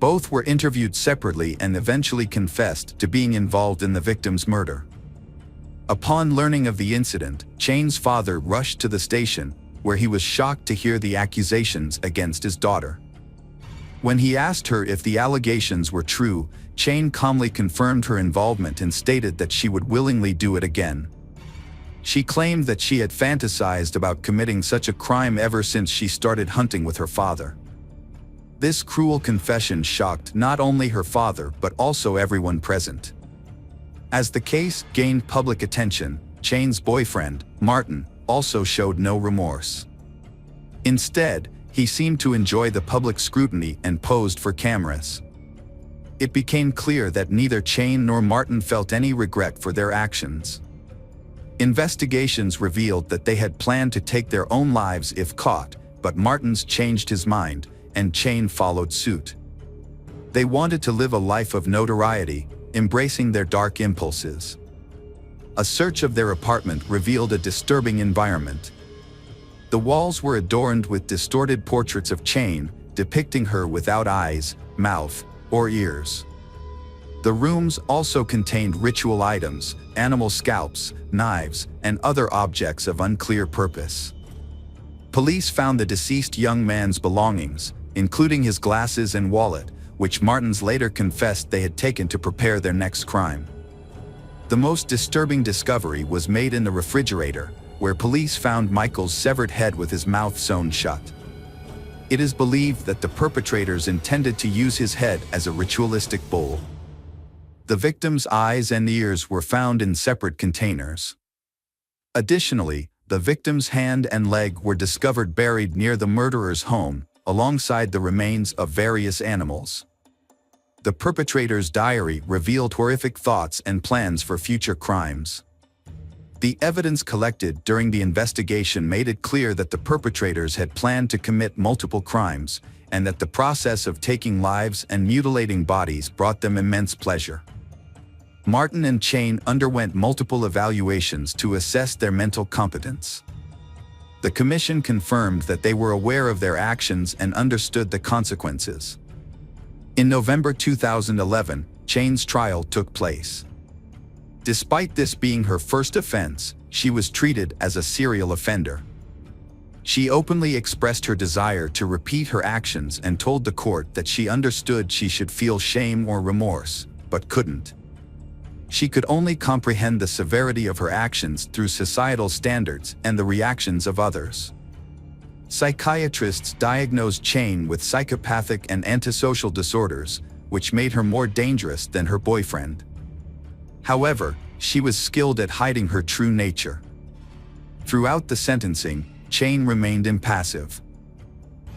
Both were interviewed separately and eventually confessed to being involved in the victim's murder. Upon learning of the incident, Chane's father rushed to the station, where he was shocked to hear the accusations against his daughter. When he asked her if the allegations were true, Chane calmly confirmed her involvement and stated that she would willingly do it again. She claimed that she had fantasized about committing such a crime ever since she started hunting with her father. This cruel confession shocked not only her father but also everyone present. As the case gained public attention, Chane's boyfriend, Martin, also showed no remorse. Instead, he seemed to enjoy the public scrutiny and posed for cameras. It became clear that neither Chane nor Martin felt any regret for their actions. Investigations revealed that they had planned to take their own lives if caught, but Martin's changed his mind, and Chane followed suit. They wanted to live a life of notoriety, embracing their dark impulses. A search of their apartment revealed a disturbing environment. The walls were adorned with distorted portraits of Chane, depicting her without eyes, mouth, or ears. The rooms also contained ritual items, animal scalps, knives, and other objects of unclear purpose. Police found the deceased young man's belongings, including his glasses and wallet, which Martins later confessed they had taken to prepare their next crime. The most disturbing discovery was made in the refrigerator, where police found Michael's severed head with his mouth sewn shut. It is believed that the perpetrators intended to use his head as a ritualistic bowl. The victim's eyes and ears were found in separate containers. Additionally, the victim's hand and leg were discovered buried near the murderer's home, alongside the remains of various animals. The perpetrator's diary revealed horrific thoughts and plans for future crimes. The evidence collected during the investigation made it clear that the perpetrators had planned to commit multiple crimes, and that the process of taking lives and mutilating bodies brought them immense pleasure. Martin and Chane underwent multiple evaluations to assess their mental competence. The commission confirmed that they were aware of their actions and understood the consequences. In November 2011, Chane's trial took place. Despite this being her first offense, she was treated as a serial offender. She openly expressed her desire to repeat her actions and told the court that she understood she should feel shame or remorse, but couldn't. She could only comprehend the severity of her actions through societal standards and the reactions of others. Psychiatrists diagnosed Chane with psychopathic and antisocial disorders, which made her more dangerous than her boyfriend. However, she was skilled at hiding her true nature. Throughout the sentencing, Chane remained impassive.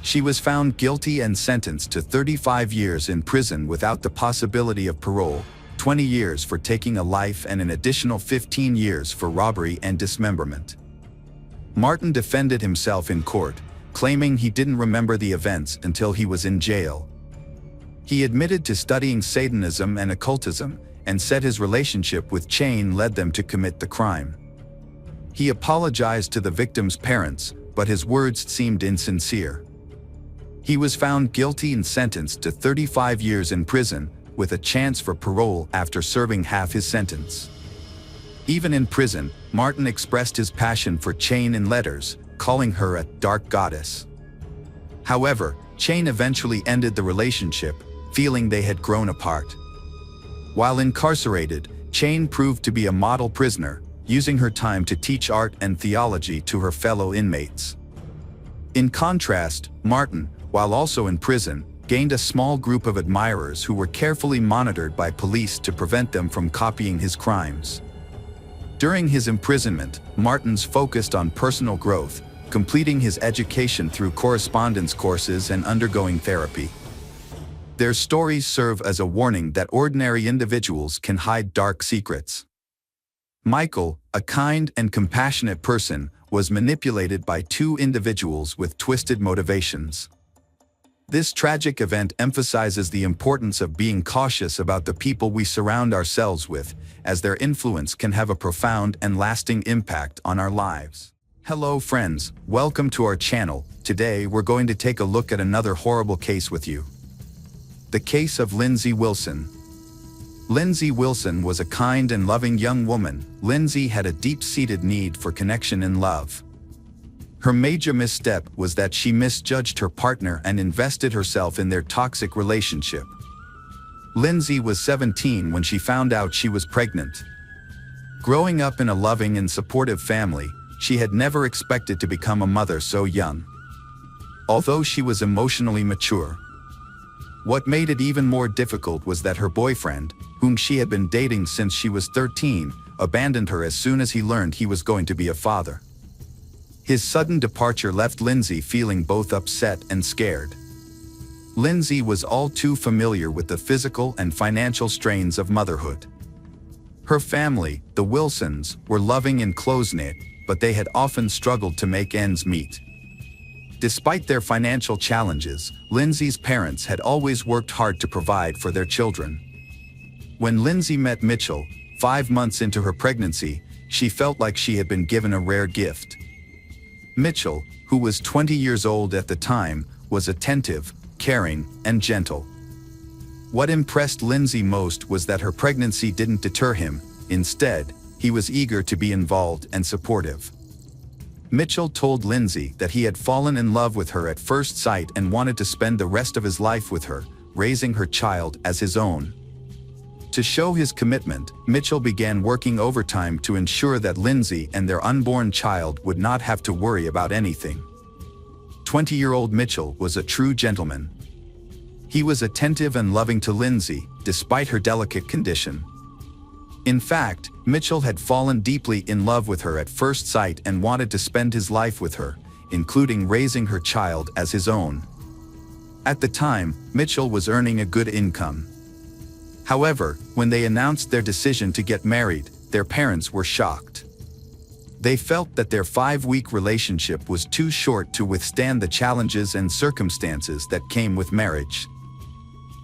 She was found guilty and sentenced to 35 years in prison without the possibility of parole, 20 years for taking a life and an additional 15 years for robbery and dismemberment. Martin defended himself in court, claiming he didn't remember the events until he was in jail. He admitted to studying Satanism and occultism, and said his relationship with Chane led them to commit the crime. He apologized to the victim's parents, but his words seemed insincere. He was found guilty and sentenced to 35 years in prison, with a chance for parole after serving half his sentence. Even in prison, Martin expressed his passion for Chane in letters, calling her a dark goddess. However, Chane eventually ended the relationship, feeling they had grown apart. While incarcerated, Chane proved to be a model prisoner, using her time to teach art and theology to her fellow inmates. In contrast, Martin, while also in prison, gained a small group of admirers who were carefully monitored by police to prevent them from copying his crimes. During his imprisonment, Martins focused on personal growth, completing his education through correspondence courses and undergoing therapy. Their stories serve as a warning that ordinary individuals can hide dark secrets. Michael, a kind and compassionate person, was manipulated by two individuals with twisted motivations. This tragic event emphasizes the importance of being cautious about the people we surround ourselves with, as their influence can have a profound and lasting impact on our lives. Hello friends, welcome to our channel. Today we're going to take a look at another horrible case with you. The case of Lindsay Wilson. Lindsay Wilson was a kind and loving young woman. Lindsay had a deep-seated need for connection and love. Her major misstep was that she misjudged her partner and invested herself in their toxic relationship. Lindsay was 17 when she found out she was pregnant. Growing up in a loving and supportive family, she had never expected to become a mother so young. Although she was emotionally mature, what made it even more difficult was that her boyfriend, whom she had been dating since she was 13, abandoned her as soon as he learned he was going to be a father. His sudden departure left Lindsay feeling both upset and scared. Lindsay was all too familiar with the physical and financial strains of motherhood. Her family, the Wilsons, were loving and close-knit, but they had often struggled to make ends meet. Despite their financial challenges, Lindsay's parents had always worked hard to provide for their children. When Lindsay met Mitchell, 5 months into her pregnancy, she felt like she had been given a rare gift. Mitchell, who was 20 years old at the time, was attentive, caring, and gentle. What impressed Lindsay most was that her pregnancy didn't deter him. Instead, he was eager to be involved and supportive. Mitchell told Lindsay that he had fallen in love with her at first sight and wanted to spend the rest of his life with her, raising her child as his own. To show his commitment, Mitchell began working overtime to ensure that Lindsay and their unborn child would not have to worry about anything. 20-year-old Mitchell was a true gentleman. He was attentive and loving to Lindsay, despite her delicate condition. In fact, Mitchell had fallen deeply in love with her at first sight and wanted to spend his life with her, including raising her child as his own. At the time, Mitchell was earning a good income. However, when they announced their decision to get married, their parents were shocked. They felt that their 5-week relationship was too short to withstand the challenges and circumstances that came with marriage.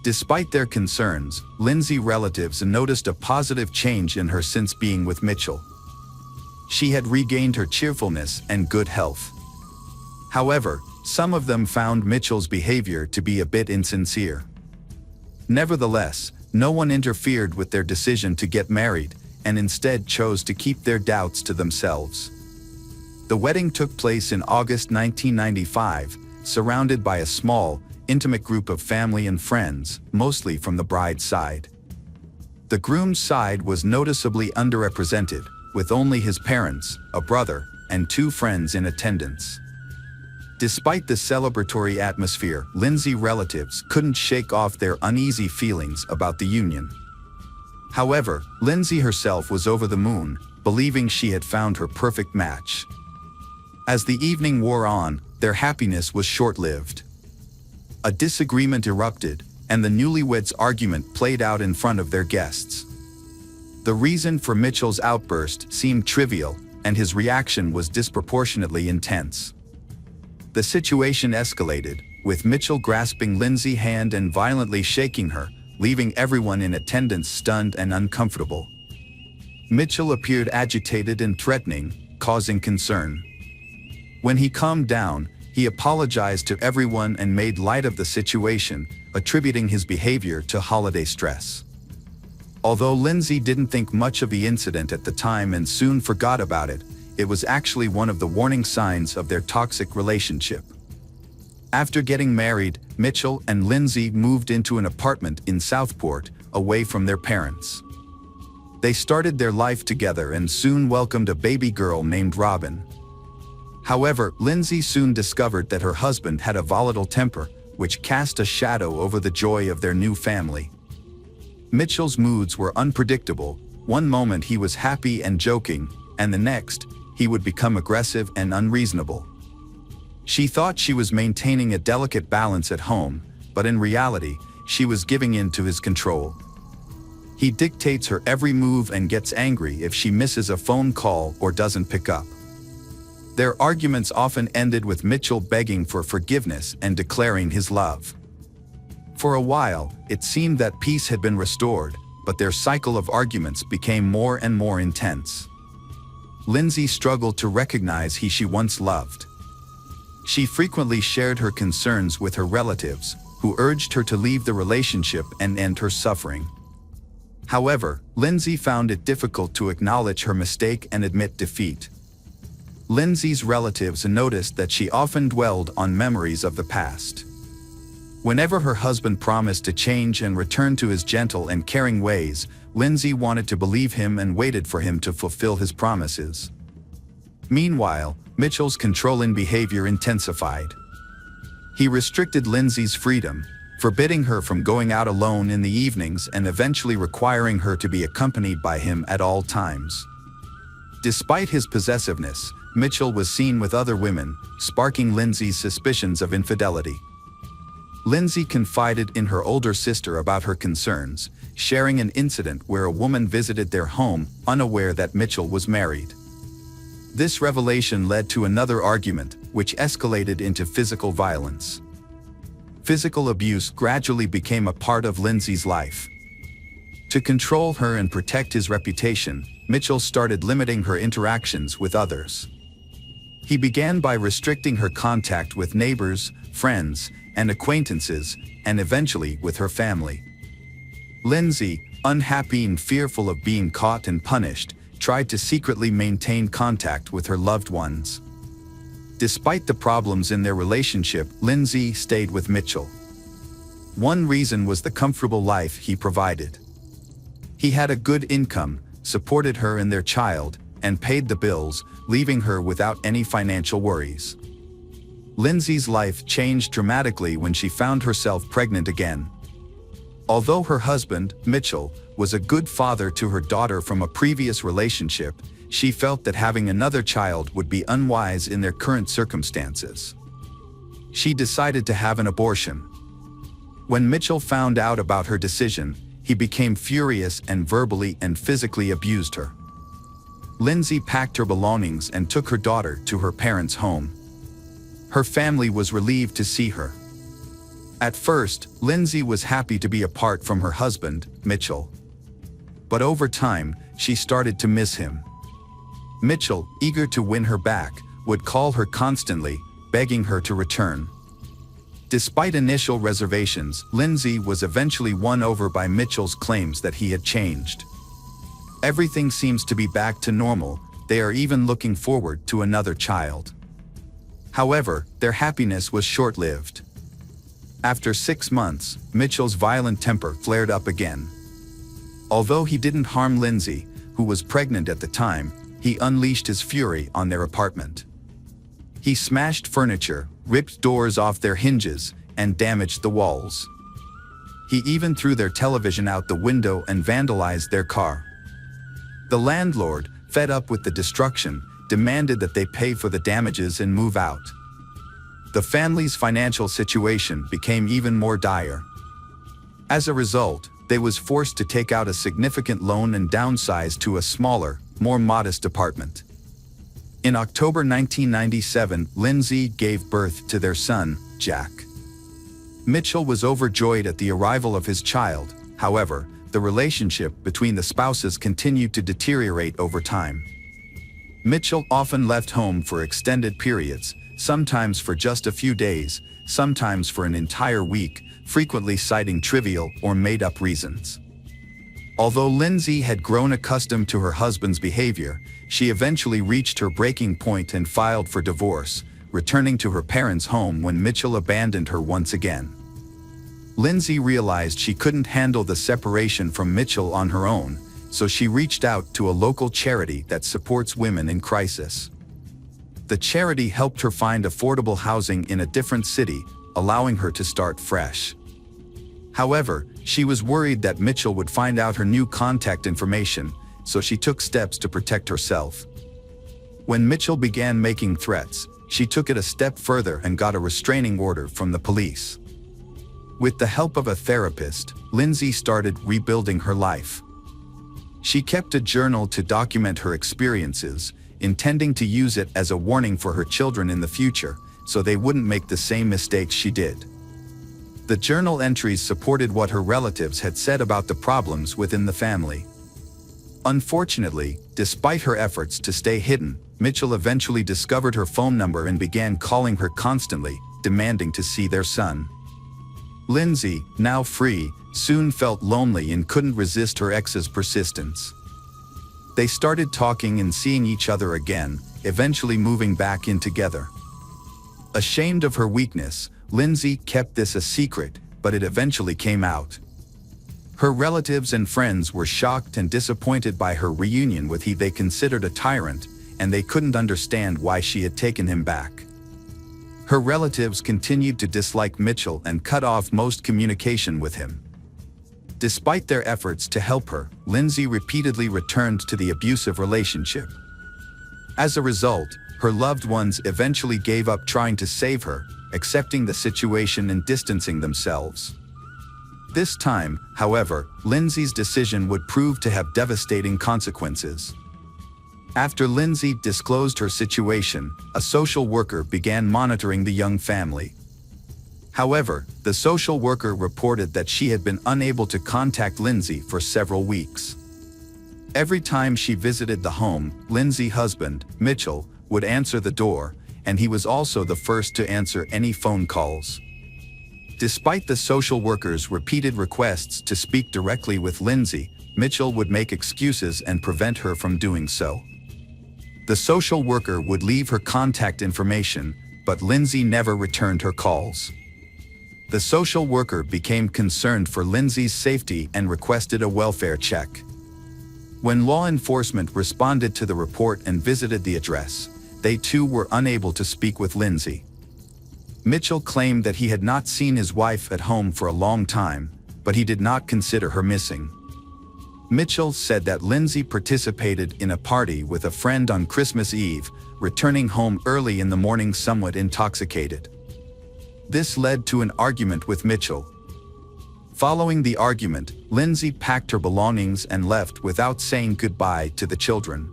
Despite their concerns, Lindsay's relatives noticed a positive change in her since being with Mitchell. She had regained her cheerfulness and good health. However, some of them found Mitchell's behavior to be a bit insincere. Nevertheless, no one interfered with their decision to get married, and instead chose to keep their doubts to themselves. The wedding took place in August 1995, surrounded by a small, intimate group of family and friends, mostly from the bride's side. The groom's side was noticeably underrepresented, with only his parents, a brother, and 2 friends in attendance. Despite the celebratory atmosphere, Lindsay's relatives couldn't shake off their uneasy feelings about the union. However, Lindsay herself was over the moon, believing she had found her perfect match. As the evening wore on, their happiness was short-lived. A disagreement erupted, and the newlyweds' argument played out in front of their guests. The reason for Mitchell's outburst seemed trivial, and his reaction was disproportionately intense. The situation escalated, with Mitchell grasping Lindsay's hand and violently shaking her, leaving everyone in attendance stunned and uncomfortable. Mitchell appeared agitated and threatening, causing concern. When he calmed down, he apologized to everyone and made light of the situation, attributing his behavior to holiday stress. Although Lindsay didn't think much of the incident at the time and soon forgot about it, it was actually one of the warning signs of their toxic relationship. After getting married, Mitchell and Lindsay moved into an apartment in Southport, away from their parents. They started their life together and soon welcomed a baby girl named Robin. However, Lindsay soon discovered that her husband had a volatile temper, which cast a shadow over the joy of their new family. Mitchell's moods were unpredictable. One moment he was happy and joking, and the next, he would become aggressive and unreasonable. She thought she was maintaining a delicate balance at home, but in reality, she was giving in to his control. He dictates her every move and gets angry if she misses a phone call or doesn't pick up. Their arguments often ended with Mitchell begging for forgiveness and declaring his love. For a while, it seemed that peace had been restored, but their cycle of arguments became more and more intense. Lindsay struggled to recognize who she once loved. She frequently shared her concerns with her relatives, who urged her to leave the relationship and end her suffering. However, Lindsay found it difficult to acknowledge her mistake and admit defeat. Lindsay's relatives noticed that she often dwelled on memories of the past. Whenever her husband promised to change and return to his gentle and caring ways, Lindsay wanted to believe him and waited for him to fulfill his promises. Meanwhile, Mitchell's controlling behavior intensified. He restricted Lindsay's freedom, forbidding her from going out alone in the evenings and eventually requiring her to be accompanied by him at all times. Despite his possessiveness, Mitchell was seen with other women, sparking Lindsay's suspicions of infidelity. Lindsay confided in her older sister about her concerns, sharing an incident where a woman visited their home, unaware that Mitchell was married. This revelation led to another argument, which escalated into physical violence. Physical abuse gradually became a part of Lindsay's life. To control her and protect his reputation, Mitchell started limiting her interactions with others. He began by restricting her contact with neighbors, friends, and acquaintances, and eventually with her family. Lindsay, unhappy and fearful of being caught and punished, tried to secretly maintain contact with her loved ones. Despite the problems in their relationship, Lindsay stayed with Mitchell. One reason was the comfortable life he provided. He had a good income, supported her and their child, and paid the bills, leaving her without any financial worries. Lindsay's life changed dramatically when she found herself pregnant again. Although her husband, Mitchell, was a good father to her daughter from a previous relationship, she felt that having another child would be unwise in their current circumstances. She decided to have an abortion. When Mitchell found out about her decision, he became furious and verbally and physically abused her. Lindsay packed her belongings and took her daughter to her parents' home. Her family was relieved to see her. At first, Lindsay was happy to be apart from her husband, Mitchell. But over time, she started to miss him. Mitchell, eager to win her back, would call her constantly, begging her to return. Despite initial reservations, Lindsay was eventually won over by Mitchell's claims that he had changed. Everything seems to be back to normal, they are even looking forward to another child. However, their happiness was short-lived. After 6 months, Mitchell's violent temper flared up again. Although he didn't harm Lindsay, who was pregnant at the time, he unleashed his fury on their apartment. He smashed furniture, ripped doors off their hinges, and damaged the walls. He even threw their television out the window and vandalized their car. The landlord, fed up with the destruction, demanded that they pay for the damages and move out. The family's financial situation became even more dire. As a result, they was forced to take out a significant loan and downsize to a smaller, more modest apartment. In October 1997, Lindsay gave birth to their son, Jack. Mitchell was overjoyed at the arrival of his child. However, the relationship between the spouses continued to deteriorate over time. Mitchell often left home for extended periods, sometimes for just a few days, sometimes for an entire week, frequently citing trivial or made-up reasons. Although Lindsay had grown accustomed to her husband's behavior, she eventually reached her breaking point and filed for divorce, returning to her parents' home when Mitchell abandoned her once again. Lindsay realized she couldn't handle the separation from Mitchell on her own, so she reached out to a local charity that supports women in crisis. The charity helped her find affordable housing in a different city, allowing her to start fresh. However, she was worried that Mitchell would find out her new contact information, so she took steps to protect herself. When Mitchell began making threats, she took it a step further and got a restraining order from the police. With the help of a therapist, Lindsay started rebuilding her life. She kept a journal to document her experiences, intending to use it as a warning for her children in the future, so they wouldn't make the same mistakes she did. The journal entries supported what her relatives had said about the problems within the family. Unfortunately, despite her efforts to stay hidden, Mitchell eventually discovered her phone number and began calling her constantly, demanding to see their son. Lindsay, now free, soon felt lonely and couldn't resist her ex's persistence. They started talking and seeing each other again, eventually moving back in together. Ashamed of her weakness, Lindsay kept this a secret, but it eventually came out. Her relatives and friends were shocked and disappointed by her reunion with he they considered a tyrant, and they couldn't understand why she had taken him back. Her relatives continued to dislike Mitchell and cut off most communication with him. Despite their efforts to help her, Lindsay repeatedly returned to the abusive relationship. As a result, her loved ones eventually gave up trying to save her, accepting the situation and distancing themselves. This time, however, Lindsay's decision would prove to have devastating consequences. After Lindsay disclosed her situation, a social worker began monitoring the young family. However, the social worker reported that she had been unable to contact Lindsay for several weeks. Every time she visited the home, Lindsay's husband, Mitchell, would answer the door, and he was also the first to answer any phone calls. Despite the social worker's repeated requests to speak directly with Lindsay, Mitchell would make excuses and prevent her from doing so. The social worker would leave her contact information, but Lindsay never returned her calls. The social worker became concerned for Lindsay's safety and requested a welfare check. When law enforcement responded to the report and visited the address, they too were unable to speak with Lindsay. Mitchell claimed that he had not seen his wife at home for a long time, but he did not consider her missing. Mitchell said that Lindsay participated in a party with a friend on Christmas Eve, returning home early in the morning somewhat intoxicated. This led to an argument with Mitchell. Following the argument, Lindsay packed her belongings and left without saying goodbye to the children.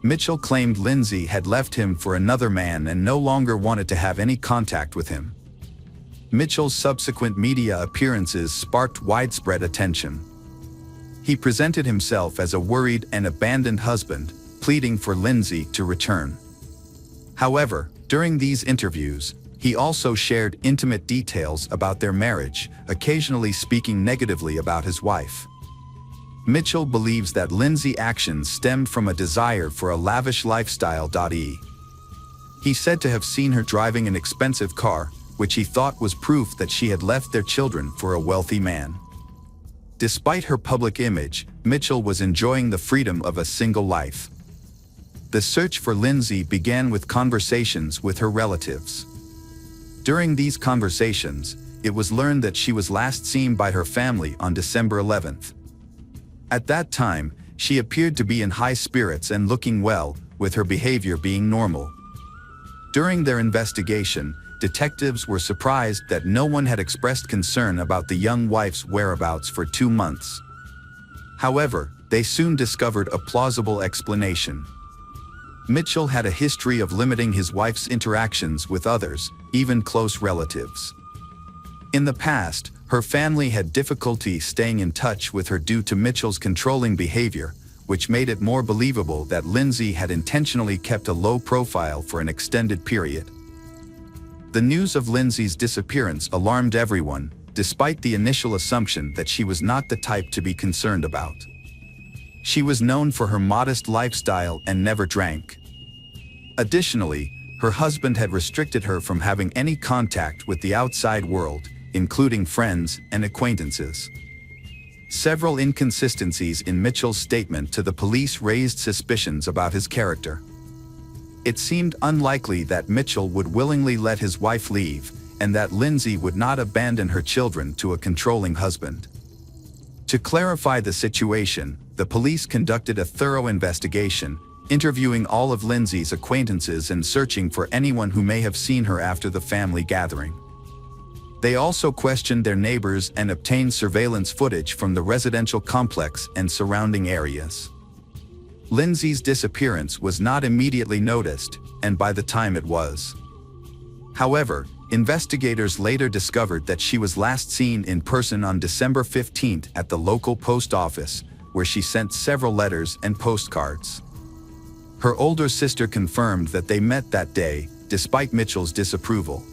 Mitchell claimed Lindsay had left him for another man and no longer wanted to have any contact with him. Mitchell's subsequent media appearances sparked widespread attention. He presented himself as a worried and abandoned husband, pleading for Lindsay to return. However, during these interviews, he also shared intimate details about their marriage, occasionally speaking negatively about his wife. Mitchell believes that Lindsay's actions stemmed from a desire for a lavish lifestyle. He said to have seen her driving an expensive car, which he thought was proof that she had left their children for a wealthy man. Despite her public image, Mitchell was enjoying the freedom of a single life. The search for Lindsay began with conversations with her relatives. During these conversations, it was learned that she was last seen by her family on December 11th. At that time, she appeared to be in high spirits and looking well, with her behavior being normal. During their investigation, detectives were surprised that no one had expressed concern about the young wife's whereabouts for 2 months. However, they soon discovered a plausible explanation. Mitchell had a history of limiting his wife's interactions with others, even close relatives. In the past, her family had difficulty staying in touch with her due to Mitchell's controlling behavior, which made it more believable that Lindsay had intentionally kept a low profile for an extended period. The news of Lindsay's disappearance alarmed everyone, despite the initial assumption that she was not the type to be concerned about. She was known for her modest lifestyle and never drank. Additionally, her husband had restricted her from having any contact with the outside world, including friends and acquaintances. Several inconsistencies in Mitchell's statement to the police raised suspicions about his character. It seemed unlikely that Mitchell would willingly let his wife leave, and that Lindsay would not abandon her children to a controlling husband. To clarify the situation, the police conducted a thorough investigation, interviewing all of Lindsay's acquaintances and searching for anyone who may have seen her after the family gathering. They also questioned their neighbors and obtained surveillance footage from the residential complex and surrounding areas. Lindsay's disappearance was not immediately noticed, and by the time it was. However, investigators later discovered that she was last seen in person on December 15 at the local post office, where she sent several letters and postcards. Her older sister confirmed that they met that day, despite Mitchell's disapproval.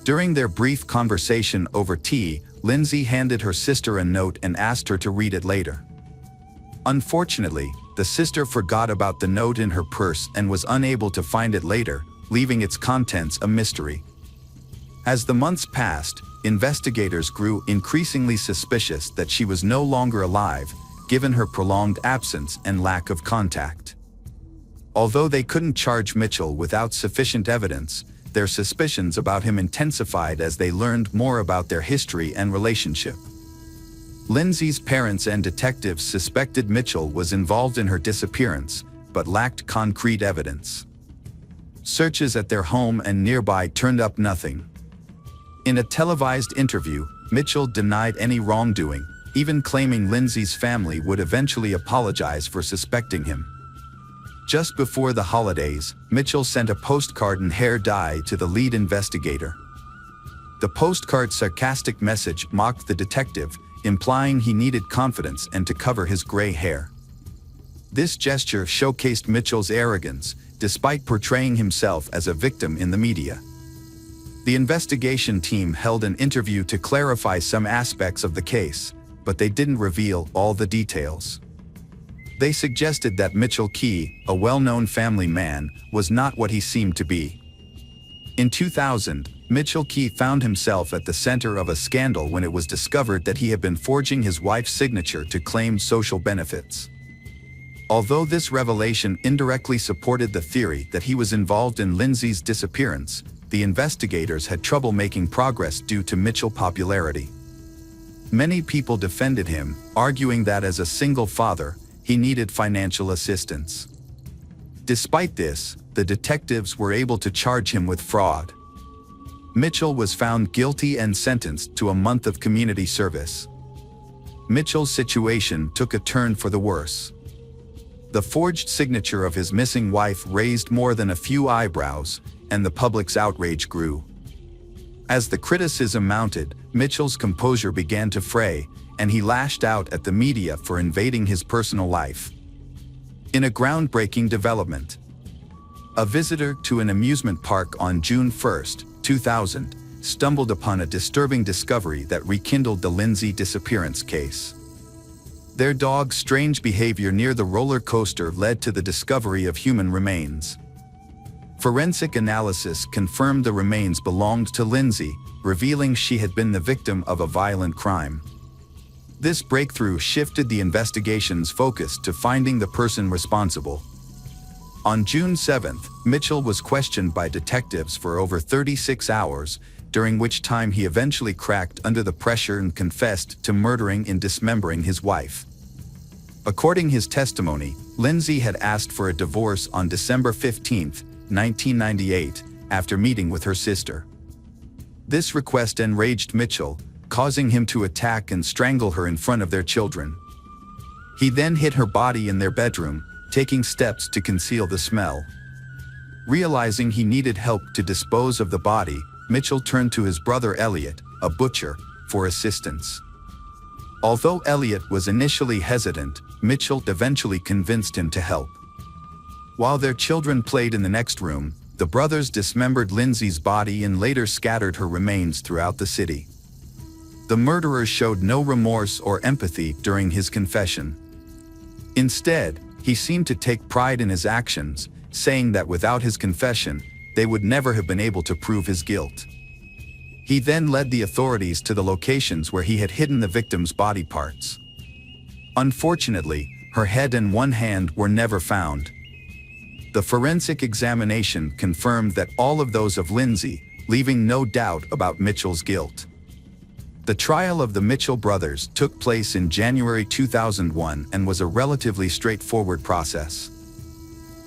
During their brief conversation over tea, Lindsay handed her sister a note and asked her to read it later. Unfortunately, the sister forgot about the note in her purse and was unable to find it later, leaving its contents a mystery. As the months passed, investigators grew increasingly suspicious that she was no longer alive, given her prolonged absence and lack of contact. Although they couldn't charge Mitchell without sufficient evidence, their suspicions about him intensified as they learned more about their history and relationship. Lindsay's parents and detectives suspected Mitchell was involved in her disappearance, but lacked concrete evidence. Searches at their home and nearby turned up nothing. In a televised interview, Mitchell denied any wrongdoing, even claiming Lindsay's family would eventually apologize for suspecting him. Just before the holidays, Mitchell sent a postcard and hair dye to the lead investigator. The postcard's sarcastic message mocked the detective, implying he needed confidence and to cover his gray hair. This gesture showcased Mitchell's arrogance, despite portraying himself as a victim in the media. The investigation team held an interview to clarify some aspects of the case, but they didn't reveal all the details. They suggested that Mitchell Key, a well-known family man, was not what he seemed to be. In 2000, Mitchell Key found himself at the center of a scandal when it was discovered that he had been forging his wife's signature to claim social benefits. Although this revelation indirectly supported the theory that he was involved in Lindsay's disappearance, the investigators had trouble making progress due to Mitchell's popularity. Many people defended him, arguing that as a single father, he needed financial assistance. Despite this, the detectives were able to charge him with fraud. Mitchell was found guilty and sentenced to a month of community service. Mitchell's situation took a turn for the worse. The forged signature of his missing wife raised more than a few eyebrows, and the public's outrage grew. As the criticism mounted, Mitchell's composure began to fray, and he lashed out at the media for invading his personal life. In a groundbreaking development, a visitor to an amusement park on June 1, 2000, stumbled upon a disturbing discovery that rekindled the Lindsay disappearance case. Their dog's strange behavior near the roller coaster led to the discovery of human remains. Forensic analysis confirmed the remains belonged to Lindsay, revealing she had been the victim of a violent crime. This breakthrough shifted the investigation's focus to finding the person responsible. On June 7, Mitchell was questioned by detectives for over 36 hours, during which time he eventually cracked under the pressure and confessed to murdering and dismembering his wife. According to his testimony, Lindsay had asked for a divorce on December 15, 1998, after meeting with her sister. This request enraged Mitchell, causing him to attack and strangle her in front of their children. He then hid her body in their bedroom, taking steps to conceal the smell. Realizing he needed help to dispose of the body, Mitchell turned to his brother Elliot, a butcher, for assistance. Although Elliot was initially hesitant, Mitchell eventually convinced him to help. While their children played in the next room, the brothers dismembered Lindsay's body and later scattered her remains throughout the city. The murderer showed no remorse or empathy during his confession. Instead, he seemed to take pride in his actions, saying that without his confession, they would never have been able to prove his guilt. He then led the authorities to the locations where he had hidden the victim's body parts. Unfortunately, her head and one hand were never found. The forensic examination confirmed that all of those of Lindsay, leaving no doubt about Mitchell's guilt. The trial of the Mitchell brothers took place in January 2001 and was a relatively straightforward process.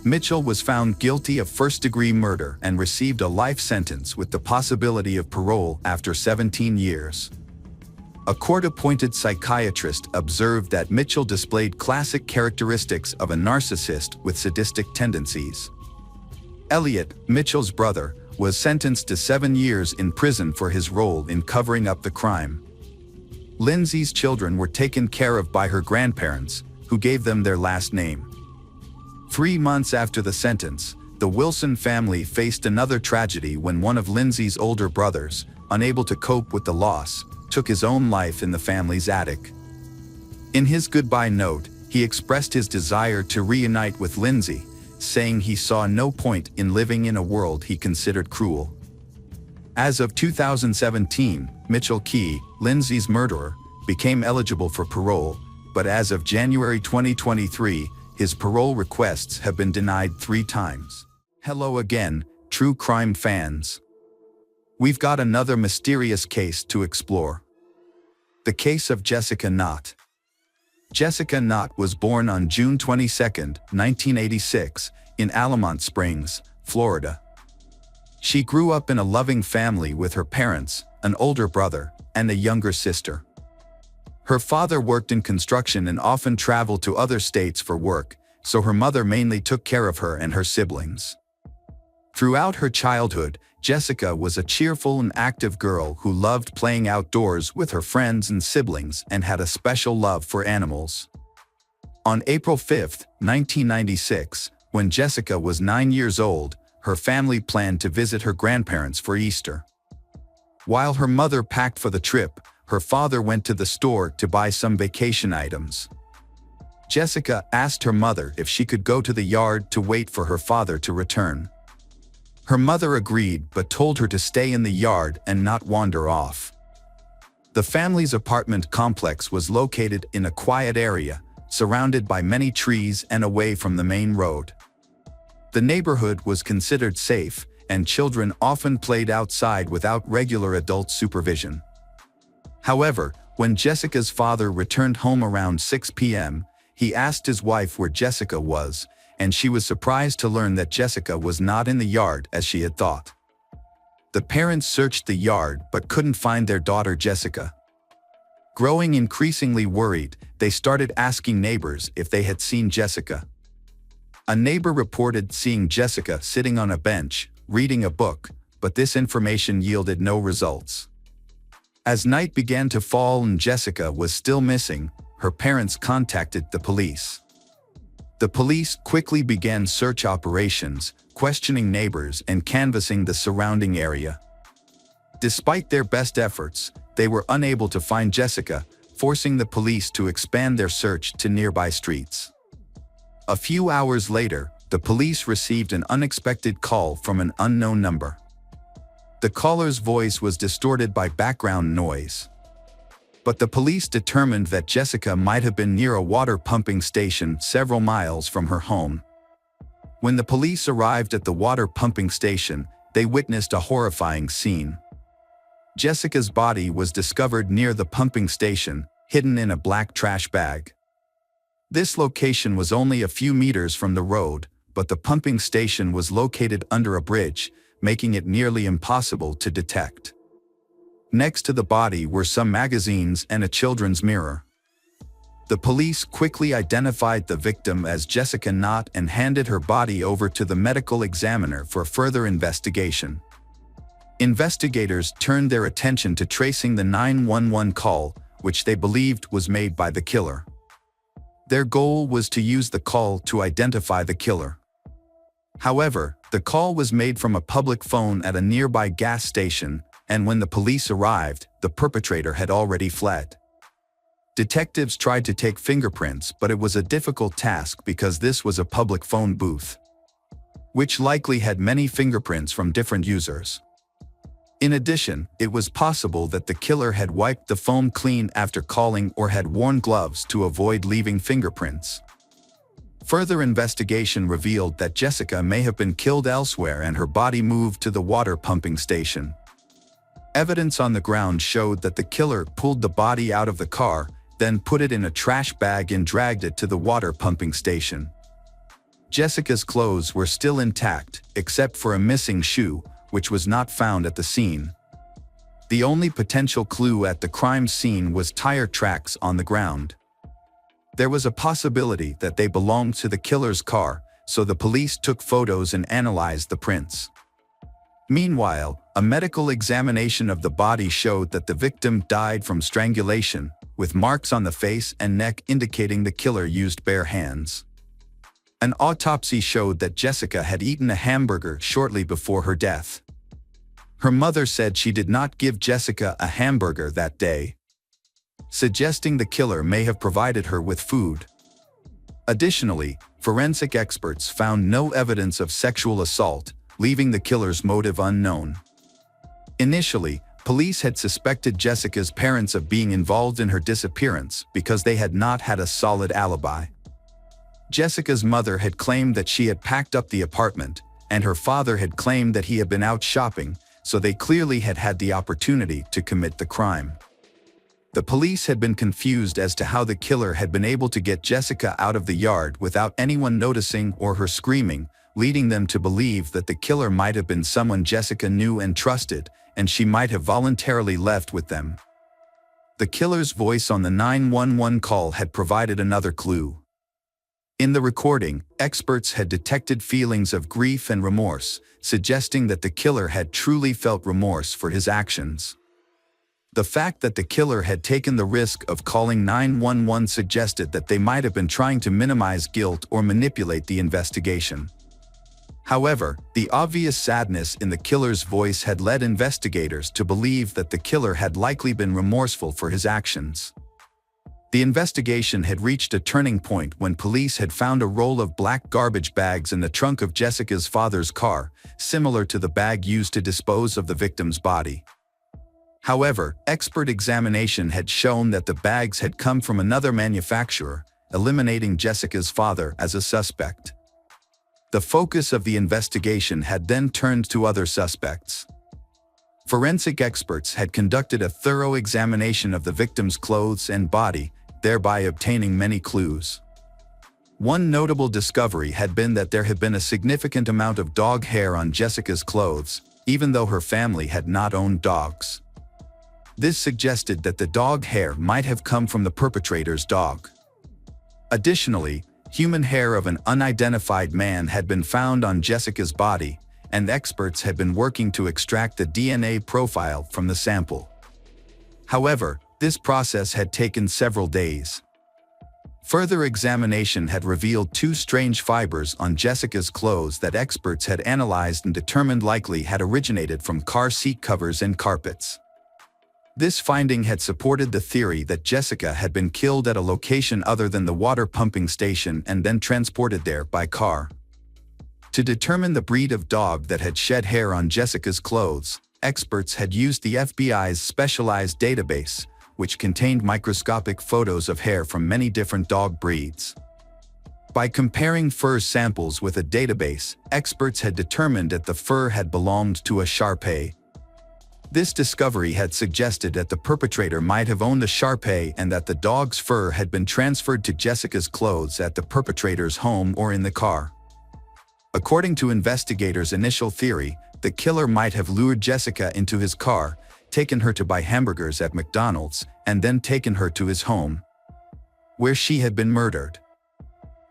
Mitchell was found guilty of first-degree murder and received a life sentence with the possibility of parole after 17 years. A court-appointed psychiatrist observed that Mitchell displayed classic characteristics of a narcissist with sadistic tendencies. Elliot, Mitchell's brother, was sentenced to 7 years in prison for his role in covering up the crime. Lindsay's children were taken care of by her grandparents, who gave them their last name. 3 months after the sentence, the Wilson family faced another tragedy when one of Lindsay's older brothers, unable to cope with the loss, took his own life in the family's attic. In his goodbye note, he expressed his desire to reunite with Lindsay, saying he saw no point in living in a world he considered cruel. As of 2017, Mitchell Key, Lindsay's murderer, became eligible for parole, but as of January 2023, his parole requests have been denied 3 times. Hello again, true crime fans. We've got another mysterious case to explore. The case of Jessica Knott. Jessica Knott was born on June 22, 1986, in Allamont Springs, Florida. She grew up in a loving family with her parents, an older brother, and a younger sister. Her father worked in construction and often traveled to other states for work, so her mother mainly took care of her and her siblings. Throughout her childhood, Jessica was a cheerful and active girl who loved playing outdoors with her friends and siblings and had a special love for animals. On April 5, 1996, when Jessica was 9 years old, her family planned to visit her grandparents for Easter. While her mother packed for the trip, her father went to the store to buy some vacation items. Jessica asked her mother if she could go to the yard to wait for her father to return. Her mother agreed but told her to stay in the yard and not wander off. The family's apartment complex was located in a quiet area, surrounded by many trees and away from the main road. The neighborhood was considered safe, and children often played outside without regular adult supervision. However, when Jessica's father returned home around 6 p.m., he asked his wife where Jessica was, and she was surprised to learn that Jessica was not in the yard as she had thought. The parents searched the yard but couldn't find their daughter Jessica. Growing increasingly worried, they started asking neighbors if they had seen Jessica. A neighbor reported seeing Jessica sitting on a bench, reading a book, but this information yielded no results. As night began to fall and Jessica was still missing, her parents contacted the police. The police quickly began search operations, questioning neighbors and canvassing the surrounding area. Despite their best efforts, they were unable to find Jessica, forcing the police to expand their search to nearby streets. A few hours later, the police received an unexpected call from an unknown number. The caller's voice was distorted by background noise. But the police determined that Jessica might have been near a water pumping station several miles from her home. When the police arrived at the water pumping station, they witnessed a horrifying scene. Jessica's body was discovered near the pumping station, hidden in a black trash bag. This location was only a few meters from the road, but the pumping station was located under a bridge, making it nearly impossible to detect. Next to the body were some magazines and a children's mirror. The police quickly identified the victim as Jessica Knott and handed her body over to the medical examiner for further investigation. Investigators turned their attention to tracing the 911 call, which they believed was made by the killer. Their goal was to use the call to identify the killer. However, the call was made from a public phone at a nearby gas station, and when the police arrived, the perpetrator had already fled. Detectives tried to take fingerprints, but it was a difficult task because this was a public phone booth, which likely had many fingerprints from different users. In addition, it was possible that the killer had wiped the phone clean after calling or had worn gloves to avoid leaving fingerprints. Further investigation revealed that Jessica may have been killed elsewhere and her body moved to the water pumping station. Evidence on the ground showed that the killer pulled the body out of the car, then put it in a trash bag and dragged it to the water pumping station. Jessica's clothes were still intact, except for a missing shoe, which was not found at the scene. The only potential clue at the crime scene was tire tracks on the ground. There was a possibility that they belonged to the killer's car, so the police took photos and analyzed the prints. Meanwhile, a medical examination of the body showed that the victim died from strangulation, with marks on the face and neck indicating the killer used bare hands. An autopsy showed that Jessica had eaten a hamburger shortly before her death. Her mother said she did not give Jessica a hamburger that day, suggesting the killer may have provided her with food. Additionally, forensic experts found no evidence of sexual assault, leaving the killer's motive unknown. Initially, police had suspected Jessica's parents of being involved in her disappearance because they had not had a solid alibi. Jessica's mother had claimed that she had packed up the apartment, and her father had claimed that he had been out shopping, so they clearly had had the opportunity to commit the crime. The police had been confused as to how the killer had been able to get Jessica out of the yard without anyone noticing or her screaming, leading them to believe that the killer might have been someone Jessica knew and trusted, and she might have voluntarily left with them. The killer's voice on the 911 call had provided another clue. In the recording, experts had detected feelings of grief and remorse, suggesting that the killer had truly felt remorse for his actions. The fact that the killer had taken the risk of calling 911 suggested that they might have been trying to minimize guilt or manipulate the investigation. However, the obvious sadness in the killer's voice had led investigators to believe that the killer had likely been remorseful for his actions. The investigation had reached a turning point when police had found a roll of black garbage bags in the trunk of Jessica's father's car, similar to the bag used to dispose of the victim's body. However, expert examination had shown that the bags had come from another manufacturer, eliminating Jessica's father as a suspect. The focus of the investigation had then turned to other suspects. Forensic experts had conducted a thorough examination of the victim's clothes and body, thereby obtaining many clues. One notable discovery had been that there had been a significant amount of dog hair on Jessica's clothes, even though her family had not owned dogs. This suggested that the dog hair might have come from the perpetrator's dog. Additionally, human hair of an unidentified man had been found on Jessica's body, and experts had been working to extract the DNA profile from the sample. However, this process had taken several days. Further examination had revealed two strange fibers on Jessica's clothes that experts had analyzed and determined likely had originated from car seat covers and carpets. This finding had supported the theory that Jessica had been killed at a location other than the water pumping station and then transported there by car. To determine the breed of dog that had shed hair on Jessica's clothes, experts had used the FBI's specialized database, which contained microscopic photos of hair from many different dog breeds. By comparing fur samples with a database, experts had determined that the fur had belonged to a Shar-Pei. This discovery had suggested that the perpetrator might have owned the Shar-Pei and that the dog's fur had been transferred to Jessica's clothes at the perpetrator's home or in the car. According to investigators' initial theory, the killer might have lured Jessica into his car, taken her to buy hamburgers at McDonald's, and then taken her to his home, where she had been murdered.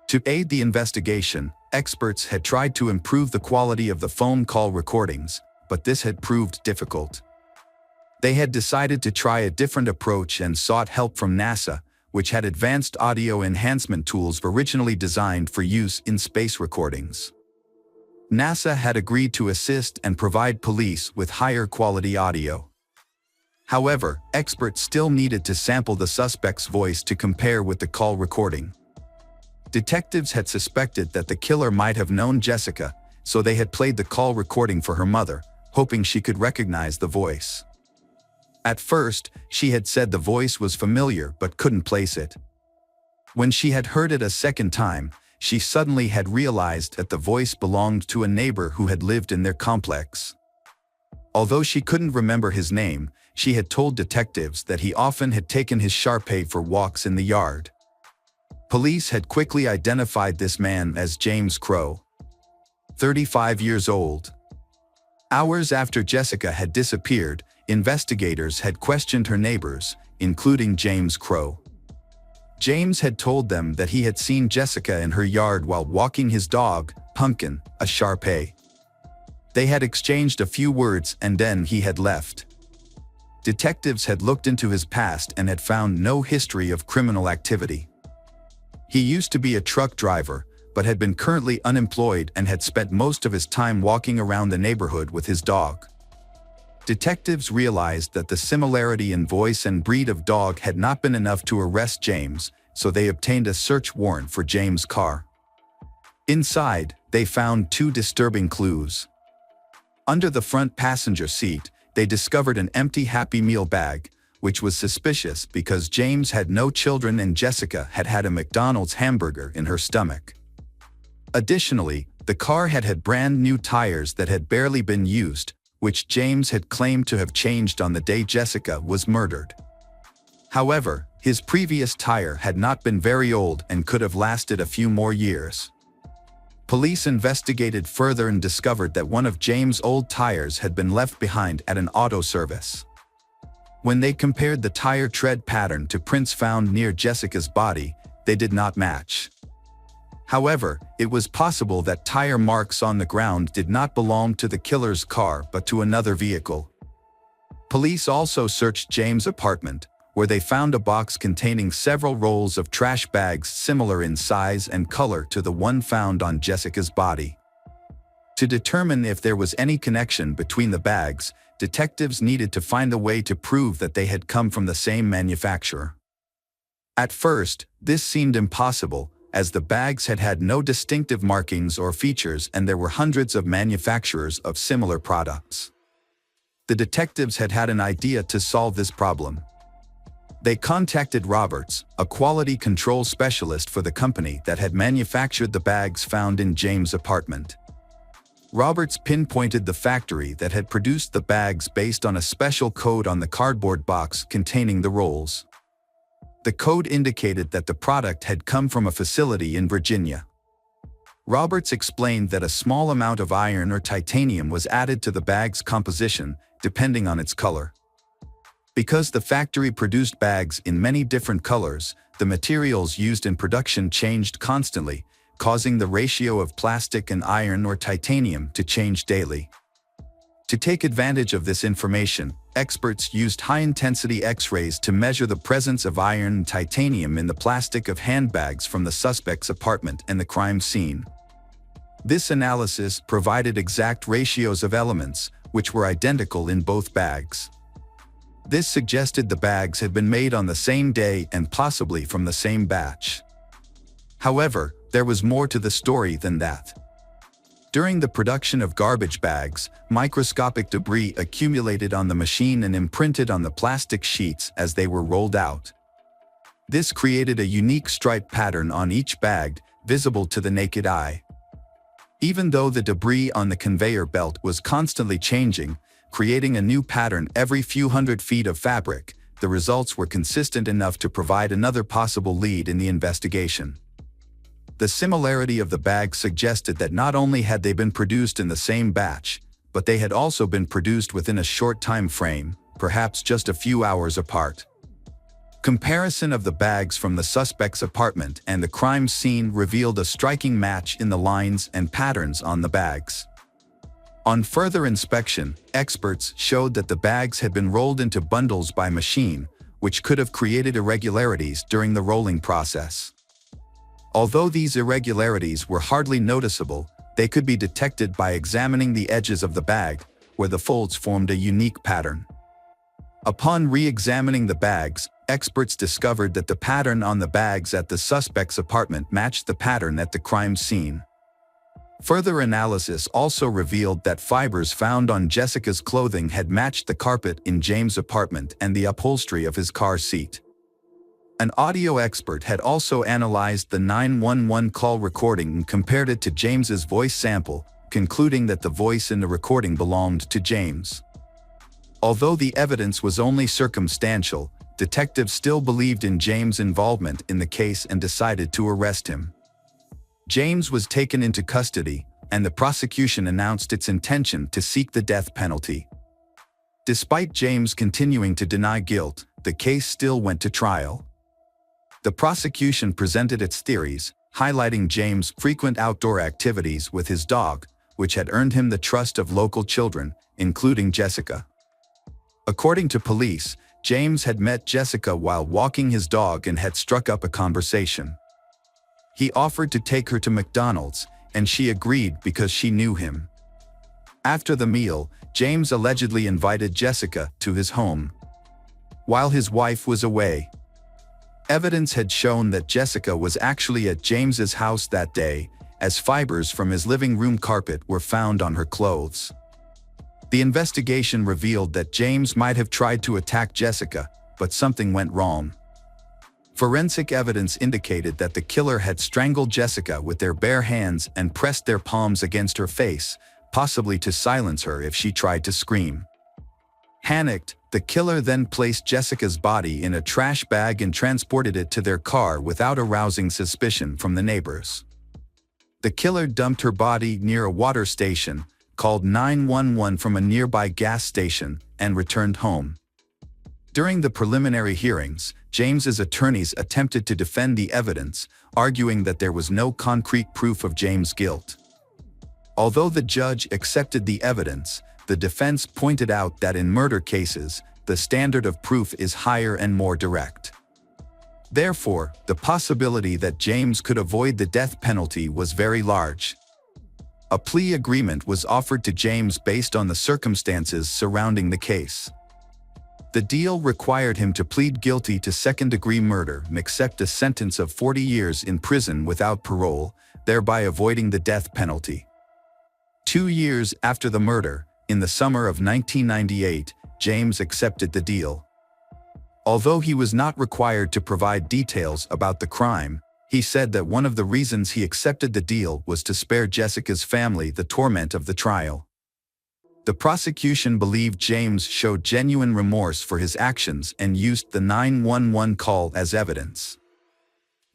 To aid the investigation, experts had tried to improve the quality of the phone call recordings, but this had proved difficult. They had decided to try a different approach and sought help from NASA, which had advanced audio enhancement tools originally designed for use in space recordings. NASA had agreed to assist and provide police with higher quality audio. However, experts still needed to sample the suspect's voice to compare with the call recording. Detectives had suspected that the killer might have known Jessica, so they had played the call recording for her mother, hoping she could recognize the voice. At first, she had said the voice was familiar but couldn't place it. When she had heard it a second time, she suddenly had realized that the voice belonged to a neighbor who had lived in their complex. Although she couldn't remember his name, she had told detectives that he often had taken his Shar-Pei for walks in the yard. Police had quickly identified this man as James Crow, 35 years old. Hours after Jessica had disappeared, investigators had questioned her neighbors, including James Crow. James had told them that he had seen Jessica in her yard while walking his dog, Pumpkin, a Shar-Pei. They had exchanged a few words and then he had left. Detectives had looked into his past and had found no history of criminal activity. He used to be a truck driver, but had been currently unemployed and had spent most of his time walking around the neighborhood with his dog. Detectives realized that the similarity in voice and breed of dog had not been enough to arrest James, so they obtained a search warrant for James' car. Inside, they found two disturbing clues. Under the front passenger seat, they discovered an empty Happy Meal bag, which was suspicious because James had no children and Jessica had had a McDonald's hamburger in her stomach. Additionally, the car had brand new tires that had barely been used, which James had claimed to have changed on the day Jessica was murdered. However, his previous tire had not been very old and could have lasted a few more years. Police investigated further and discovered that one of James' old tires had been left behind at an auto service. When they compared the tire tread pattern to prints found near Jessica's body, they did not match. However, it was possible that tire marks on the ground did not belong to the killer's car but to another vehicle. Police also searched James' apartment, where they found a box containing several rolls of trash bags similar in size and color to the one found on Jessica's body. To determine if there was any connection between the bags, detectives needed to find a way to prove that they had come from the same manufacturer. At first, this seemed impossible, as the bags had no distinctive markings or features and there were hundreds of manufacturers of similar products. The detectives had an idea to solve this problem. They contacted Roberts, a quality control specialist for the company that had manufactured the bags found in James' apartment. Roberts pinpointed the factory that had produced the bags based on a special code on the cardboard box containing the rolls. The code indicated that the product had come from a facility in Virginia. Roberts explained that a small amount of iron or titanium was added to the bag's composition, depending on its color. Because the factory produced bags in many different colors, the materials used in production changed constantly, causing the ratio of plastic and iron or titanium to change daily. To take advantage of this information, experts used high-intensity X-rays to measure the presence of iron and titanium in the plastic of handbags from the suspect's apartment and the crime scene. This analysis provided exact ratios of elements, which were identical in both bags. This suggested the bags had been made on the same day and possibly from the same batch. However, there was more to the story than that. During the production of garbage bags, microscopic debris accumulated on the machine and imprinted on the plastic sheets as they were rolled out. This created a unique stripe pattern on each bag, visible to the naked eye. Even though the debris on the conveyor belt was constantly changing, creating a new pattern every few hundred feet of fabric, the results were consistent enough to provide another possible lead in the investigation. The similarity of the bags suggested that not only had they been produced in the same batch, but they had also been produced within a short time frame, perhaps just a few hours apart. Comparison of the bags from the suspect's apartment and the crime scene revealed a striking match in the lines and patterns on the bags. On further inspection, experts showed that the bags had been rolled into bundles by machine, which could have created irregularities during the rolling process. Although these irregularities were hardly noticeable, they could be detected by examining the edges of the bag, where the folds formed a unique pattern. Upon re-examining the bags, experts discovered that the pattern on the bags at the suspect's apartment matched the pattern at the crime scene. Further analysis also revealed that fibers found on Jessica's clothing had matched the carpet in James' apartment and the upholstery of his car seat. An audio expert had also analyzed the 911 call recording and compared it to James's voice sample, concluding that the voice in the recording belonged to James. Although the evidence was only circumstantial, detectives still believed in James' involvement in the case and decided to arrest him. James was taken into custody, and the prosecution announced its intention to seek the death penalty. Despite James continuing to deny guilt, the case still went to trial. The prosecution presented its theories, highlighting James' frequent outdoor activities with his dog, which had earned him the trust of local children, including Jessica. According to police, James had met Jessica while walking his dog and had struck up a conversation. He offered to take her to McDonald's, and she agreed because she knew him. After the meal, James allegedly invited Jessica to his home. While his wife was away, evidence had shown that Jessica was actually at James's house that day, as fibers from his living room carpet were found on her clothes. The investigation revealed that James might have tried to attack Jessica, but something went wrong. Forensic evidence indicated that the killer had strangled Jessica with their bare hands and pressed their palms against her face, possibly to silence her if she tried to scream. Panicked, the killer then placed Jessica's body in a trash bag and transported it to their car without arousing suspicion from the neighbors. The killer dumped her body near a water station, called 911 from a nearby gas station, and returned home. During the preliminary hearings, James's attorneys attempted to defend the evidence, arguing that there was no concrete proof of James' guilt. Although the judge accepted the evidence, the defense pointed out that in murder cases, the standard of proof is higher and more direct. Therefore, the possibility that James could avoid the death penalty was very large. A plea agreement was offered to James based on the circumstances surrounding the case. The deal required him to plead guilty to second-degree murder and accept a sentence of 40 years in prison without parole, thereby avoiding the death penalty. 2 years after the murder, in the summer of 1998, James accepted the deal. Although he was not required to provide details about the crime, he said that one of the reasons he accepted the deal was to spare Jessica's family the torment of the trial. The prosecution believed James showed genuine remorse for his actions and used the 911 call as evidence.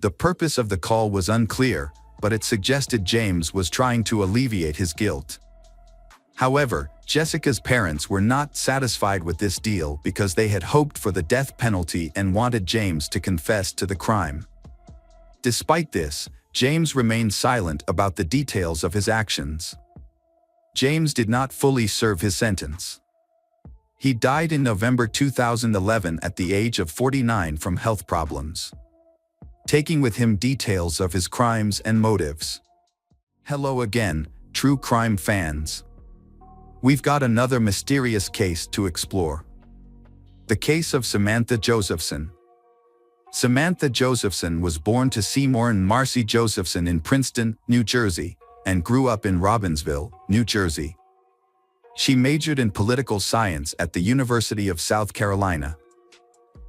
The purpose of the call was unclear, but it suggested James was trying to alleviate his guilt. However, Jessica's parents were not satisfied with this deal because they had hoped for the death penalty and wanted James to confess to the crime. Despite this, James remained silent about the details of his actions. James did not fully serve his sentence. He died in November 2011 at the age of 49 from health problems, taking with him details of his crimes and motives. Hello again, true crime fans. We've got another mysterious case to explore. The case of Samantha Josephson. Samantha Josephson was born to Seymour and Marcy Josephson in Princeton, New Jersey, and grew up in Robbinsville, New Jersey. She majored in political science at the University of South Carolina.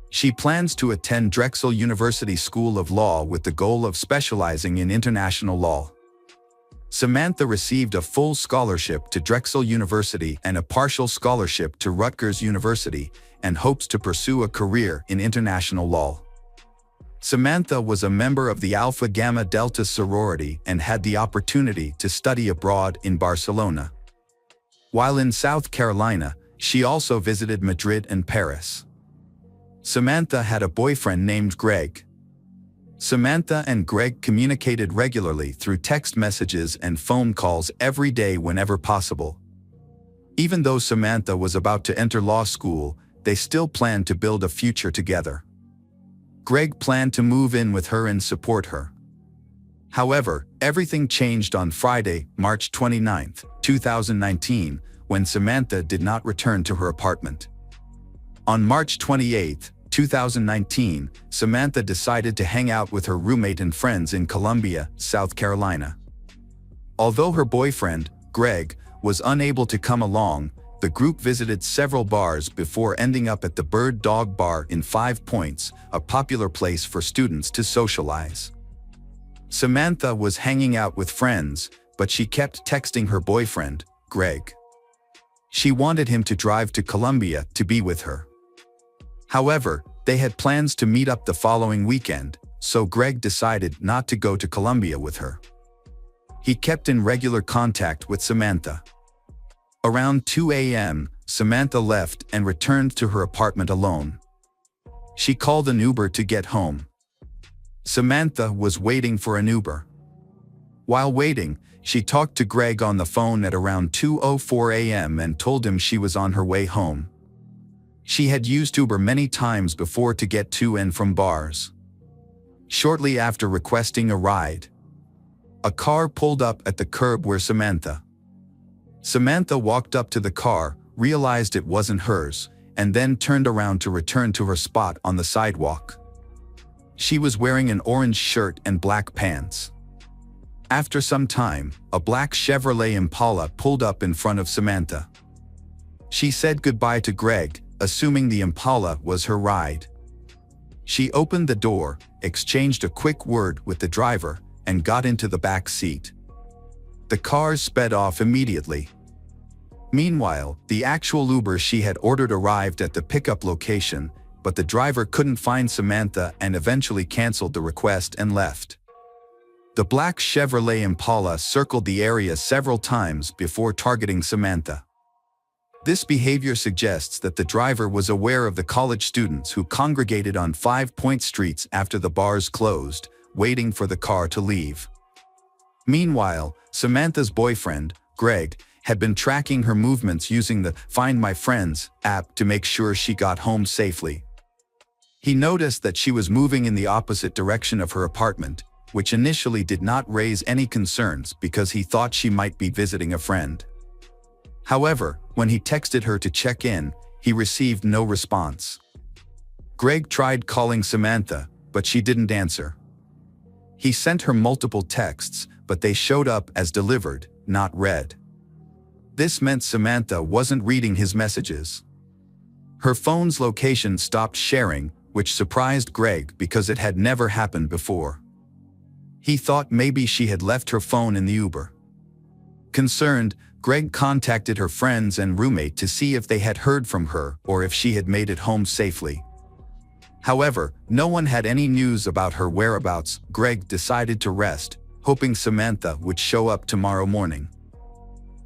She plans to attend Drexel University School of Law with the goal of specializing in international law. Samantha received a full scholarship to Drexel University and a partial scholarship to Rutgers University, and hopes to pursue a career in international law. Samantha was a member of the Alpha Gamma Delta sorority and had the opportunity to study abroad in Barcelona. While in South Carolina, she also visited Madrid and Paris. Samantha had a boyfriend named Greg. Samantha and Greg communicated regularly through text messages and phone calls every day whenever possible. Even though Samantha was about to enter law school, they still planned to build a future together. Greg planned to move in with her and support her. However, everything changed on Friday, March 29, 2019, when Samantha did not return to her apartment. On March 28, 2019, Samantha decided to hang out with her roommate and friends in Columbia, South Carolina. Although her boyfriend, Greg, was unable to come along, the group visited several bars before ending up at the Bird Dog Bar in 5 Points, a popular place for students to socialize. Samantha was hanging out with friends, but she kept texting her boyfriend, Greg. She wanted him to drive to Columbia to be with her. However, They had plans to meet up the following weekend, so Greg decided not to go to Colombia with her. He kept in regular contact with Samantha. Around 2 a.m., Samantha left and returned to her apartment alone. She called an Uber to get home. Samantha was waiting for an Uber. While waiting, she talked to Greg on the phone at around 2:04 a.m. and told him she was on her way home. She had used Uber many times before to get to and from bars. Shortly after requesting a ride, a car pulled up at the curb where Samantha walked up to the car, realized it wasn't hers, and then turned around to return to her spot on the sidewalk. She was wearing an orange shirt and black pants. After some time, a black Chevrolet Impala pulled up in front of Samantha. She said goodbye to Greg, assuming the Impala was her ride. She opened the door, exchanged a quick word with the driver, and got into the back seat. The cars sped off immediately. Meanwhile, the actual Uber she had ordered arrived at the pickup location, but the driver couldn't find Samantha and eventually canceled the request and left. The black Chevrolet Impala circled the area several times before targeting Samantha. This behavior suggests that the driver was aware of the college students who congregated on 5 Point streets after the bars closed, waiting for the car to leave. Meanwhile, Samantha's boyfriend, Greg, had been tracking her movements using the Find My Friends app to make sure she got home safely. He noticed that she was moving in the opposite direction of her apartment, which initially did not raise any concerns because he thought she might be visiting a friend. However, when he texted her to check in, he received no response. Greg tried calling Samantha, but she didn't answer. He sent her multiple texts, but they showed up as delivered, not read. This meant Samantha wasn't reading his messages. Her phone's location stopped sharing, which surprised Greg because it had never happened before. He thought maybe she had left her phone in the Uber. Concerned, Greg contacted her friends and roommate to see if they had heard from her or if she had made it home safely. However, no one had any news about her whereabouts. Greg decided to rest, hoping Samantha would show up tomorrow morning.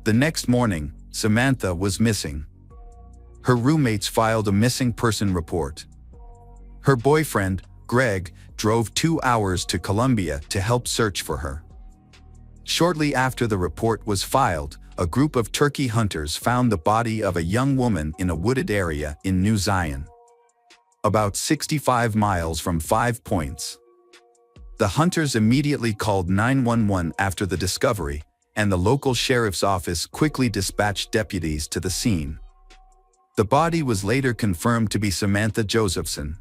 The next morning, Samantha was missing. Her roommates filed a missing person report. Her boyfriend, Greg, drove 2 hours to Colombia to help search for her. Shortly after the report was filed, a group of turkey hunters found the body of a young woman in a wooded area in New Zion, about 65 miles from 5 Points. The hunters immediately called 911 after the discovery, and the local sheriff's office quickly dispatched deputies to the scene. The body was later confirmed to be Samantha Josephson.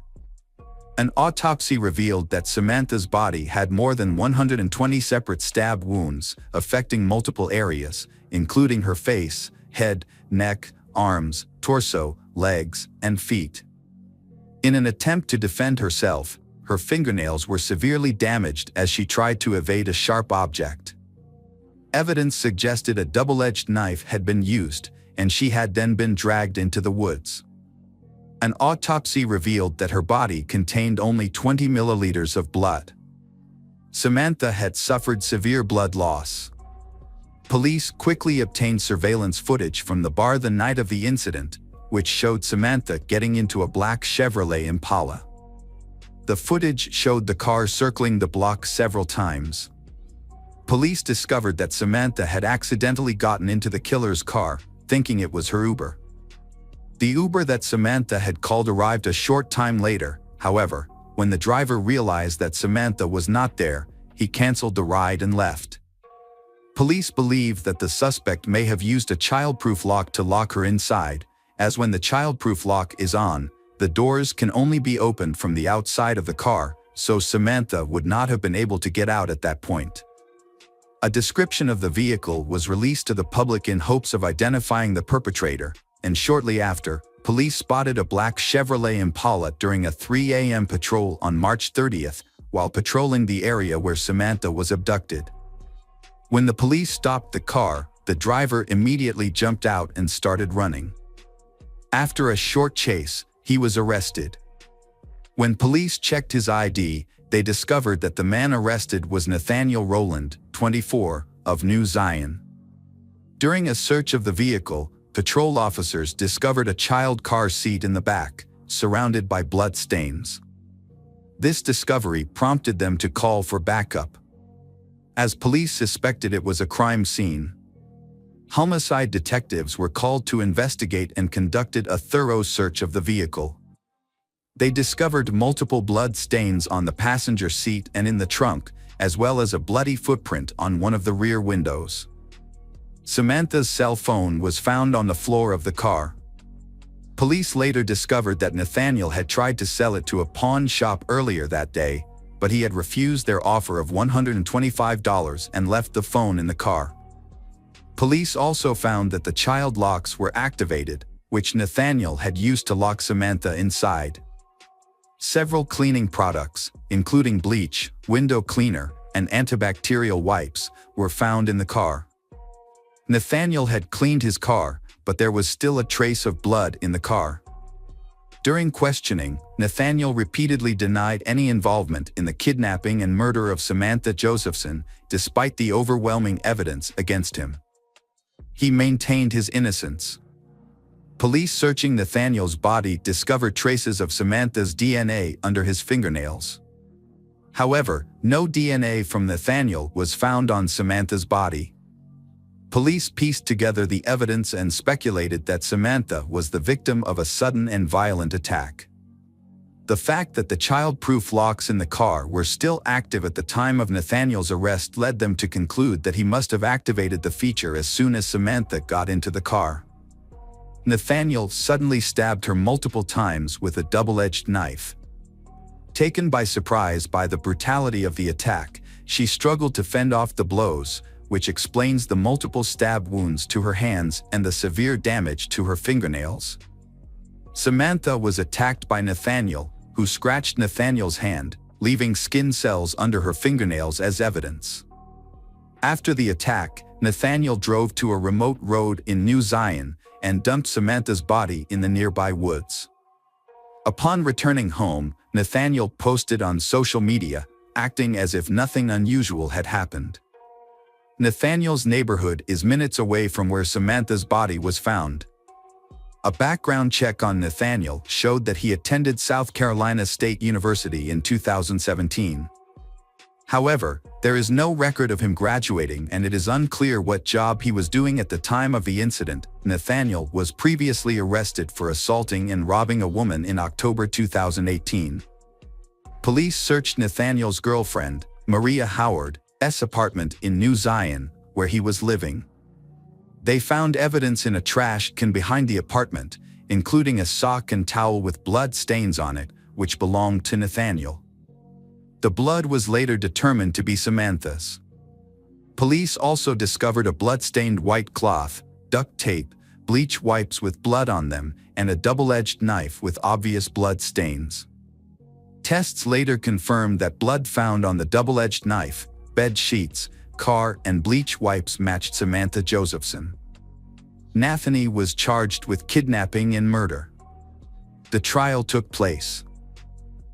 An autopsy revealed that Samantha's body had more than 120 separate stab wounds affecting multiple areas, including her face, head, neck, arms, torso, legs, and feet. In an attempt to defend herself, her fingernails were severely damaged as she tried to evade a sharp object. Evidence suggested a double-edged knife had been used, and she had then been dragged into the woods. An autopsy revealed that her body contained only 20 milliliters of blood. Samantha had suffered severe blood loss. Police quickly obtained surveillance footage from the bar the night of the incident, which showed Samantha getting into a black Chevrolet Impala. The footage showed the car circling the block several times. Police discovered that Samantha had accidentally gotten into the killer's car, thinking it was her Uber. The Uber that Samantha had called arrived a short time later. However, when the driver realized that Samantha was not there, he canceled the ride and left. Police believe that the suspect may have used a childproof lock to lock her inside, as when the childproof lock is on, the doors can only be opened from the outside of the car, so Samantha would not have been able to get out at that point. A description of the vehicle was released to the public in hopes of identifying the perpetrator, and shortly after, police spotted a black Chevrolet Impala during a 3 a.m. patrol on March 30th, while patrolling the area where Samantha was abducted. When the police stopped the car, the driver immediately jumped out and started running. After a short chase, he was arrested. When police checked his ID, they discovered that the man arrested was Nathaniel Rowland, 24, of New Zion. During a search of the vehicle, patrol officers discovered a child car seat in the back, surrounded by blood stains. This discovery prompted them to call for backup. As police suspected it was a crime scene, homicide detectives were called to investigate and conducted a thorough search of the vehicle. They discovered multiple blood stains on the passenger seat and in the trunk, as well as a bloody footprint on one of the rear windows. Samantha's cell phone was found on the floor of the car. Police later discovered that Nathaniel had tried to sell it to a pawn shop earlier that day, but he had refused their offer of $125 and left the phone in the car. Police also found that the child locks were activated, which Nathaniel had used to lock Samantha inside. Several cleaning products, including bleach, window cleaner, and antibacterial wipes, were found in the car. Nathaniel had cleaned his car, but there was still a trace of blood in the car. During questioning, Nathaniel repeatedly denied any involvement in the kidnapping and murder of Samantha Josephson, despite the overwhelming evidence against him. He maintained his innocence. Police searching Nathaniel's body discovered traces of Samantha's DNA under his fingernails. However, no DNA from Nathaniel was found on Samantha's body. Police pieced together the evidence and speculated that Samantha was the victim of a sudden and violent attack. The fact that the child-proof locks in the car were still active at the time of Nathaniel's arrest led them to conclude that he must have activated the feature as soon as Samantha got into the car. Nathaniel suddenly stabbed her multiple times with a double-edged knife. Taken by surprise by the brutality of the attack, she struggled to fend off the blows, which explains the multiple stab wounds to her hands and the severe damage to her fingernails. Samantha was attacked by Nathaniel, who scratched Nathaniel's hand, leaving skin cells under her fingernails as evidence. After the attack, Nathaniel drove to a remote road in New Zion and dumped Samantha's body in the nearby woods. Upon returning home, Nathaniel posted on social media, acting as if nothing unusual had happened. Nathaniel's neighborhood is minutes away from where Samantha's body was found. A background check on Nathaniel showed that he attended South Carolina State University in 2017. However, there is no record of him graduating and it is unclear what job he was doing at the time of the incident. Nathaniel was previously arrested for assaulting and robbing a woman in October 2018. Police searched Nathaniel's girlfriend, Maria Howard's apartment in New Zion, where he was living. They found evidence in a trash can behind the apartment, including a sock and towel with blood stains on it, which belonged to Nathaniel. The blood was later determined to be Samantha's. Police also discovered a blood-stained white cloth, duct tape, bleach wipes with blood on them, and a double-edged knife with obvious blood stains. Tests later confirmed that blood found on the double-edged knife, bed sheets, car, and bleach wipes matched Samantha Josephson. Nathaniel was charged with kidnapping and murder. The trial took place.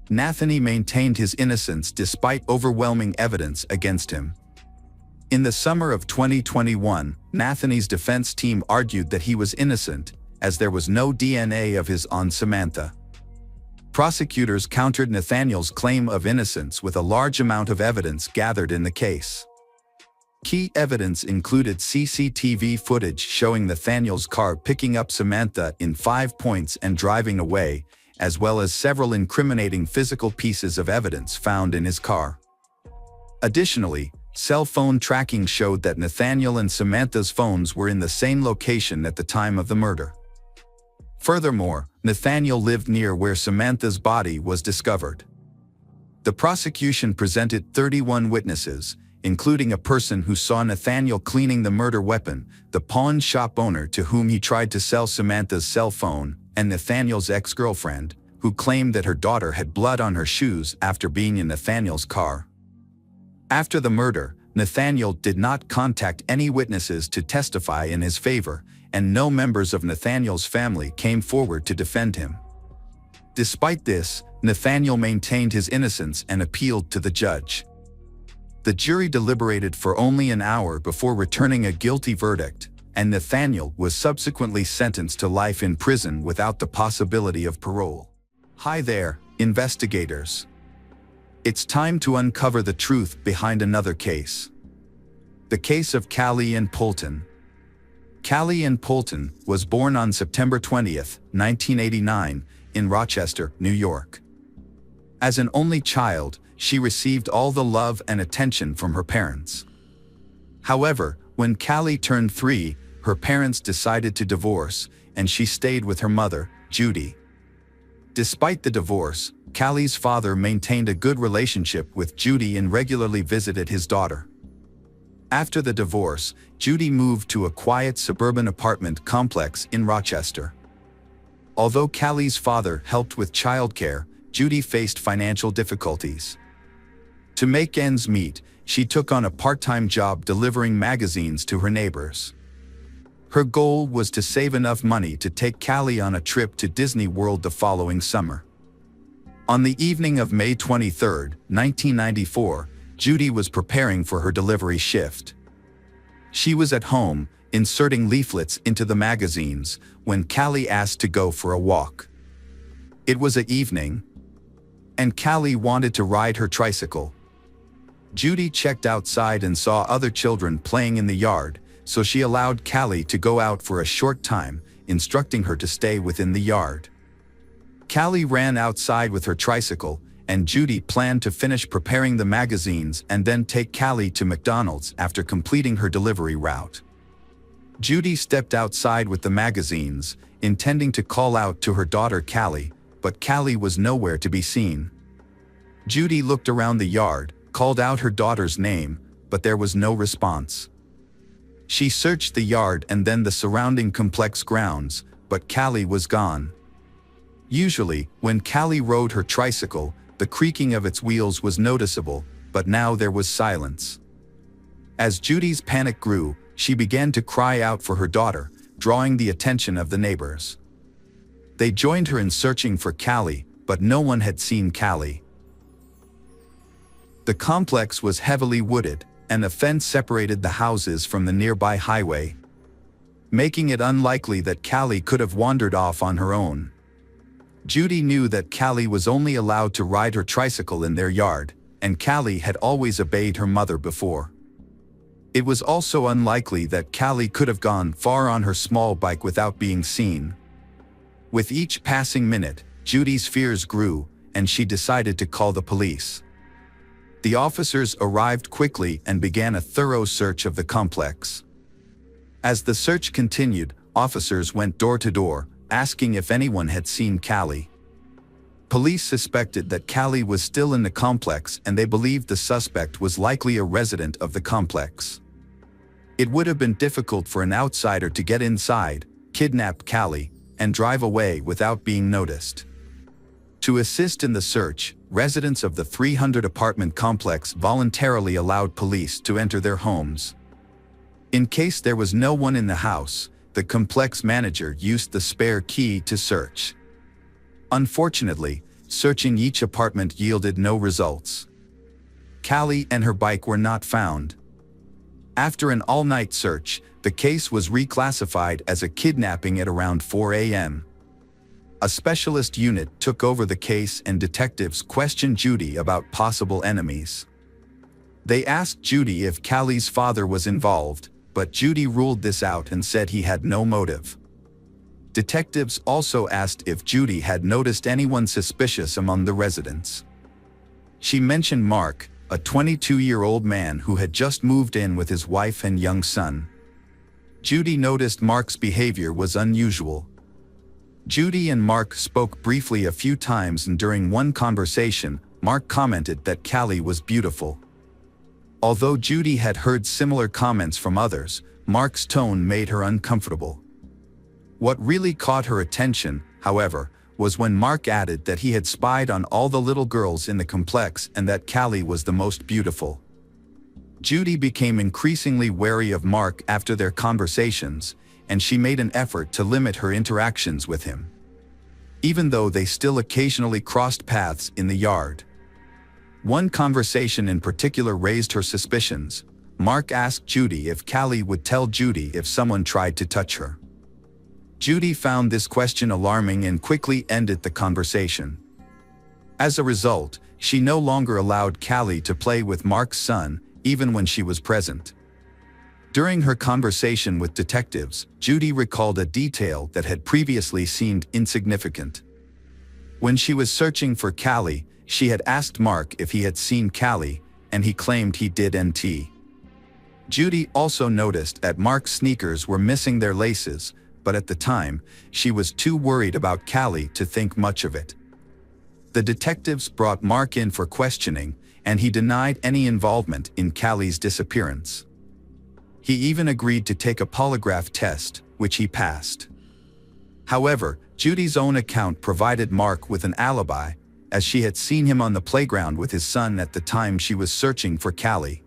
Nathaniel maintained his innocence despite overwhelming evidence against him. In the summer of 2021, Nathaniel's defense team argued that he was innocent, as there was no DNA of his on Samantha. Prosecutors countered Nathaniel's claim of innocence with a large amount of evidence gathered in the case. Key evidence included CCTV footage showing Nathaniel's car picking up Samantha in 5 points and driving away, as well as several incriminating physical pieces of evidence found in his car. Additionally, cell phone tracking showed that Nathaniel and Samantha's phones were in the same location at the time of the murder. Furthermore, Nathaniel lived near where Samantha's body was discovered. The prosecution presented 31 witnesses, including a person who saw Nathaniel cleaning the murder weapon, the pawn shop owner to whom he tried to sell Samantha's cell phone, and Nathaniel's ex-girlfriend, who claimed that her daughter had blood on her shoes after being in Nathaniel's car. After the murder, Nathaniel did not contact any witnesses to testify in his favor, and no members of Nathaniel's family came forward to defend him. Despite this, Nathaniel maintained his innocence and appealed to the judge. The jury deliberated for only an hour before returning a guilty verdict, and Nathaniel was subsequently sentenced to life in prison without the possibility of parole. Hi there, investigators. It's time to uncover the truth behind another case. The case of Callie Ann Poulton. Callie Ann Poulton was born on September 20th, 1989, in Rochester, New York. As an only child, she received all the love and attention from her parents. However, when Callie turned 3, her parents decided to divorce, and she stayed with her mother, Judy. Despite the divorce, Callie's father maintained a good relationship with Judy and regularly visited his daughter. After the divorce, Judy moved to a quiet suburban apartment complex in Rochester. Although Callie's father helped with childcare, Judy faced financial difficulties. To make ends meet, she took on a part-time job delivering magazines to her neighbors. Her goal was to save enough money to take Callie on a trip to Disney World the following summer. On the evening of May 23, 1994, Judy was preparing for her delivery shift. She was at home, inserting leaflets into the magazines, when Callie asked to go for a walk. It was an evening, and Callie wanted to ride her tricycle. Judy checked outside and saw other children playing in the yard, so she allowed Callie to go out for a short time, instructing her to stay within the yard. Callie ran outside with her tricycle, and Judy planned to finish preparing the magazines and then take Callie to McDonald's after completing her delivery route. Judy stepped outside with the magazines, intending to call out to her daughter Callie, but Callie was nowhere to be seen. Judy looked around the yard, called out her daughter's name, but there was no response. She searched the yard and then the surrounding complex grounds, but Callie was gone. Usually, when Callie rode her tricycle, the creaking of its wheels was noticeable, but now there was silence. As Judy's panic grew, she began to cry out for her daughter, drawing the attention of the neighbors. They joined her in searching for Callie, but no one had seen Callie. The complex was heavily wooded, and a fence separated the houses from the nearby highway, making it unlikely that Callie could have wandered off on her own. Judy knew that Callie was only allowed to ride her tricycle in their yard, and Callie had always obeyed her mother before. It was also unlikely that Callie could have gone far on her small bike without being seen. With each passing minute, Judy's fears grew, and she decided to call the police. The officers arrived quickly and began a thorough search of the complex. As the search continued, officers went door to door, asking if anyone had seen Callie. Police suspected that Callie was still in the complex, and they believed the suspect was likely a resident of the complex. It would have been difficult for an outsider to get inside, kidnap Callie, and drive away without being noticed. To assist in the search, residents of the 300-apartment complex voluntarily allowed police to enter their homes. In case there was no one in the house, the complex manager used the spare key to search. Unfortunately, searching each apartment yielded no results. Callie and her bike were not found. After an all-night search, the case was reclassified as a kidnapping at around 4 a.m. A specialist unit took over the case, and detectives questioned Judy about possible enemies. They asked Judy if Callie's father was involved, but Judy ruled this out and said he had no motive. Detectives also asked if Judy had noticed anyone suspicious among the residents. She mentioned Mark, a 22-year-old man who had just moved in with his wife and young son. Judy noticed Mark's behavior was unusual. Judy and Mark spoke briefly a few times, and during one conversation, Mark commented that Callie was beautiful. Although Judy had heard similar comments from others, Mark's tone made her uncomfortable. What really caught her attention, however, was when Mark added that he had spied on all the little girls in the complex and that Callie was the most beautiful. Judy became increasingly wary of Mark after their conversations, and she made an effort to limit her interactions with him. even though they still occasionally crossed paths in the yard. One conversation in particular raised her suspicions. Mark asked Judy if Callie would tell Judy if someone tried to touch her. Judy found this question alarming and quickly ended the conversation. As a result, she no longer allowed Callie to play with Mark's son, even when she was present. During her conversation with detectives, Judy recalled a detail that had previously seemed insignificant. When she was searching for Callie, she had asked Mark if he had seen Callie, and he claimed he did. Judy also noticed that Mark's sneakers were missing their laces, but at the time, she was too worried about Callie to think much of it. The detectives brought Mark in for questioning, and he denied any involvement in Callie's disappearance. He even agreed to take a polygraph test, which he passed. However, Judy's own account provided Mark with an alibi, as she had seen him on the playground with his son at the time she was searching for Callie.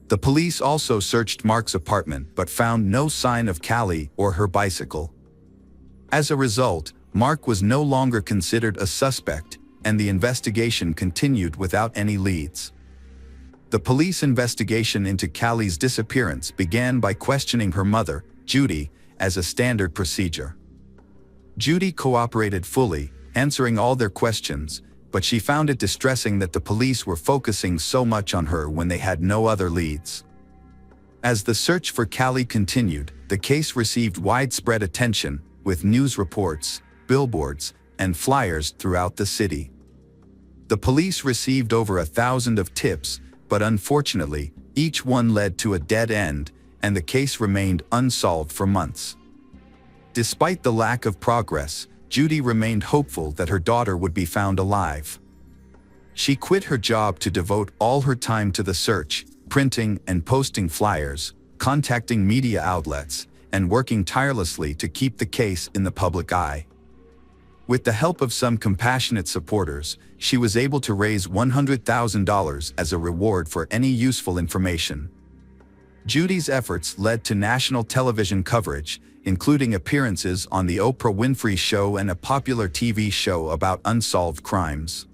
The police also searched Mark's apartment but found no sign of Callie or her bicycle. As a result, Mark was no longer considered a suspect, and the investigation continued without any leads. The police investigation into Callie's disappearance began by questioning her mother, Judy, as a standard procedure. Judy cooperated fully, answering all their questions, but she found it distressing that the police were focusing so much on her when they had no other leads. As the search for Callie continued, the case received widespread attention, with news reports, billboards, and flyers throughout the city. The police received over 1,000 of tips, but unfortunately, each one led to a dead end, and the case remained unsolved for months. Despite the lack of progress, Judy remained hopeful that her daughter would be found alive. She quit her job to devote all her time to the search, printing and posting flyers, contacting media outlets, and working tirelessly to keep the case in the public eye. With the help of some compassionate supporters, she was able to raise $100,000 as a reward for any useful information. Judy's efforts led to national television coverage, including appearances on The Oprah Winfrey Show and a popular TV show about unsolved crimes.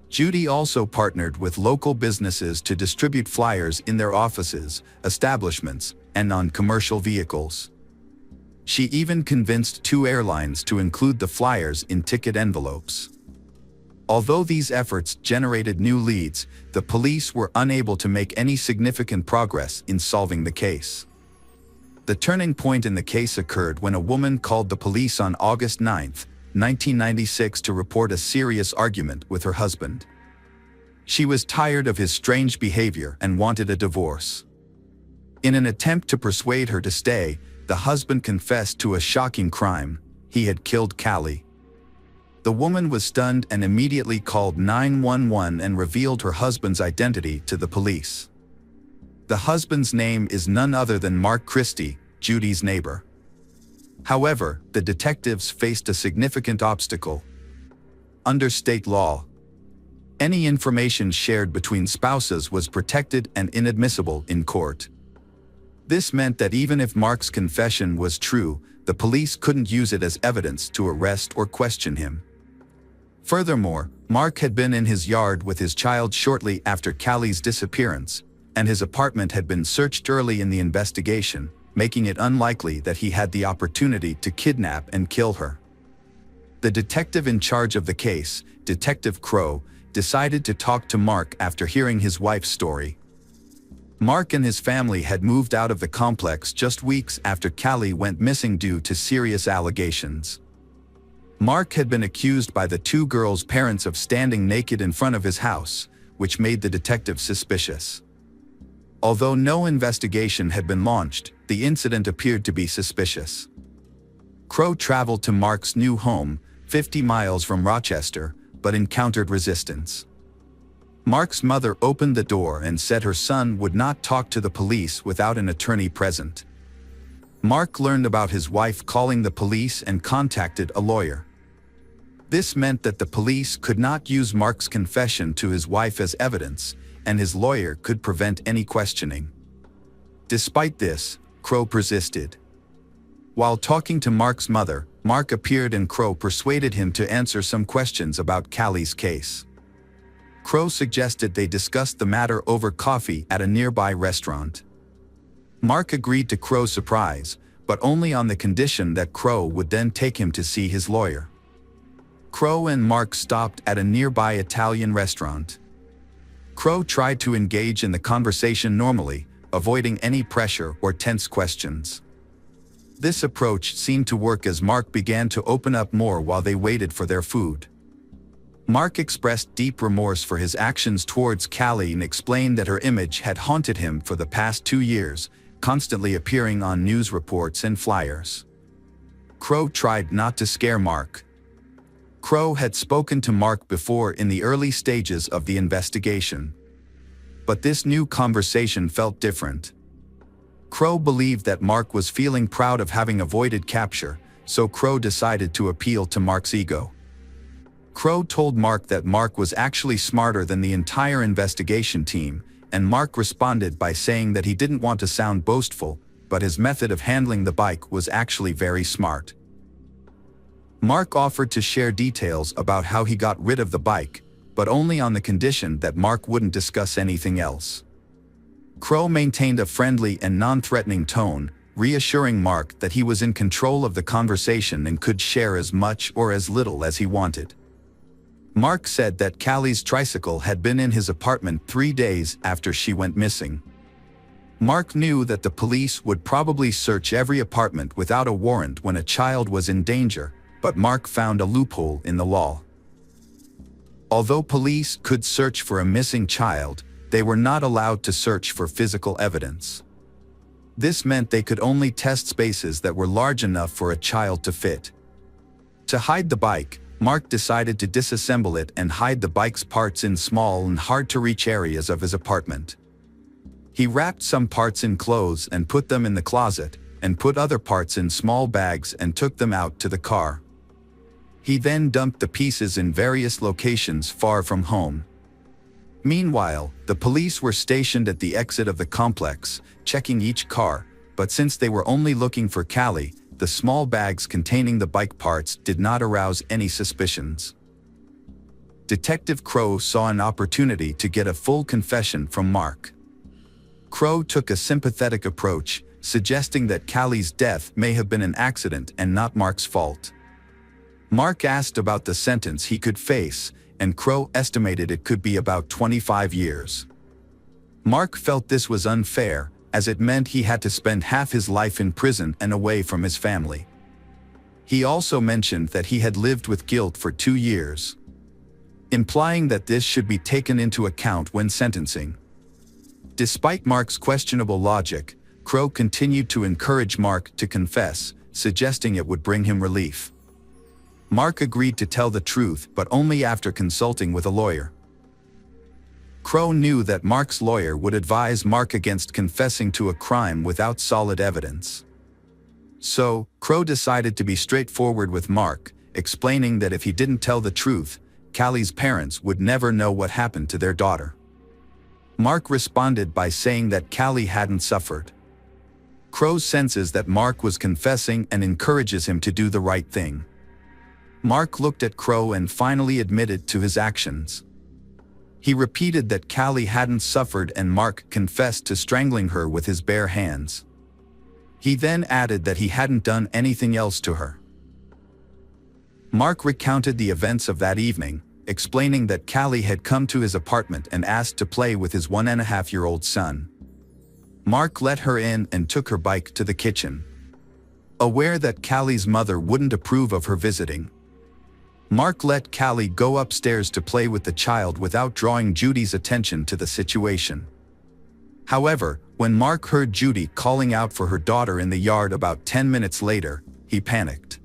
Judy also partnered with local businesses to distribute flyers in their offices, establishments, and on commercial vehicles. She even convinced 2 airlines to include the flyers in ticket envelopes. Although these efforts generated new leads, the police were unable to make any significant progress in solving the case. The turning point in the case occurred when a woman called the police on August 9, 1996 to report a serious argument with her husband. She was tired of his strange behavior and wanted a divorce. In an attempt to persuade her to stay, the husband confessed to a shocking crime: he had killed Callie. The woman was stunned and immediately called 911 and revealed her husband's identity to the police. The husband's name is none other than Mark Christie, Judy's neighbor. However, the detectives faced a significant obstacle. Under state law, any information shared between spouses was protected and inadmissible in court. This meant that even if Mark's confession was true, the police couldn't use it as evidence to arrest or question him. Furthermore, Mark had been in his yard with his child shortly after Callie's disappearance, and his apartment had been searched early in the investigation, making it unlikely that he had the opportunity to kidnap and kill her. The detective in charge of the case, Detective Crow, decided to talk to Mark after hearing his wife's story. Mark and his family had moved out of the complex just weeks after Callie went missing due to serious allegations. Mark had been accused by the 2 girls' parents of standing naked in front of his house, which made the detective suspicious. Although no investigation had been launched, the incident appeared to be suspicious. Crow traveled to Mark's new home, 50 miles from Rochester, but encountered resistance. Mark's mother opened the door and said her son would not talk to the police without an attorney present. Mark learned about his wife calling the police and contacted a lawyer. This meant that the police could not use Mark's confession to his wife as evidence, and his lawyer could prevent any questioning. Despite this, Crow persisted. While talking to Mark's mother, Mark appeared and Crow persuaded him to answer some questions about Callie's case. Crow suggested they discuss the matter over coffee at a nearby restaurant. Mark agreed to Crow's surprise, but only on the condition that Crow would then take him to see his lawyer. Crow and Mark stopped at a nearby Italian restaurant. Crow tried to engage in the conversation normally, avoiding any pressure or tense questions. This approach seemed to work as Mark began to open up more while they waited for their food. Mark expressed deep remorse for his actions towards Callie and explained that her image had haunted him for the past 2 years, constantly appearing on news reports and flyers. Crow tried not to scare Mark. Crow had spoken to Mark before in the early stages of the investigation. But this new conversation felt different. Crow believed that Mark was feeling proud of having avoided capture, so Crow decided to appeal to Mark's ego. Crow told Mark that Mark was actually smarter than the entire investigation team, and Mark responded by saying that he didn't want to sound boastful, but his method of handling the bike was actually very smart. Mark offered to share details about how he got rid of the bike, but only on the condition that Mark wouldn't discuss anything else. Crow maintained a friendly and non-threatening tone, reassuring Mark that he was in control of the conversation and could share as much or as little as he wanted. Mark said that Callie's tricycle had been in his apartment 3 days after she went missing. Mark knew that the police would probably search every apartment without a warrant when a child was in danger, but Mark found a loophole in the law. Although police could search for a missing child, they were not allowed to search for physical evidence. This meant they could only test spaces that were large enough for a child to fit. To hide the bike, Mark decided to disassemble it and hide the bike's parts in small and hard-to-reach areas of his apartment. He wrapped some parts in clothes and put them in the closet, and put other parts in small bags and took them out to the car. He then dumped the pieces in various locations far from home. Meanwhile, the police were stationed at the exit of the complex, checking each car, but since they were only looking for Callie, the small bags containing the bike parts did not arouse any suspicions. Detective Crow saw an opportunity to get a full confession from Mark. Crow took a sympathetic approach, suggesting that Callie's death may have been an accident and not Mark's fault. Mark asked about the sentence he could face, and Crow estimated it could be about 25 years. Mark felt this was unfair, as it meant he had to spend half his life in prison and away from his family. He also mentioned that he had lived with guilt for 2 years, implying that this should be taken into account when sentencing. Despite Mark's questionable logic, Crow continued to encourage Mark to confess, suggesting it would bring him relief. Mark agreed to tell the truth, but only after consulting with a lawyer. Crow knew that Mark's lawyer would advise Mark against confessing to a crime without solid evidence. So, Crow decided to be straightforward with Mark, explaining that if he didn't tell the truth, Callie's parents would never know what happened to their daughter. Mark responded by saying that Callie hadn't suffered. Crow senses that Mark was confessing and encourages him to do the right thing. Mark looked at Crow and finally admitted to his actions. He repeated that Callie hadn't suffered and Mark confessed to strangling her with his bare hands. He then added that he hadn't done anything else to her. Mark recounted the events of that evening, explaining that Callie had come to his apartment and asked to play with his 1.5-year-old son. Mark let her in and took her bike to the kitchen. Aware that Callie's mother wouldn't approve of her visiting, Mark let Callie go upstairs to play with the child without drawing Judy's attention to the situation. However, when Mark heard Judy calling out for her daughter in the yard about 10 minutes later, he panicked.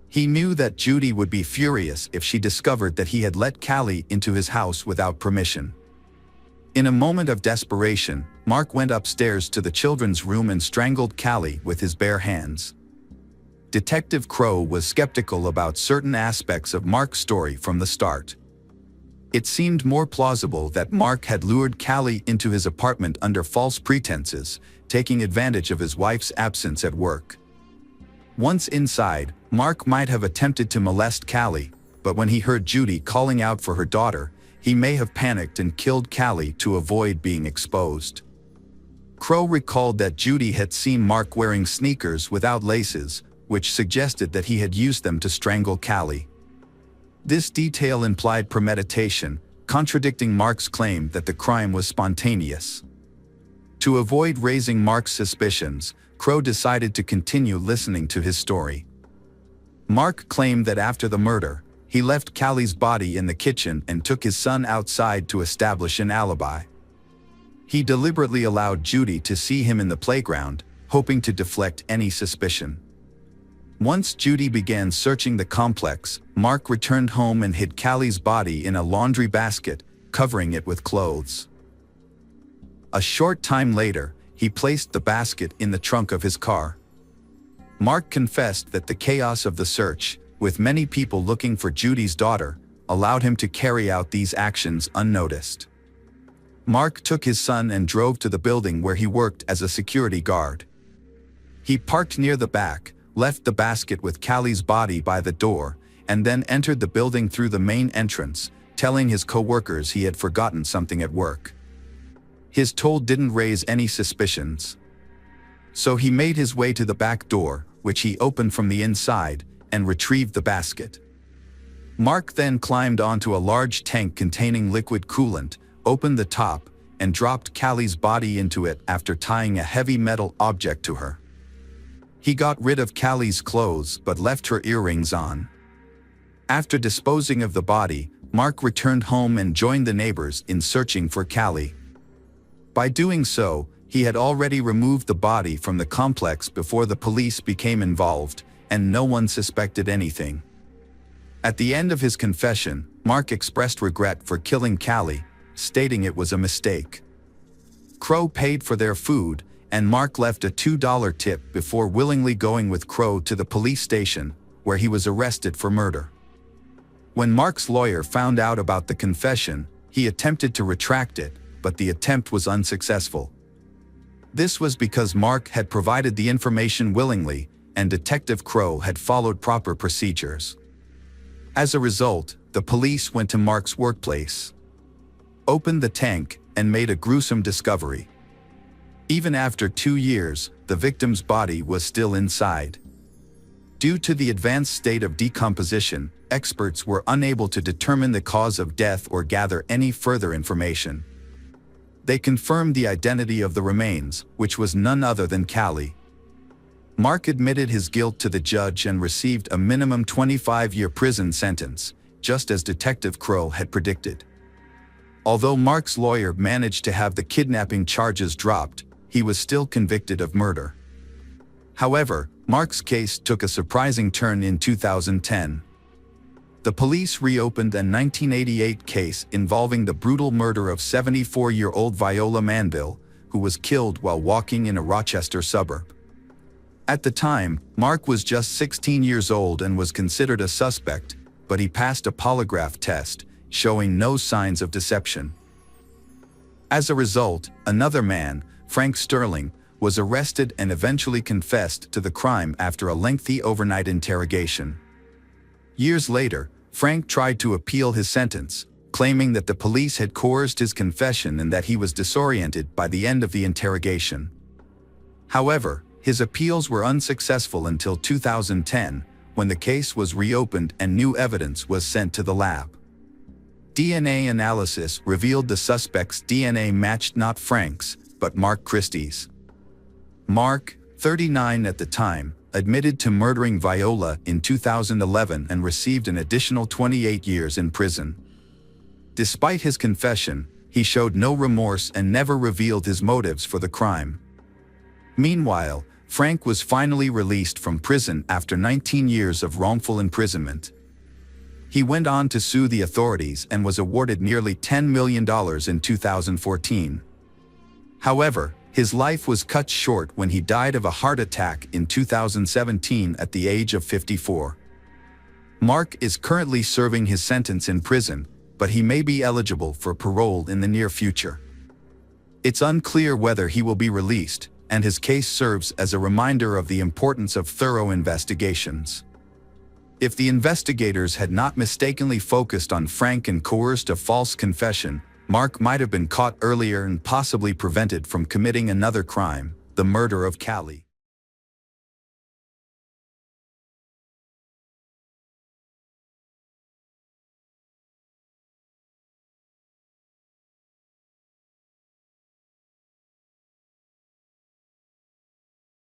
He knew that Judy would be furious if she discovered that he had let Callie into his house without permission. In a moment of desperation, Mark went upstairs to the children's room and strangled Callie with his bare hands. Detective Crow was skeptical about certain aspects of Mark's story from the start. It seemed more plausible that Mark had lured Callie into his apartment under false pretenses, taking advantage of his wife's absence at work. Once inside, Mark might have attempted to molest Callie, but when he heard Judy calling out for her daughter, he may have panicked and killed Callie to avoid being exposed. Crow recalled that Judy had seen Mark wearing sneakers without laces, which suggested that he had used them to strangle Callie. This detail implied premeditation, contradicting Mark's claim that the crime was spontaneous. To avoid raising Mark's suspicions, Crow decided to continue listening to his story. Mark claimed that after the murder, he left Callie's body in the kitchen and took his son outside to establish an alibi. He deliberately allowed Judy to see him in the playground, hoping to deflect any suspicion. Once Judy began searching the complex, Mark returned home and hid Callie's body in a laundry basket, covering it with clothes. A short time later, he placed the basket in the trunk of his car. Mark confessed that the chaos of the search, with many people looking for Judy's daughter, allowed him to carry out these actions unnoticed. Mark took his son and drove to the building where he worked as a security guard. He parked near the back, left the basket with Callie's body by the door, and then entered the building through the main entrance, telling his co-workers he had forgotten something at work. His toll didn't raise any suspicions. So he made his way to the back door, which he opened from the inside, and retrieved the basket. Mark then climbed onto a large tank containing liquid coolant, opened the top, and dropped Callie's body into it after tying a heavy metal object to her. He got rid of Callie's clothes but left her earrings on. After disposing of the body, Mark returned home and joined the neighbors in searching for Callie. By doing so, he had already removed the body from the complex before the police became involved, and no one suspected anything. At the end of his confession, Mark expressed regret for killing Callie, stating it was a mistake. Crow paid for their food, and Mark left a $2 tip before willingly going with Crow to the police station, where he was arrested for murder. When Mark's lawyer found out about the confession, he attempted to retract it, but the attempt was unsuccessful. This was because Mark had provided the information willingly, and Detective Crow had followed proper procedures. As a result, the police went to Mark's workplace, opened the tank, and made a gruesome discovery. Even after 2 years, the victim's body was still inside. Due to the advanced state of decomposition, experts were unable to determine the cause of death or gather any further information. They confirmed the identity of the remains, which was none other than Callie. Mark admitted his guilt to the judge and received a minimum 25-year prison sentence, just as Detective Crow had predicted. Although Mark's lawyer managed to have the kidnapping charges dropped, he was still convicted of murder. However, Mark's case took a surprising turn in 2010. The police reopened a 1988 case involving the brutal murder of 74-year-old Viola Manville, who was killed while walking in a Rochester suburb. At the time, Mark was just 16 years old and was considered a suspect, but he passed a polygraph test, showing no signs of deception. As a result, another man, Frank Sterling, was arrested and eventually confessed to the crime after a lengthy overnight interrogation. Years later, Frank tried to appeal his sentence, claiming that the police had coerced his confession and that he was disoriented by the end of the interrogation. However, his appeals were unsuccessful until 2010, when the case was reopened and new evidence was sent to the lab. DNA analysis revealed the suspect's DNA matched not Frank's, but Mark Christie's. Mark, 39 at the time, admitted to murdering Viola in 2011 and received an additional 28 years in prison. Despite his confession, he showed no remorse and never revealed his motives for the crime. Meanwhile, Frank was finally released from prison after 19 years of wrongful imprisonment. He went on to sue the authorities and was awarded nearly $10 million in 2014. However, his life was cut short when he died of a heart attack in 2017 at the age of 54. Mark is currently serving his sentence in prison, but he may be eligible for parole in the near future. It's unclear whether he will be released, and his case serves as a reminder of the importance of thorough investigations. If the investigators had not mistakenly focused on Frank and coerced a false confession, Mark might have been caught earlier and possibly prevented from committing another crime, the murder of Callie.